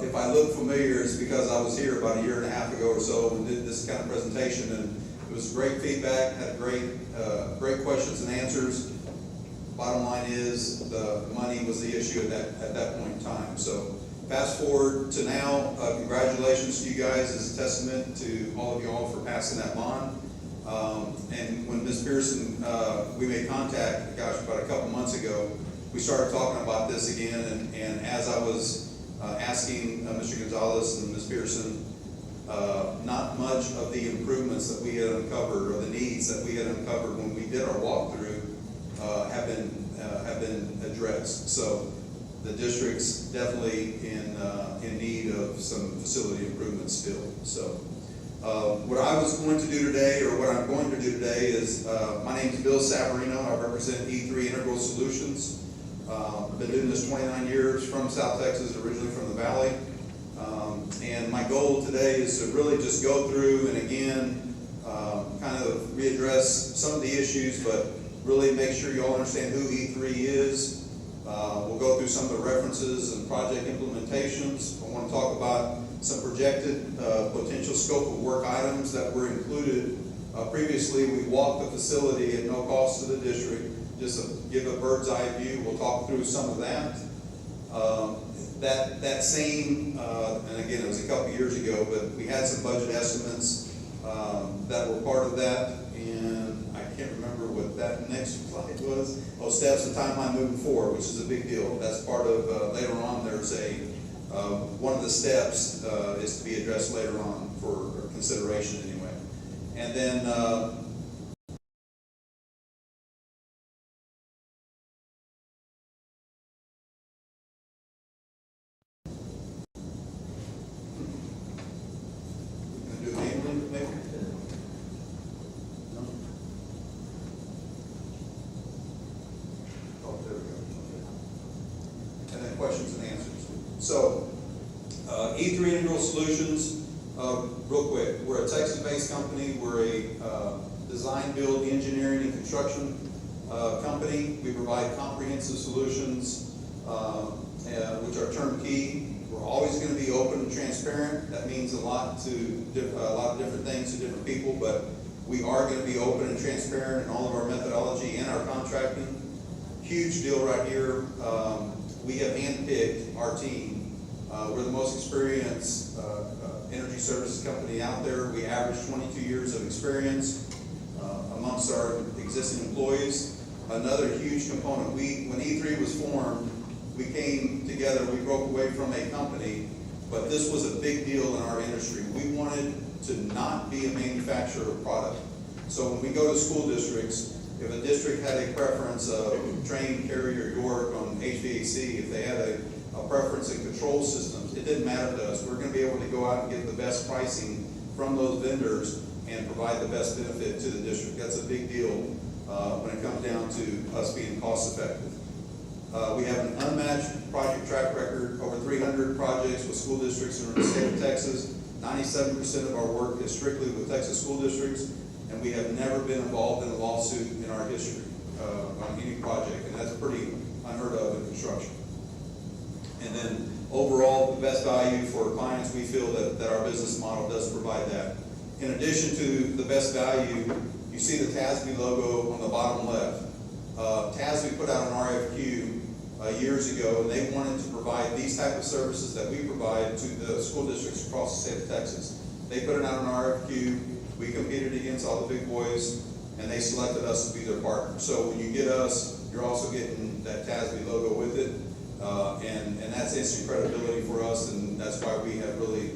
If I look familiar, it's because I was here about a year and a half ago or so and did this kind of presentation, and it was great feedback, had great questions and answers. Bottom line is the money was the issue at that point in time. So fast forward to now, congratulations to you guys as a testament to all of y'all for passing that bond. And when Ms. Pearson, we made contact, gosh, about a couple months ago, we started talking about this again, and as I was asking Mr. Gonzalez and Ms. Pearson, not much of the improvements that we had uncovered or the needs that we had uncovered when we did our walkthrough have been addressed. So the district's definitely in need of some facility improvements still. So what I was going to do today, or what I'm going to do today, is my name is Bill Savarino. I represent E3 Integral Solutions. I've been doing this 29 years from South Texas, originally from the Valley. And my goal today is to really just go through and again, kind of readdress some of the issues, but really make sure you all understand who E3 is. We'll go through some of the references and project implementations. I want to talk about some projected potential scope of work items that were included. Previously, we walked the facility at no cost to the district, just to give a bird's eye view. We'll talk through some of that. That same, and again, it was a couple years ago, but we had some budget estimates that were part of that, and I can't remember what that next slide was. Oh, steps and timeline moving forward, which is a big deal. That's part of, later on, there's one of the steps is to be addressed later on for consideration anyway. And then So, E3 Integral Solutions, real quick, we're a Texas-based company. We're a design, build, engineering, and construction company. We provide comprehensive solutions, which are turnkey. We're always going to be open and transparent. That means a lot of different things to different people, but we are going to be open and transparent in all of our methodology and our contracting. Huge deal right here. We have handpicked our team. We're the most experienced energy services company out there. We average 22 years of experience amongst our existing employees. Another huge component, when E3 was formed, we came together, we broke away from a company, but this was a big deal in our industry. We wanted to not be a manufacturer of product. So when we go to school districts, if a district had a preference of Trane, Carrier, York on HVAC, if they had a preference in control systems, it didn't matter to us. We're going to be able to go out and get the best pricing from those vendors and provide the best benefit to the district. That's a big deal when it comes down to us being cost effective. We have an unmatched project track record, over 300 projects with school districts in the state of Texas. 97% of our work is strictly with Texas school districts, and we have never been involved in a lawsuit in our history on any project, and that's pretty unheard of in construction. And then overall, the best value for clients, we feel that our business model does provide that. In addition to the best value, you see the TASB logo on the bottom left. TASB put out an RFQ years ago, and they wanted to provide these type of services that we provide to the school districts across the state of Texas. They put it out an RFQ, we competed against all the big boys, and they selected us to be their partner. So when you get us, you're also getting that TASB logo with it, and that's instant credibility for us, and that's why we have really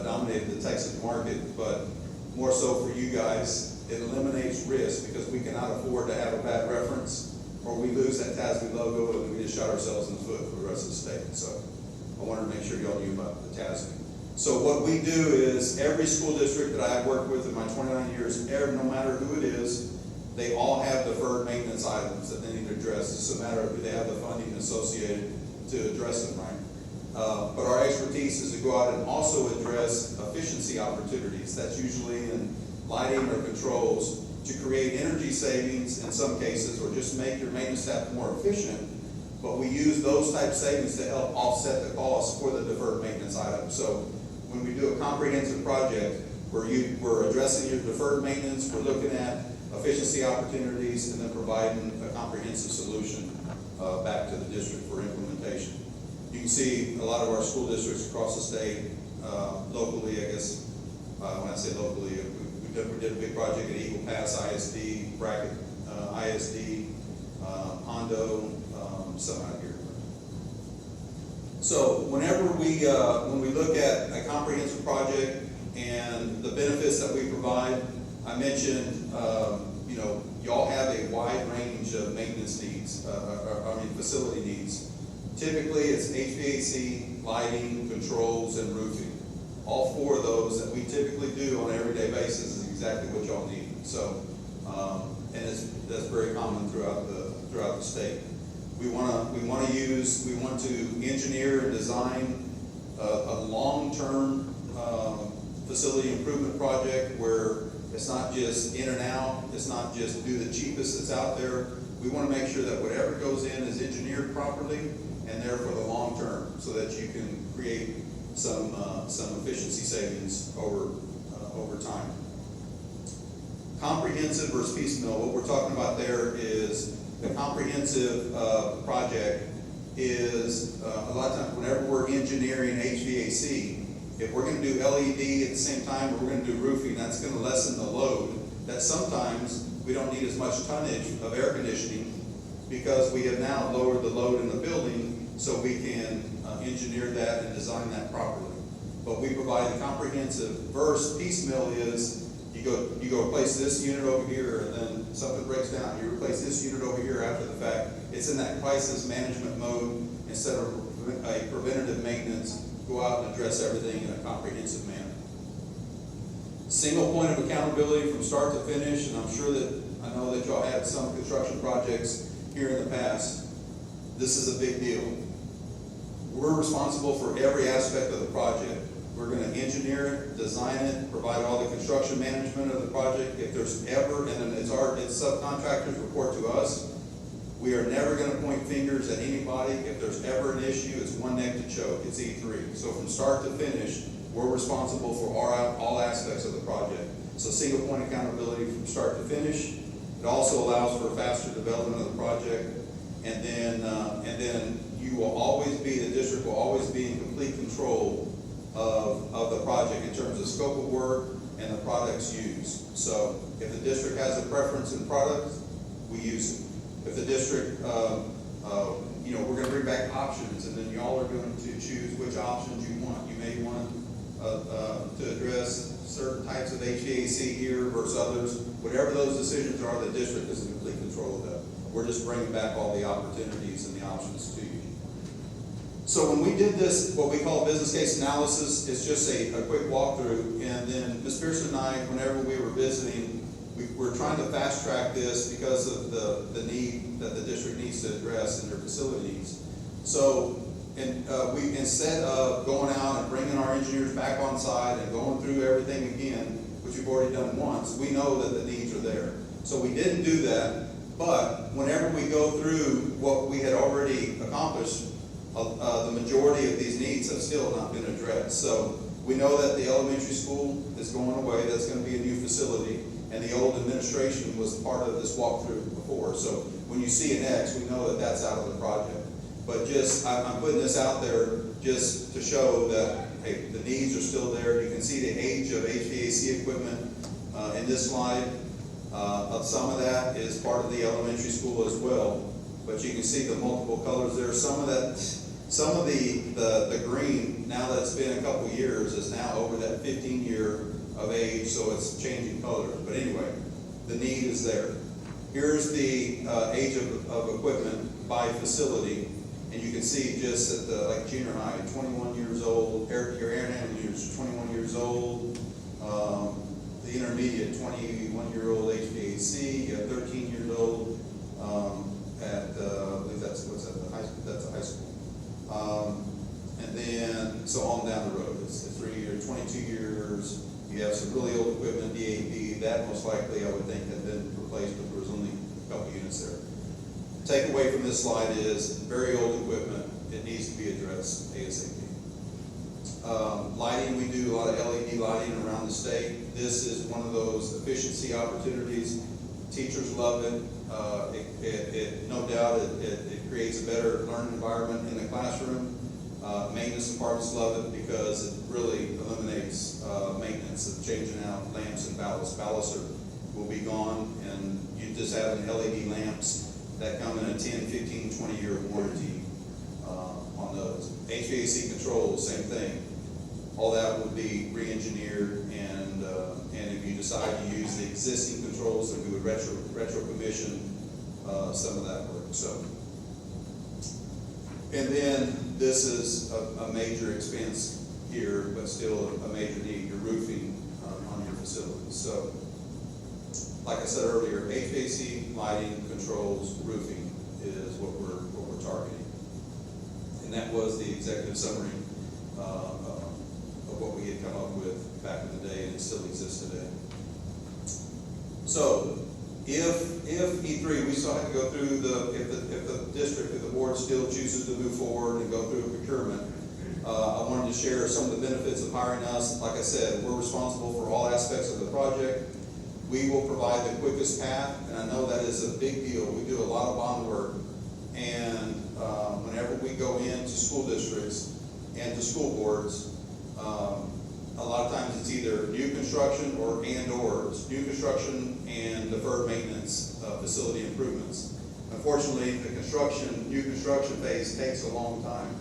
dominated the Texas market. But more so for you guys, it eliminates risk because we cannot afford to have a bad reference or we lose that TASB logo and we just shot ourselves in the foot for the rest of the state. So I wanted to make sure y'all knew about the TASB. So what we do is every school district that I've worked with in my 29 years, no matter who it is, they all have deferred maintenance items that they need to address. It's just a matter of do they have the funding associated to address them, right? But our expertise is to go out and also address efficiency opportunities. That's usually in lighting or controls to create energy savings in some cases, or just make your maintenance staff more efficient. But we use those type savings to help offset the cost for the deferred maintenance items. So when we do a comprehensive project, we're addressing your deferred maintenance, we're looking at efficiency opportunities, and then providing a comprehensive solution back to the district for implementation. You can see a lot of our school districts across the state, locally, I guess, when I say locally, we did a big project at Eagle Pass ISD, Brackett ISD, Hondo, some out here. So whenever when we look at a comprehensive project and the benefits that we provide, I mentioned, y'all have a wide range of maintenance needs, facility needs. Typically, it's HVAC, lighting, controls, and roofing. All four of those that we typically do on an everyday basis is exactly what y'all need. So, and that's very common throughout the state. We want to engineer and design a long-term facility improvement project where it's not just in and out, it's not just do the cheapest that's out there. We want to make sure that whatever goes in is engineered properly and there for the long term, so that you can create some efficiency savings over time. Comprehensive versus piecemeal. What we're talking about there is the comprehensive project is a lot of times whenever we're engineering HVAC, if we're going to do LED at the same time, or we're going to do roofing, that's going to lessen the load. That sometimes we don't need as much tonnage of air conditioning because we have now lowered the load in the building, so we can engineer that and design that properly. But we provide the comprehensive. Versus piecemeal is you go replace this unit over here, and then something breaks down. You replace this unit over here after the fact. It's in that crisis management mode instead of a preventative maintenance. Go out and address everything in a comprehensive manner. Single point of accountability from start to finish, and I know that y'all had some construction projects here in the past. This is a big deal. we're responsible for every aspect of the project. We're gonna engineer it, design it, provide all the construction management of the project. If there's ever, and then it's subcontractors report to us, we are never gonna point fingers at anybody. If there's ever an issue, it's one neck to choke, it's E3. So from start to finish, we're responsible for all aspects of the project. So single point accountability from start to finish. It also allows for faster development of the project. And then you will always be, the district will always be in complete control of the project in terms of scope of work and the products used. So if the district has a preference in products, we use it. If the district, we're going to bring back options, and then y'all are going to choose which options you want. You may want to address certain types of HVAC here versus others. Whatever those decisions are, the district is in complete control of that. We're just bringing back all the opportunities and the options to you. So when we did this, what we call business case analysis, it's just a quick walkthrough, and then Ms. Pearson and I, whenever we were visiting, we're trying to fast track this because of the need that the district needs to address in their facilities. So, we instead of going out and bringing our engineers back on site and going through everything again, which we've already done once, we know that the needs are there. So we didn't do that, but whenever we go through what we had already accomplished, the majority of these needs have still not been addressed. So we know that the elementary school is going away. That's going to be a new facility. And the old administration was part of this walkthrough before. So when you see an X, we know that that's out of the project. But I'm putting this out there just to show that, hey, the needs are still there. You can see the age of HVAC equipment in this slide. Some of that is part of the elementary school as well. But you can see the multiple colors there. Some of the green, now that it's been a couple years, is now over that 15-year of age, so it's changing colors. But anyway, the need is there. Here's the age of equipment by facility, and you can see just at the like junior high, 21 years old. Your air handling units, 21 years old. The intermediate, 21-year-old HVAC. You have 13 years old at I believe that's the high school. That's a high school. And then so on down the road. It's 3 years, 22 years. You have some really old equipment, DAB, that most likely I would think had been replaced, but there was only a couple units there. The takeaway from this slide is very old equipment, it needs to be addressed ASAP. Lighting, we do a lot of LED lighting around the state. This is one of those efficiency opportunities. Teachers love it. No doubt it creates a better learning environment in the classroom. Maintenance departments love it because it really eliminates maintenance of changing out lamps and ballasts. Ballasts will be gone, and you just have an LED lamps that come in a 10, 15, 20-year warranty on those. HVAC controls, same thing. All that would be re-engineered, and if you decide to use the existing controls, then we would retro commission some of that work. So. And then this is a major expense here, but still a major need, your roofing on your facilities. So, like I said earlier, HVAC, lighting, controls, roofing is what we're targeting. And that was the executive summary of what we had come up with back in the day, and it still exists today. So, if E3, we still have to go through if the district, if the board still chooses to move forward and go through a procurement, I wanted to share some of the benefits of hiring us. Like I said, we're responsible for all aspects of the project. We will provide the quickest path, and I know that is a big deal. We do a lot of bond work, and whenever we go into school districts and to school boards, a lot of times it's either new construction or it's new construction and deferred maintenance facility improvements. Unfortunately, the new construction phase takes a long time,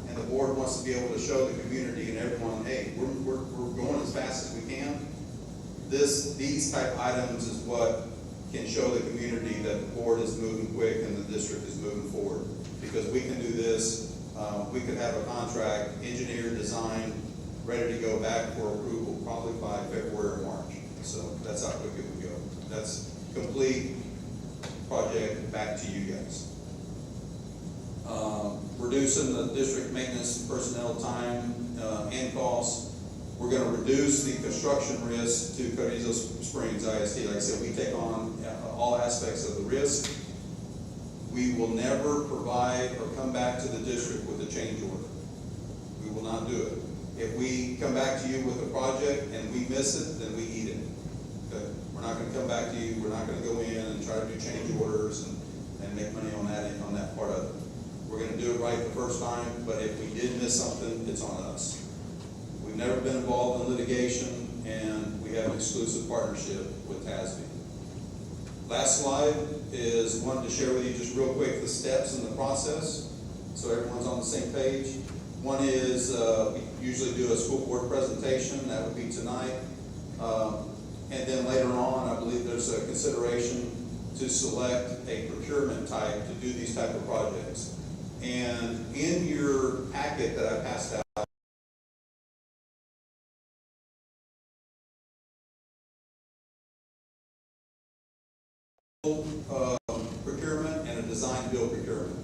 and the board wants to be able to show the community and everyone, hey, we're going as fast as we can. These type items is what can show the community that the board is moving quick and the district is moving forward, because we can do this. We could have a contract, engineered, designed, ready to go back for approval probably by February or March. So that's how quick it would go. That's complete project back to you guys. We're reducing the district maintenance personnel time and costs. We're going to reduce the construction risk to Carrizo Springs ISD. Like I said, we take on all aspects of the risk. We will never provide or come back to the district with a change order. We will not do it. If we come back to you with a project and we miss it, then we eat it. Okay? We're not going to come back to you. We're not going to go in and try to do change orders and make money on that part of it. We're going to do it right the first time, but if we did miss something, it's on us. We've never been involved in litigation, and we have an exclusive partnership with TASB. Last slide is wanted to share with you just real quick the steps in the process, so everyone's on the same page. One is we usually do a school board presentation. That would be tonight. And then later on, I believe there's a consideration to select a procurement type to do these type of projects. And in your packet that I passed out, procurement and a design build procurement.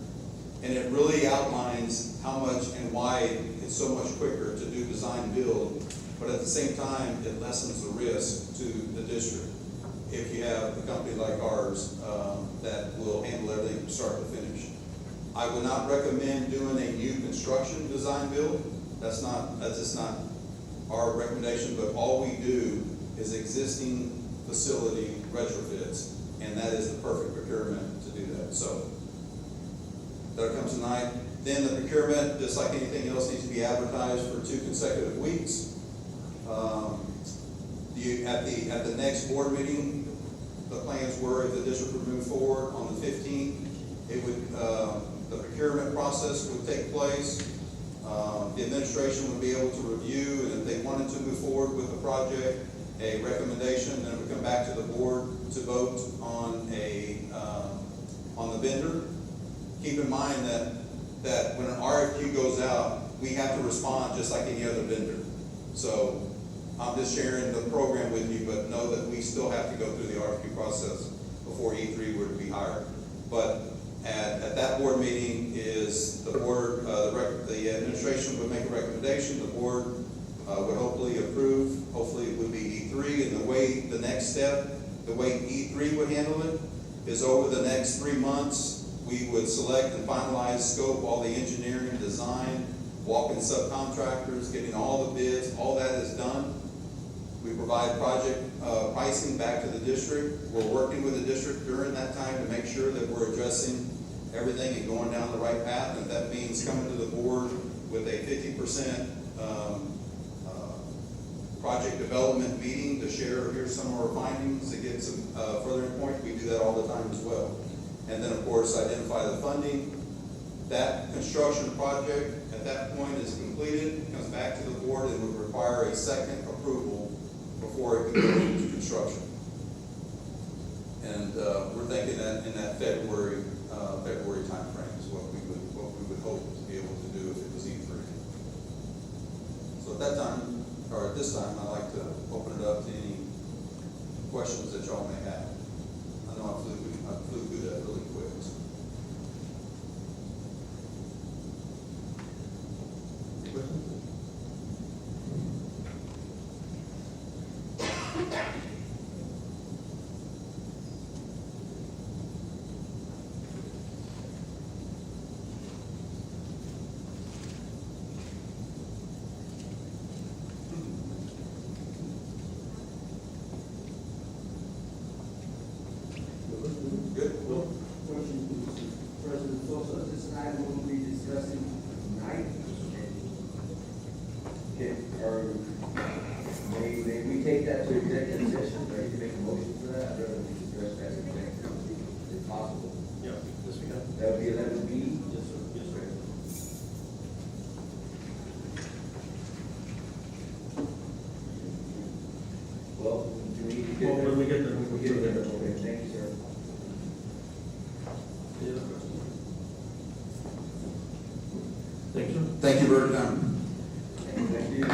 And it really outlines how much and why it's so much quicker to do design build, but at the same time, it lessens the risk to the district if you have a company like ours that will handle everything from start to finish. I would not recommend doing a new construction design build. That's just not our recommendation, but all we do is existing facility retrofits, and that is the perfect procurement to do that. So that'll come tonight. Then the procurement, just like anything else, needs to be advertised for 2 consecutive weeks. At the next board meeting, the plans were if the district would move forward on the 15th, it would the procurement process would take place. The administration would be able to review, and if they wanted to move forward with the project, a recommendation, then it would come back to the board to vote on the vendor. Keep in mind that when an RFQ goes out, we have to respond just like any other vendor. So I'm just sharing the program with you, but know that we still have to go through the RFQ process before E3 were to be hired. But at that board meeting is the board, the administration would make a recommendation, the board would hopefully approve, hopefully it would be E3, and the next step, the way E3 would handle it is over the next 3 months, we would select and finalize scope, all the engineering, design, walk-in subcontractors, getting all the bids, all that is done. We provide project pricing back to the district. We're working with the district during that time to make sure that we're addressing everything and going down the right path. And if that means coming to the board with a 50% project development meeting to share, here's some of our findings, to get some further points, we do that all the time as well. And then, of course, identify the funding. That construction project at that point is completed, comes back to the board, and would require a second approval before it can go into construction. And we're thinking that in that February timeframe is what we would hope to be able to do if it was E3. So at that time, or at this time, I'd like to open it up to any questions that y'all may have. I know I flew through that really quick. Any questions? Good. Well, Question, President Sosa, this item will be discussing tonight. Okay, may we take that to executive session? Ready to make a motion for that? I'd rather we discuss that in executive, if possible. Yeah, yes, we can. That would be 11B. Yes, sir. Yes, sir. Well, do we need to get Well, there? when we get there, We'll get there. Okay, thank you, sir. Any other questions? Thank you, sir. Thank you, Bert. Thank you.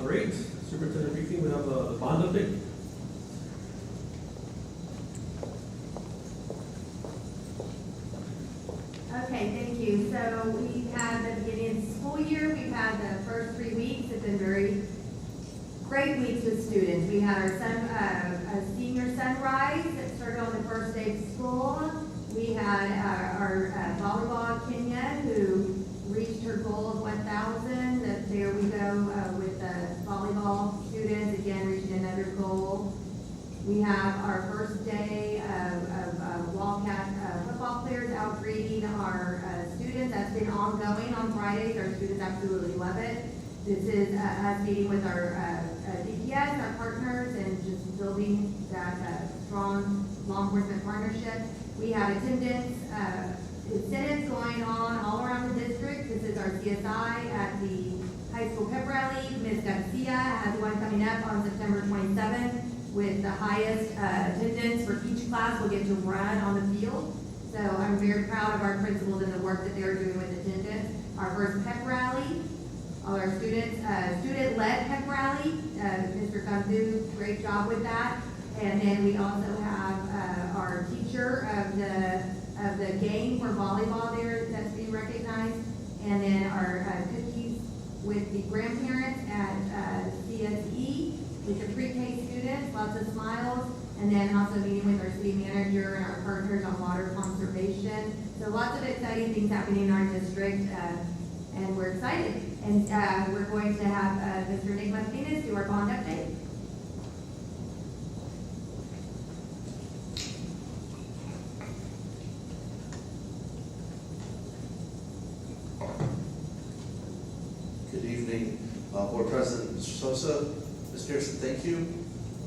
Great. Superintendent briefing, we have the bond update. great weeks with students. We had our a senior sunrise that started on the first day of school. We had our volleyball Kenya who reached her goal of 1,000. There we go with the volleyball students, again reaching another goal. We have our first day of Wildcat football players out greeting our students. That's been ongoing on Fridays. Our students absolutely love it. This is us meeting with our DPS, our partners, and just building that strong law enforcement partnership. We have attendance incentives going on all around the district. This is our CSI at the high school pep rally. Ms. Garcia has one coming up on September 27th with the highest attendance for each class will get to run on the field. So I'm very proud of our principals and the work that they're doing with attendance. Our first pep rally, all our students, student-led pep rally. Mr. Kamdu, great job with that. And then we also have our teacher of the game for volleyball there that's being recognized. And then our cookies with the grandparents at CSE with the pre-K students, lots of smiles. And then also meeting with our city manager and our partners on water conservation. So lots of exciting things happening in our district. And we're excited. And we're going to have Mr. Nick Martinez do our bond update. Good evening, Board President Mr. Sosa, Ms. Pearson, thank you.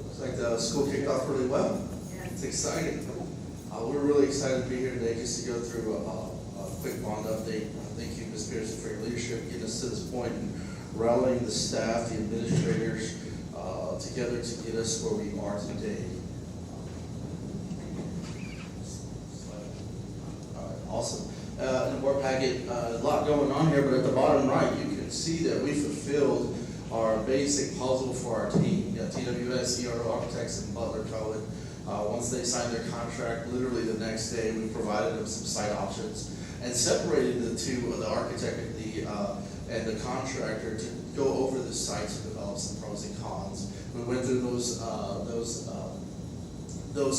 Looks like the school kicked off really well. It's exciting. We're really excited to be here today just to go through a quick bond update. Thank you, Ms. Pearson, for your leadership, getting us to this point and rallying the staff, the administrators together to get us where we are today. All right, awesome. In the board packet, a lot going on here, but at the bottom right, you can see that we fulfilled our basic puzzle for our team. You got TWS, ERO Architects, and Butler Cohen. Once they signed their contract, literally the next day, we provided them some site options and separated the two, the architect and the contractor, to go over the site to develop some pros and cons. We went through those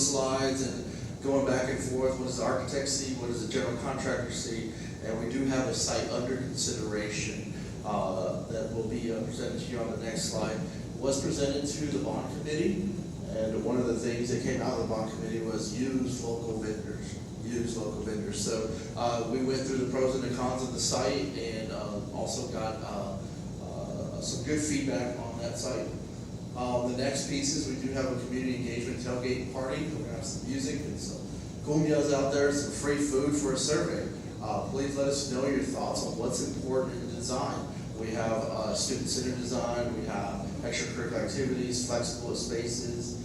slides and going back and forth. What does the architect see? What does the general contractor see? And we do have a site under consideration that will be presented to you on the next slide. It was presented to the bond committee, and one of the things that came out of the bond committee was use local vendors. Use local vendors. So we went through the pros and the cons of the site, and also got some good feedback on that site. The next piece is we do have a community engagement tailgate party. We're gonna have some music and some cumbias out there, some free food for a survey. Please let us know your thoughts on what's important in design. We have student-centered design, we have extracurricular activities, flexible spaces,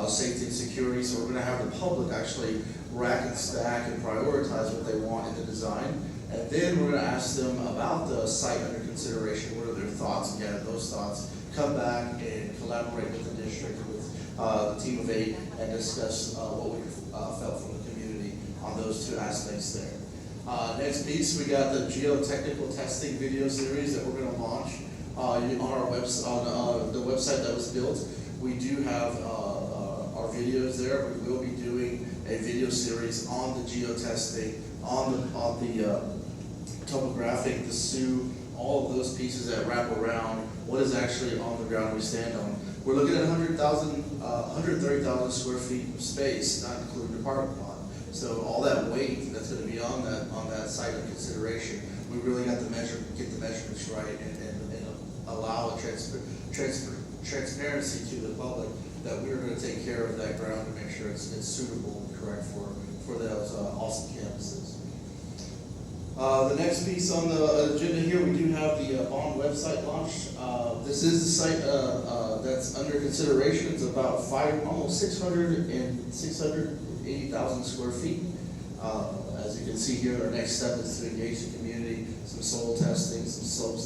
safety and security. So we're gonna have the public actually rack and stack and prioritize what they want in the design. And then we're gonna ask them about the site under consideration. What are their thoughts? Again, those thoughts, come back and collaborate with the district, with the team of 8, and discuss what we felt from the community on those two aspects there. Next piece, we got the geotechnical testing video series that we're going to launch on our website, on the website that was built. We do have our videos there. We will be doing a video series on the geotesting, on the topographic, the SUE, all of those pieces that wrap around what is actually on the ground we stand on. We're looking at 130,000 square feet of space, not including the parking lot. So all that weight that's going to be on that site of consideration, we really got to get the measurements right, and allow a transparency to the public that we're going to take care of that ground to make sure it's suitable and correct for those awesome campuses. The next piece on the agenda here, we do have the bond website launch. This is the site that's under consideration. It's about almost 680,000 square feet. As you can see here, our next step is to engage the community, some soil testing, some slope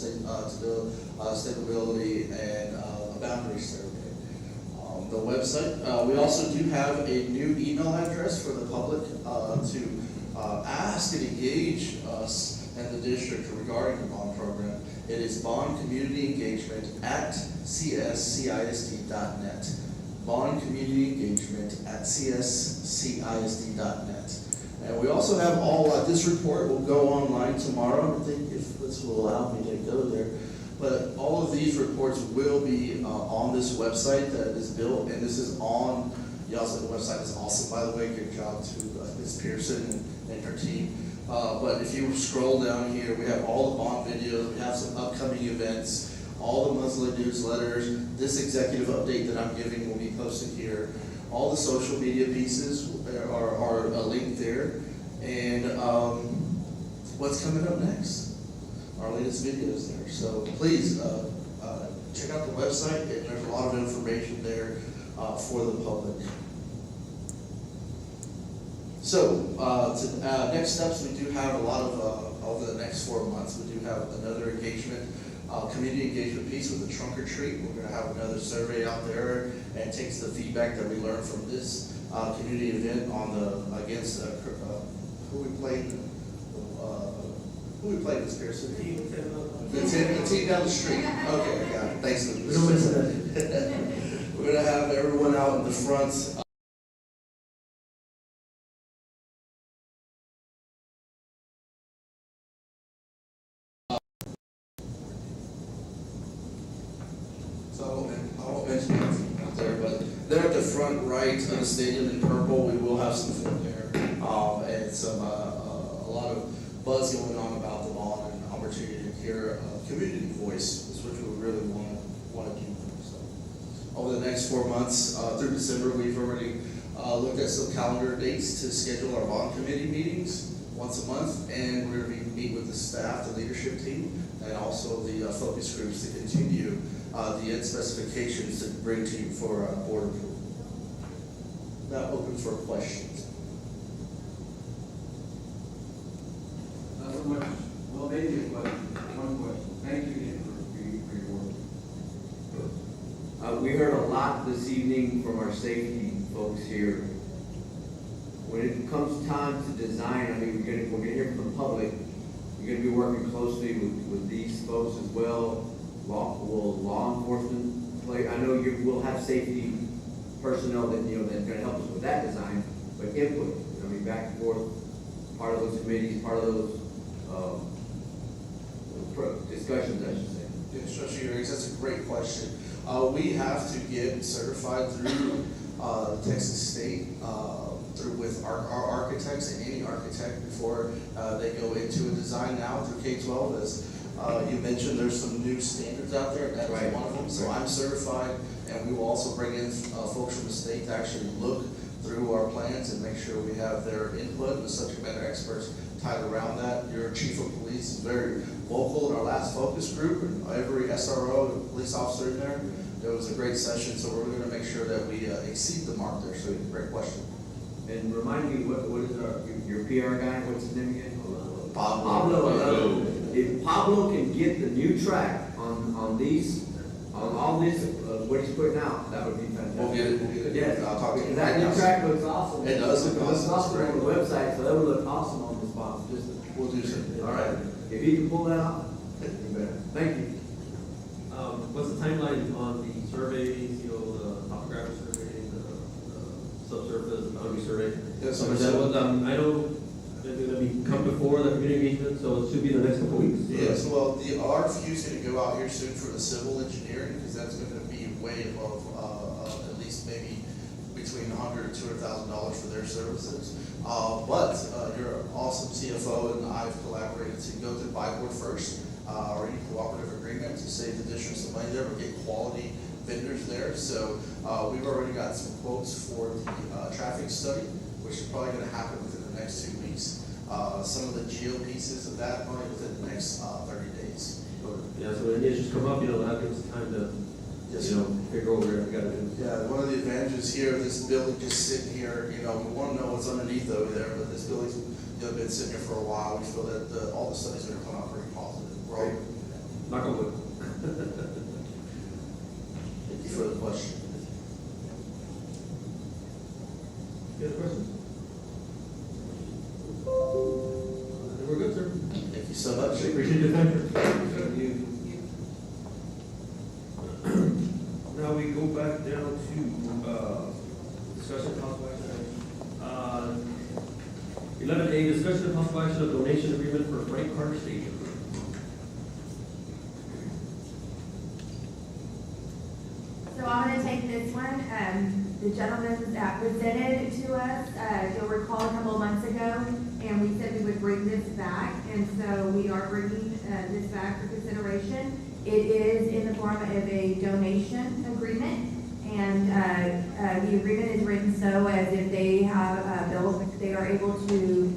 stability, and a boundary survey. The website. We also do have a new email address for the public to ask and engage us and the district regarding the bond program. It is bondcommunityengagement@cscisd.net. bondcommunityengagement@cscisd.net. And we also have all, this report will go online tomorrow. I think if this will allow me to go there. But all of these reports will be on this website that is built, and this is on, the website is awesome, by the way. Good job to Ms. Pearson and her team. But if you scroll down here, we have all the bond videos, we have some upcoming events, all the monthly newsletters. This executive update that I'm giving will be posted here. All the social media pieces are linked there. And what's coming up next? Our latest videos there. So please check out the website, and there's a lot of information there for the public. So next steps, we do have a lot of, over the next 4 months, we do have another engagement, community engagement piece with the trunk or treat. We're going to have another survey out there and takes the feedback that we learned from this community event on against who we played. Who we played this Pearson? The team down the street. Okay, I got it. Thanks. We don't miss that. We're going to have everyone out in the front. I won't mention it out there, but they're at the front right of the stadium in purple. We will have some food there, and some a lot of buzz going on about the bond and opportunity to hear community voice, which we really want to do. So, over the next 4 months through December, we've already looked at some calendar dates to schedule our bond committee meetings once a month, and we're going to meet with the staff, the leadership team, and also the focus groups to continue the end specifications to bring to you for board approval. Now open for questions. Well, maybe a question, one question. Thank you again for your work. We heard a lot this evening from our safety folks here. When it comes time to design, I mean, we're gonna hear from the public. You're gonna be working closely with these folks as well. Will law enforcement play? I know we'll have safety personnel that's gonna help us with that design, but input, I mean, back and forth, part of those committees, part of those discussions, I should say. Yeah, Structure hearings, that's a great question. We have to get certified through Texas State, with our architects and any architect before they go into a design now through K-12. As you mentioned, there's some new standards out there, and that's one of them. So I'm certified, and we will also bring in folks from the state to actually look through our plans and make sure we have their input, the subject matter experts tied around that. Your chief of police is very vocal in our last focus group, and every SRO and police officer in there. It was a great session, so we're going to make sure that we exceed the mark there. So great question. And remind me, what is your PR guy? What's his name again? Pablo. If Pablo can get the new track on all this, what he's putting out, that would be fantastic. We'll get it. Yes, I'll talk to you. that new track looks awesome. It does look awesome. It looks awesome on the website, so that would look awesome on the spot. We'll do so. All right. If he can pull that off, that'd be better. Thank you. What's the timeline on the surveys, the topographic survey, the subsurface, the boundary survey? Yes, I know they're going to come before the community engagement, so it should be the next couple weeks. Yes, well, the RFQ is going to go out here soon for the civil engineering, because that's going to be way above at least maybe between $100,000 and $200,000 for their services. But your awesome CFO and I've collaborated to go through buy board first, or any cooperative agreement to save the district some money there, but get quality vendors there. So we've already got some quotes for the traffic study, which is probably going to happen within the next 2 weeks. Some of the geo pieces of that probably within the next 30 days. Yeah, so when the issues come up, that gives us time to, figure out what we got to do. Yeah, one of the advantages here of this building just sitting here, we want to know what's underneath over there, but this building's been sitting here for a while. We feel that all the studies are going to come out pretty positive. Right. Knock on wood. Thank you for the question. Any other questions? We're good, sir. Thank you so much. Appreciate your time. Discussion of possible action. 11A, discussion of possible action of donation agreement for Frank Carter Stadium. So I'm gonna take this one. The gentleman that presented to us, you'll recall a couple of months ago, and we said we would bring this back, and so we are bringing this back for consideration. It is in the form of a donation agreement, and the agreement is written so as if they have bills, they are able to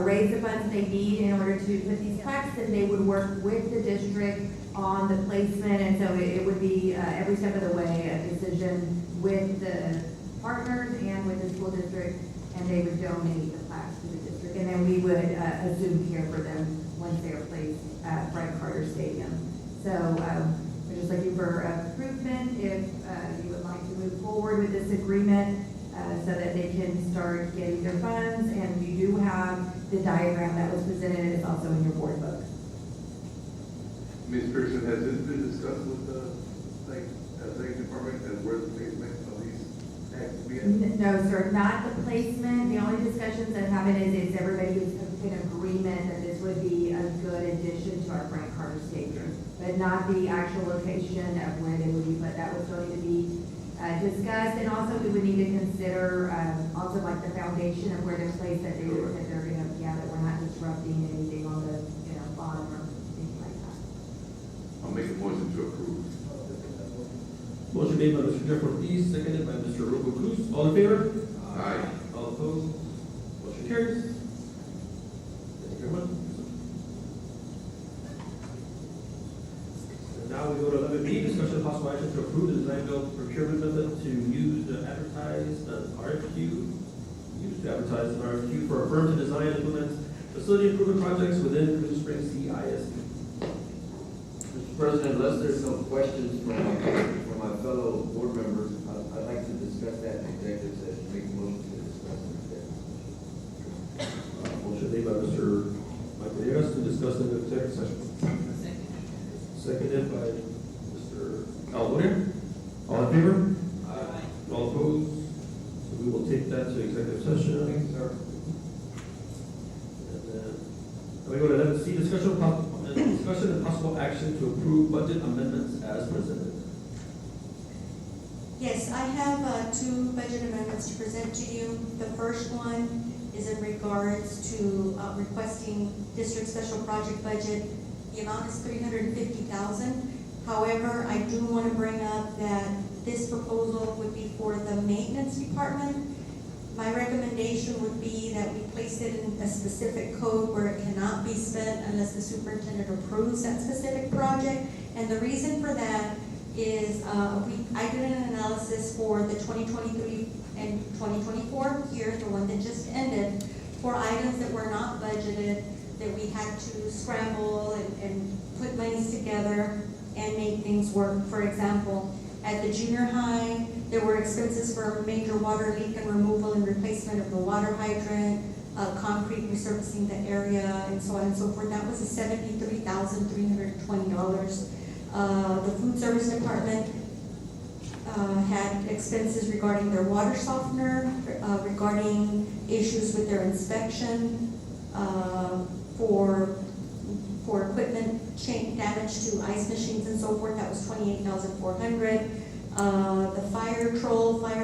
raise the funds they need in order to put these plaques, and they would work with the district on the placement, and so it would be every step of the way a decision with the partners and with the school district, and they would donate the plaques to the district, and then we would assume care for them once they are placed at Frank Carter Stadium. So we're just looking for approval if you would like to move forward with this agreement so that they can start getting their funds, and you do have the diagram that was presented, and it's also in your board book. Ms. Pearson, has this been discussed with the, athletic department and where the placement of these tags will be at? No, sir, not the placement. The only discussions that happen is everybody is in agreement that this would be a good addition to our Frank Carter Stadium, but not the actual location of where they would be, but that was going to be discussed. And also we would need to consider also like the foundation of where they're placed, that they're going to, that we're not disrupting anything on the bottom or anything like that. I'll make a motion to approve. Motion made by Mr. Jeff Ortiz, seconded by Mr. Robo Cruz. All in favor? Aye. All opposed? Motion carries. Thank you very much. And now we go to 11B, discussion of possible action to approve the design build procurement method to use to advertise an RFQ for a firm to design and implement facility improvement projects within Cruise Springs CISD. Mr. President, unless there's no questions from my fellow board members, I'd like to discuss that in executive session, make a motion to discuss in executive session. Motion made by Mr. Michael Villegas to discuss in the executive session. Seconded by Mr. Alvarez. All in favor? Aye. All opposed? So we will take that to executive session. Thanks, sir. And then we go to 11C, discussion and possible action to approve budget amendments as presented. Yes, I have two budget amendments to present to you. The first one is in regards to requesting district special project budget. The amount is $350,000. However, I do want to bring up that this proposal would be for the maintenance department. My recommendation would be that we place it in a specific code where it cannot be spent unless the superintendent approves that specific project. And the reason for that is I did an analysis for the 2023 and 2024 year, the one that just ended, for items that were not budgeted, that we had to scramble and put monies together and make things work. For example, at the junior high, there were expenses for major water leak and removal and replacement of the water hydrant, concrete resurfacing the area, and so on and so forth. That was $73,320. The food service department had expenses regarding their water softener, regarding issues with their inspection, for equipment damage to ice machines and so forth. That was $28,400. The fire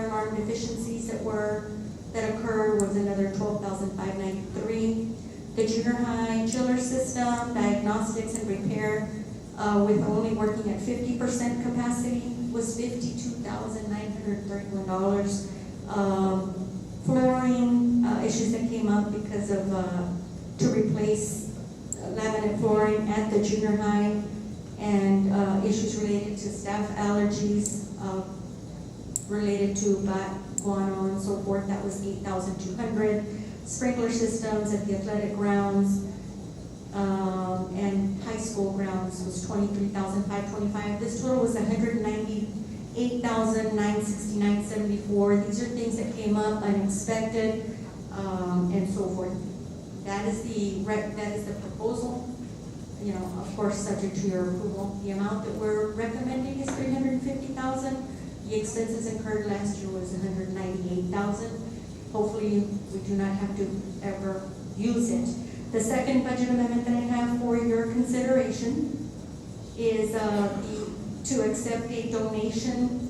alarm deficiencies that occurred was another $12,593. The junior high chiller system diagnostics and repair, with only working at 50% capacity, was $52,931. Flooring issues that came up because of to replace laminate flooring at the junior high, and issues related to staff allergies related to bat, guano, and so forth. That was $8,200. Sprinkler systems at the athletic grounds and high school grounds was $23,525. This total was $198,969.74. These are things that came up unexpected and so forth. That is the proposal. Of course, subject to your approval. The amount that we're recommending is $350,000. The expenses incurred last year was $198,000. Hopefully, we do not have to ever use it. The second budget amendment that I have for your consideration is to accept a donation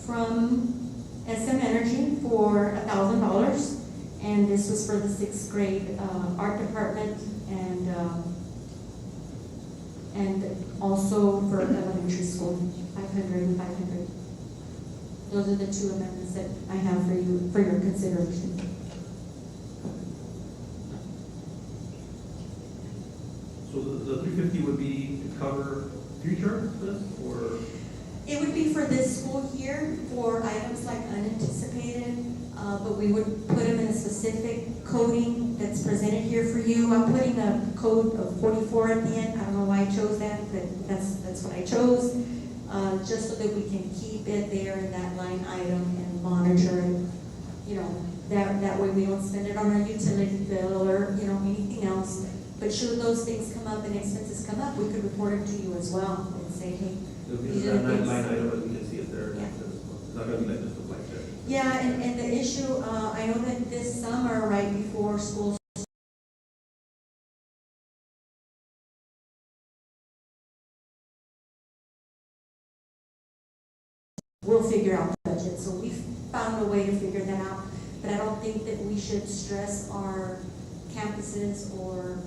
from SM Energy for $1,000. And this was for the 6th grade art department and also for elementary school, 500 and 500. Those are the two amendments that I have for your consideration. So the 350 would be to cover future this, or? It would be for this school year for items like unanticipated, but we would put them in a specific coding that's presented here for you. I'm putting a code of 44 at the end. I don't know why I chose that, but that's what I chose, just so that we can keep it there in that line item and monitor it. You know, that way we don't spend it on our utility bill or, you know, anything else. But should those things come up and expenses come up, we could report them to you as well and say, hey, these are the things. Line item, but we can see it there. Yeah. It's not going to be like this, look like that. Yeah, and the issue, I know that this summer, right before school, we'll figure out the budget. So we've found a way to figure that out. But I don't think that we should stress our campuses or,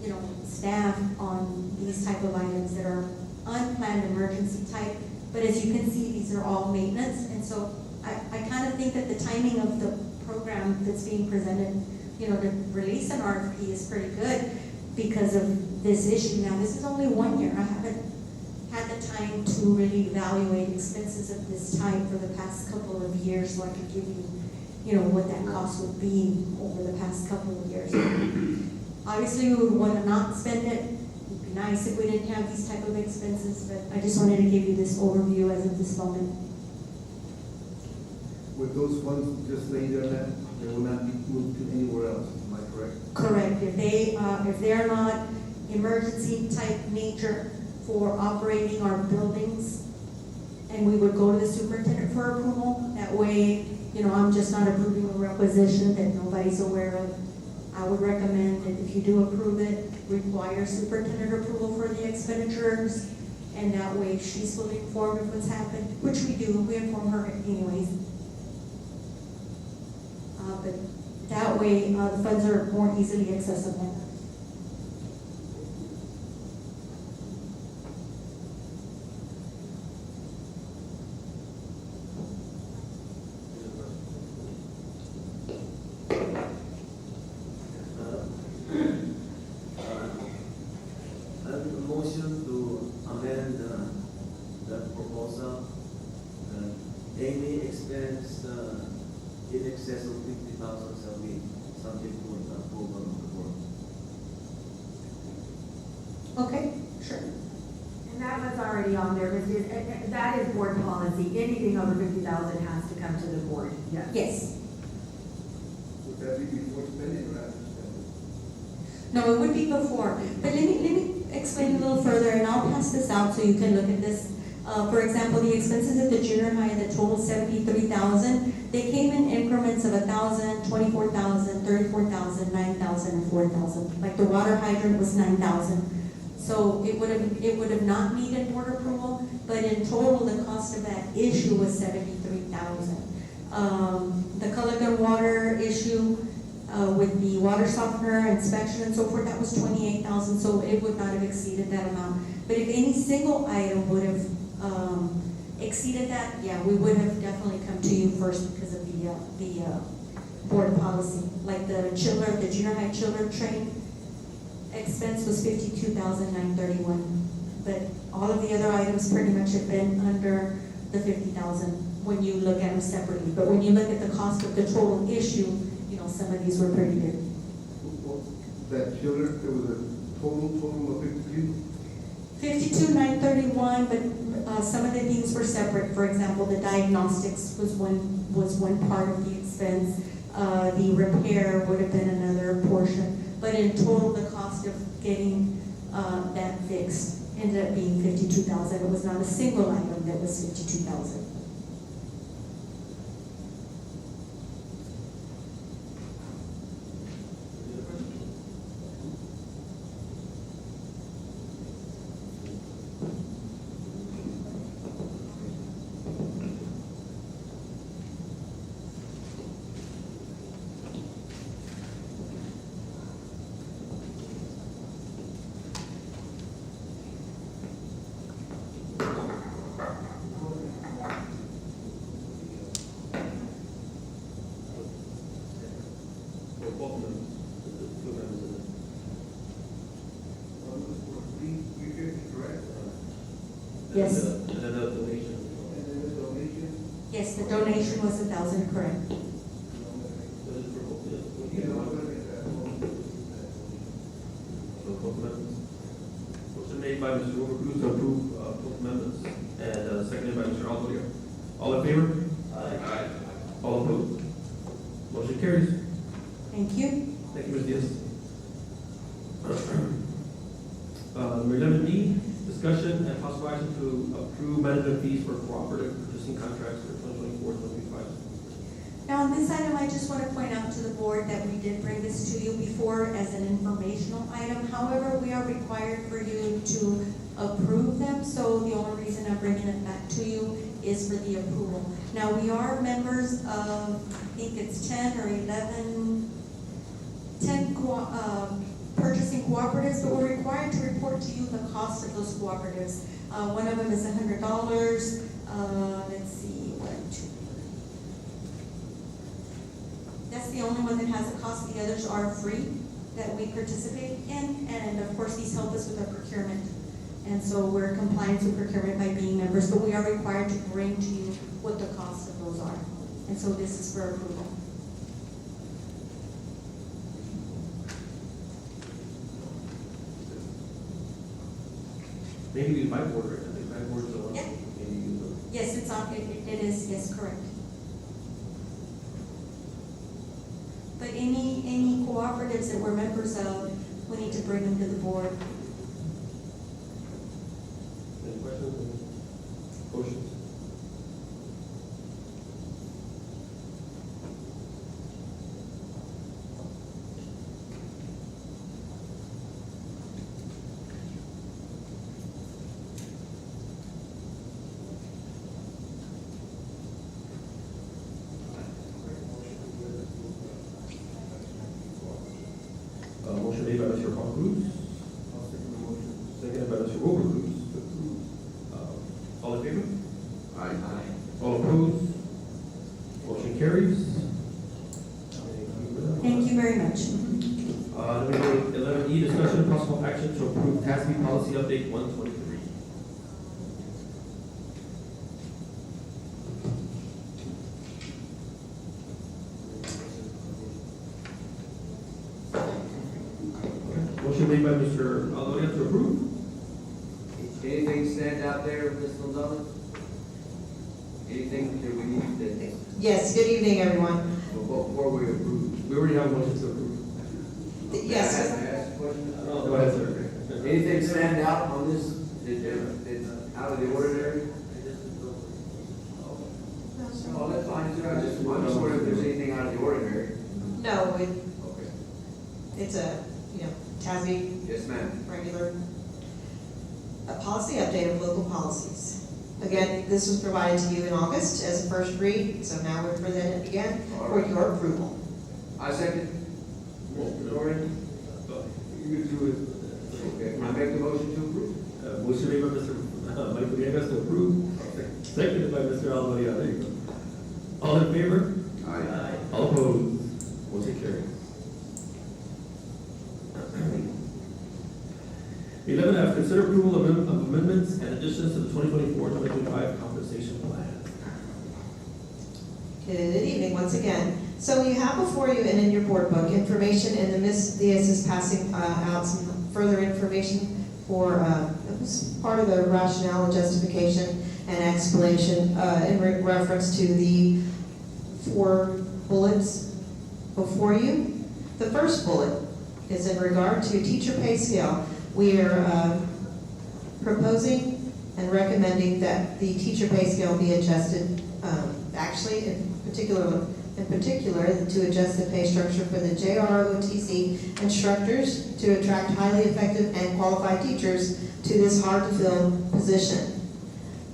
you know, staff on these type of items that are unplanned emergency type. But as you can see, these are all maintenance. And so I kind of think that the timing of the program that's being presented, you know, to release an RFP is pretty good because of this issue. Now, this is only 1 year. I haven't had the time to really evaluate expenses of this type for the past couple of years, so I could give you, you know, what that cost would be over the past couple of years. Obviously, we would want to not spend it. It'd be nice if we didn't have these type of expenses, but I just wanted to give you this overview as of this moment. With those funds just laying there, that they will not be moved to anywhere else, am I correct? Correct. If they're not emergency type nature for operating our buildings, and we would go to the superintendent for approval, that way, you know, I'm just not approving a requisition that nobody's aware of. I would recommend that if you do approve it, require superintendent approval for the expenditures, and that way she's fully informed of what's happened, which we do, we inform her anyways. But that way, the funds are more easily accessible. I have a motion to amend that proposal. Any expense in excess of 50,000 shall be subject to the approval of the board. Okay, sure. And that was already on there, but that is board policy. Anything over 50,000 has to come to the board, yes. Yes. Would that be before spending or after spending? No, it would be before. But let me explain a little further, and I'll pass this out so you can look at this. For example, the expenses at the junior high that total 73,000, they came in increments of 1,000, 24,000, 34,000, 9,000, and 4,000. Like the water hydrant was 9,000. So it would have not needed board approval, but in total, the cost of that issue was 73,000. The Culligan water issue with the water softener inspection and so forth, that was 28,000, so it would not have exceeded that amount. But if any single item would have exceeded that, yeah, we would have definitely come to you first because of the board policy. Like the chiller, the junior high chiller train expense was 52,931, but all of the other items pretty much have been under the 50,000 when you look at them separately. But when you look at the cost of the total issue, you know, some of these were pretty big. That chiller, there was a total of 52? 52,931, but some of the things were separate. For example, the diagnostics was one part of the expense. The repair would have been another portion. But in total, the cost of getting that fixed ended up being 52,000. It was not a single item that was 52,000. both members, the two members of it. We fifty, correct? Yes. And then the donation. And then the donation, Yes, the donation was 1,000, correct. So this is for both, you know, I'm gonna get that. So both amendments. Motion made by Mr. Wilbur Cruz to approve both amendments, and seconded by Mr. Alvarez. All in favor? Aye. All opposed? Motion carries. Thank you. Thank you, Ms. Diaz. Number 11E, discussion and possible action to approve management fees for cooperative purchasing contracts for 2024-2025. Now, on this item, I just want to point out to the board that we did bring this to you before as an informational item. However, we are required for you to approve them, so the only reason I'm bringing it back to you is for the approval. Now, we are members of, I think it's 10 or 11, 10 purchasing cooperatives, but we're required to report to you the cost of those cooperatives. One of them is $100. Let's see, 1, 2. That's the only one that has a cost. The others are free that we participate in, and of course, these help us with our procurement. And so we're compliant with procurement by being members, but we are required to bring to you what the cost of those are. And so this is for approval. Maybe use my board, right? I think my board is the one. Yeah. Maybe use them. Yes, it's on, it is, yes, correct. But any cooperatives that we're members of, we need to bring them to the board. Any questions? Motions? Motion made by Mr. Juan Cruz. I'll second the motion. Seconded by Mr. Wilbur Cruz to approve. All in favor? Aye. All opposed? Motion carries. Thank you very much. Number 11E, discussion and possible action to approve TASB policy update 123. Motion made by Mr. Alvarez to approve. Anything stand out there, Ms. Gonzalez? Anything that we need to, Yes, good evening, everyone. before we approve? We already have a motion to approve. Yes. May I ask a question? Go ahead, sir. Anything stand out on this that's out of the ordinary? Oh, that's fine, sir. I just wondering if there's anything out of the ordinary. No, Okay. it's a, TASB Yes, ma'am. regular, a policy update of local policies. Again, this was provided to you in August as a first read, so now we're presenting it again for your approval. I second. Mr. Dorian? You can do it. Okay, I make the motion to approve. Motion made by Mr. Michael Villegas to approve. Seconded by Mr. Alvarez. There you go. All in favor? Aye. All opposed? Motion carries. 11F, consider approval of amendments and additions to the 2024-2025 compensation plan. Good evening, once again. So you have before you and in your board book information, and Ms. Diaz is passing out some further information for, it was part of the rationale and justification and explanation in reference to the 4 bullets before you. The first bullet is in regard to teacher pay scale. We are proposing and recommending that the teacher pay scale be adjusted, actually in particular to adjust the pay structure for the JROTC instructors to attract highly effective and qualified teachers to this hard-to-fill position.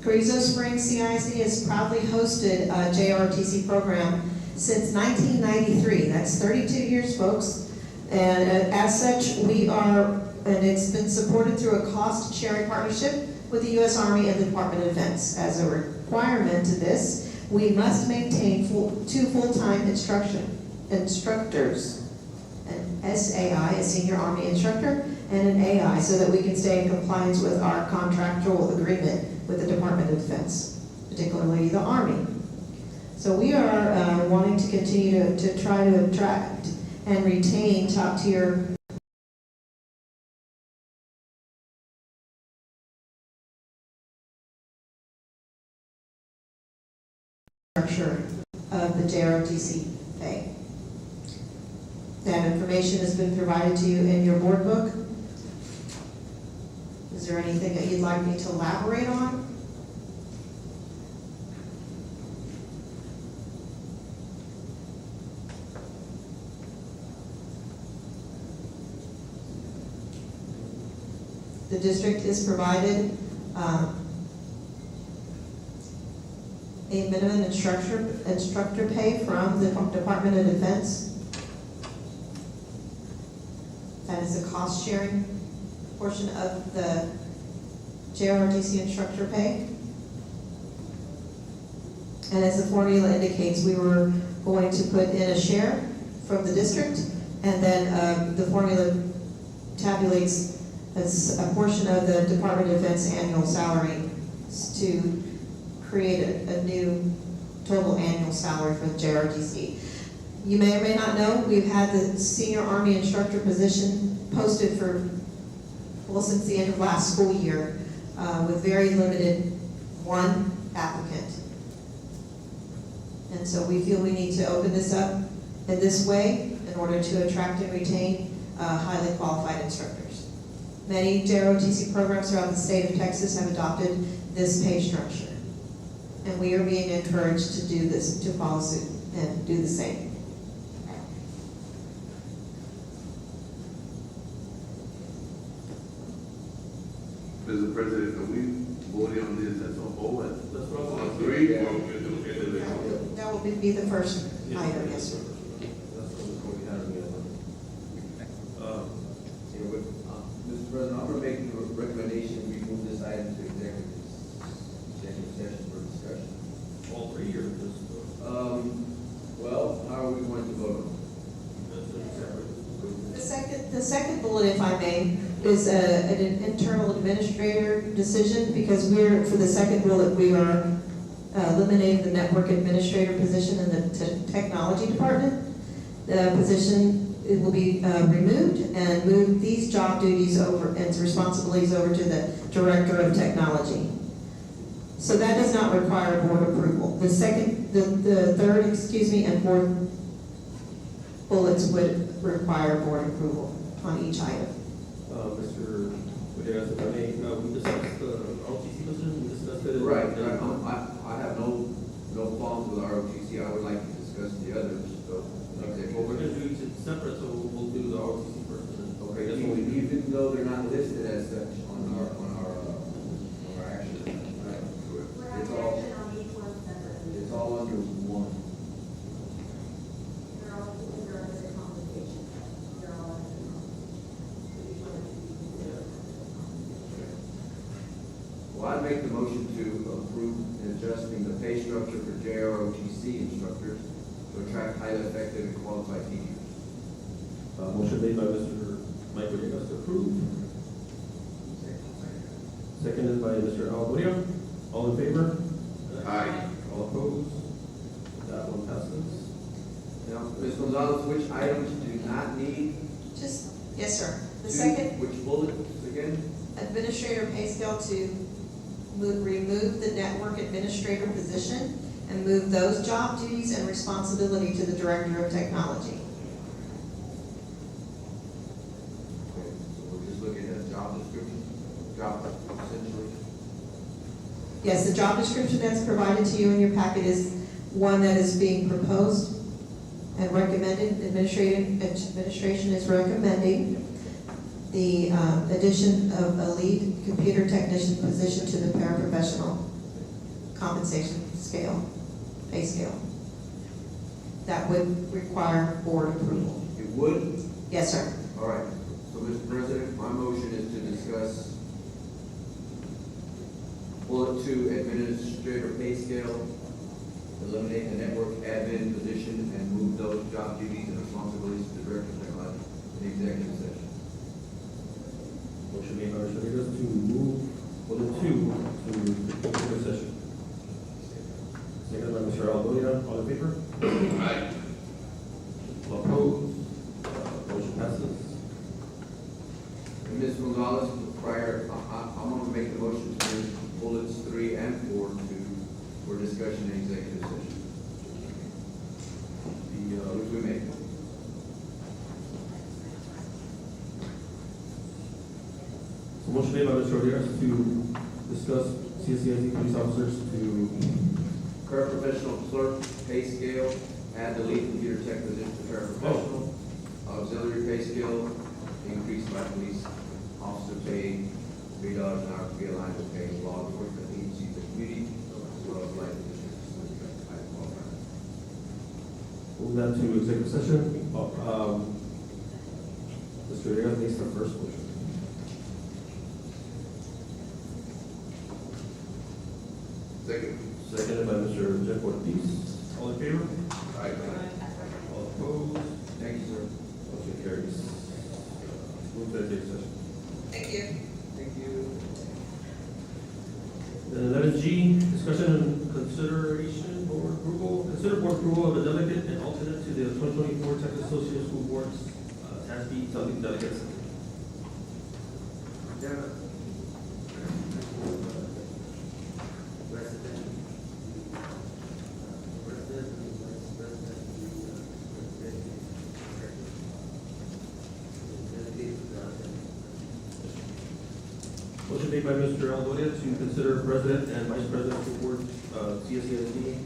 Carrizo Springs CISD has proudly hosted a JROTC program since 1993. That's 32 years, folks. And as such, we are, and it's been supported through a cost-sharing partnership with the U.S. Army and the Department of Defense. As a requirement to this, we must maintain 2 full-time instructors. an SAI, a Senior Army Instructor, and an AI, so that we can stay in compliance with our contractual agreement with the Department of Defense, particularly the Army. So we are wanting to continue to try to attract and retain top-tier structure of the JROTC pay. That information has been provided to you in your board book. Is there anything that you'd like me to elaborate on? The district is provided a minimum instructor pay from the Department of Defense. That is the cost sharing portion of the JROTC instructor pay. And as the formula indicates, we were going to put in a share from the district, and then the formula tabulates as a portion of the Department of Defense annual salary to create a new total annual salary for the JROTC. You may or may not know, we've had the Senior Army Instructor position posted for, well, since the end of last school year, with very limited one applicant. And so we feel we need to open this up in this way in order to attract and retain highly qualified instructors. Many JROTC programs throughout the state of Texas have adopted this pay structure. And we are being encouraged to do this, to follow suit and do the same. Mr. President, are we voting on this as a whole? That's what I On want. three, or we're going to look at it? That will be the first item, yes, sir. Mr. President, I'm going to make a recommendation, we move this item to executive session for discussion. All three or just? Well, how are we going to vote on The second bullet, if I may, is an internal administrator decision, because for the second bullet, we are eliminating the network administrator position in the technology department. The position, it will be removed and move these job duties over and responsibilities over to the director of technology. So that does not require board approval. The third, and fourth bullets would require board approval on each item. Mr. Gutierrez, if I may, we discussed the ROTC position, we discussed it. Right, I have no qualms with ROTC, I would like to discuss the others, so. Well, we're gonna do each separate, so we'll do the ROTC first. Okay, even though they're not listed as such on our action. It's all under one. Well, I'd make the motion to approve adjusting the pay structure for JROTC instructors to attract highly effective and qualified teachers. Motion made by Mr. Mike Villegas to approve. Seconded by Mr. Alvarado. All in favor? Aye. All opposed? That one passes. Now, Ms. Gonzalez, which items do not need? Yes, sir. The second, Which bullets again? administrator pay scale to remove the network administrator position and move those job duties and responsibility to the director of technology. Okay, so we're just looking at job description, essentially. Yes, the job description that's provided to you in your packet is one that is being proposed and recommended. Administration is recommending the addition of a lead computer technician position to the paraprofessional compensation scale, pay scale. That would require board approval. It would? Yes, sir. All right. So, Mr. President, my motion is to discuss bullet 2, administrator pay scale, eliminate the network admin position, and move those job duties and responsibilities to the director of technology. executive session. Motion made by Mr. Rodriguez to move bullet 2 to executive session. Second by Mr. Aldonia, all in favor? Aye. All opposed? Motion passes. And Ms. Gonzalez, prior, I'm gonna make the motion to move bullets 3 and 4 for discussion in executive session. Which we made. So motion made by Mr. Rodriguez to discuss CSCID police officers to Current professional clerk pay scale, add the lead computer tech position to paraprofessional. Auxiliary pay scale, increased by police officer pay, $3 an hour to be aligned with pay law enforcement agencies and community, as well as light districts. move that to executive session. Mr. Rodriguez makes the first motion. Second. Seconded by Mr. Jeff Ortiz. All in favor? Aye. All opposed? Thank you, sir. Motion carries. Move to executive session. Thank you. Thank you. Then 11G, discussion and consideration board approval, consider board approval of a delegate and alternate to the 2024 Texas Association of School Boards, TASB delegates. Motion made by Mr. Aldonia to consider president and vice president of the board, CSCSD,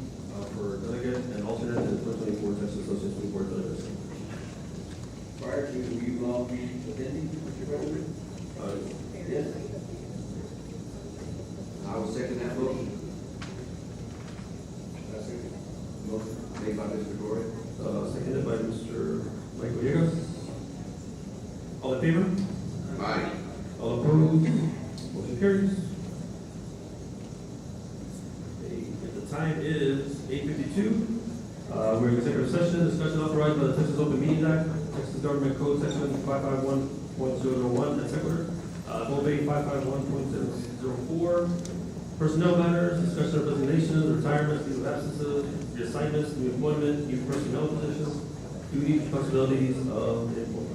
for delegate and alternate to the 2024 Texas Association of School Board delegates. Prior to, will you all be attending, Mr. President? Yes. I will second that motion. Motion made by Mr. Dorian. Seconded by Mr. Mike Villegas. All in favor? Aye. All opposed? Motion carries. Okay, the time is 8:52. We're in executive session, discussion authorized by the Texas Open Meetings Act, Texas Government Code Section 551.001, et cetera. OB 551.704. Personnel matters, discussion of resignations, retirements, leave of absences, reassignments, new employment, new personnel positions, duties, responsibilities of employees.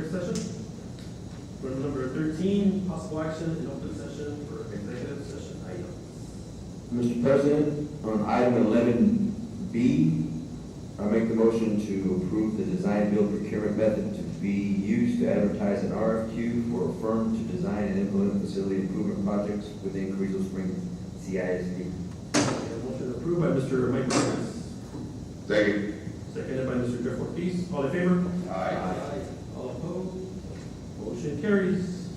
executive session. Item number 13, possible action in open session for executive session items. Mr. President, on item 11B, I make the motion to approve the design build procurement method to be used to advertise an RFQ for a firm to design and implement facility improvement projects within Carrizo Springs CISD. Motion approved by Mr. Mike Martinez. Second. Seconded by Mr. Jeff Ortiz. All in favor? Aye. All opposed? Motion carries.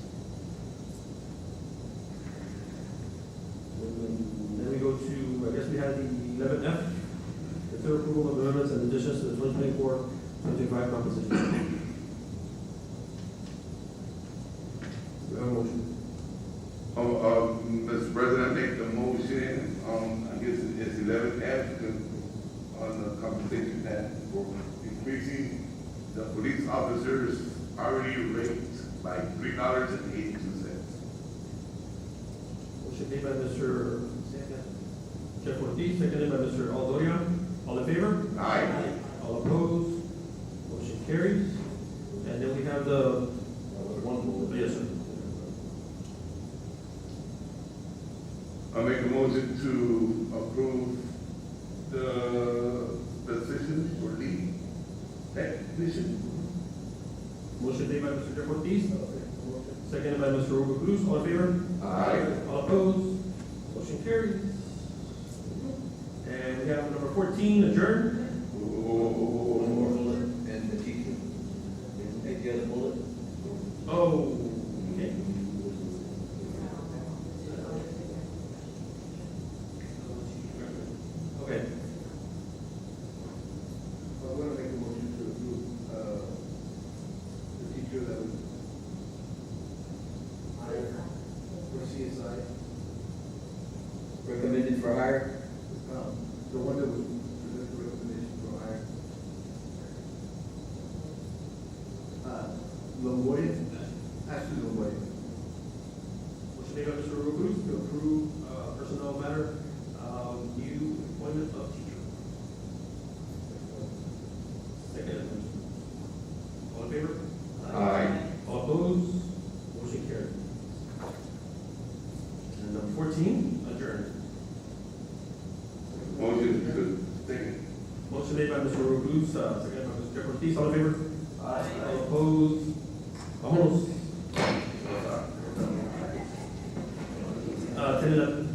Then we go to, I guess we had the 11F, consider approval of amendments and additions to the 2024-2025 composition. Do we have a motion? Mr. President, I make the motion, I guess it's 11F, on the compensation plan for increasing the police officers' hourly rates by $3.82. Motion made by Mr. Jeff Ortiz, seconded by Mr. Aldoria. All in favor? Aye. All opposed? Motion carries. And then we have the, yes, sir. I make a motion to approve the position for lead technician. Motion made by Mr. Jeff Ortiz, seconded by Mr. Ruben Cruz. All in favor? Aye. All opposed? Motion carries. And we have number 14, adjourn. One more bullet, and the teacher. Take the other bullet. Oh, okay. Okay. I'm gonna make a motion to approve, the teacher that was hired for CSI. Recommended for hire. The one that was presented for recommendation for hire. Longoria, Ashley Longoria. Motion made by Mr. Ruben Cruz to approve, personnel matter, new appointment of teacher. Second. All in favor? Aye. All opposed? Motion carried. And number 14, adjourned. Motion to second. Motion made by Mr. Cruz, seconded by Mr. Jeff Ortiz. All in favor? Aye. All opposed? Vámonos. 10-11.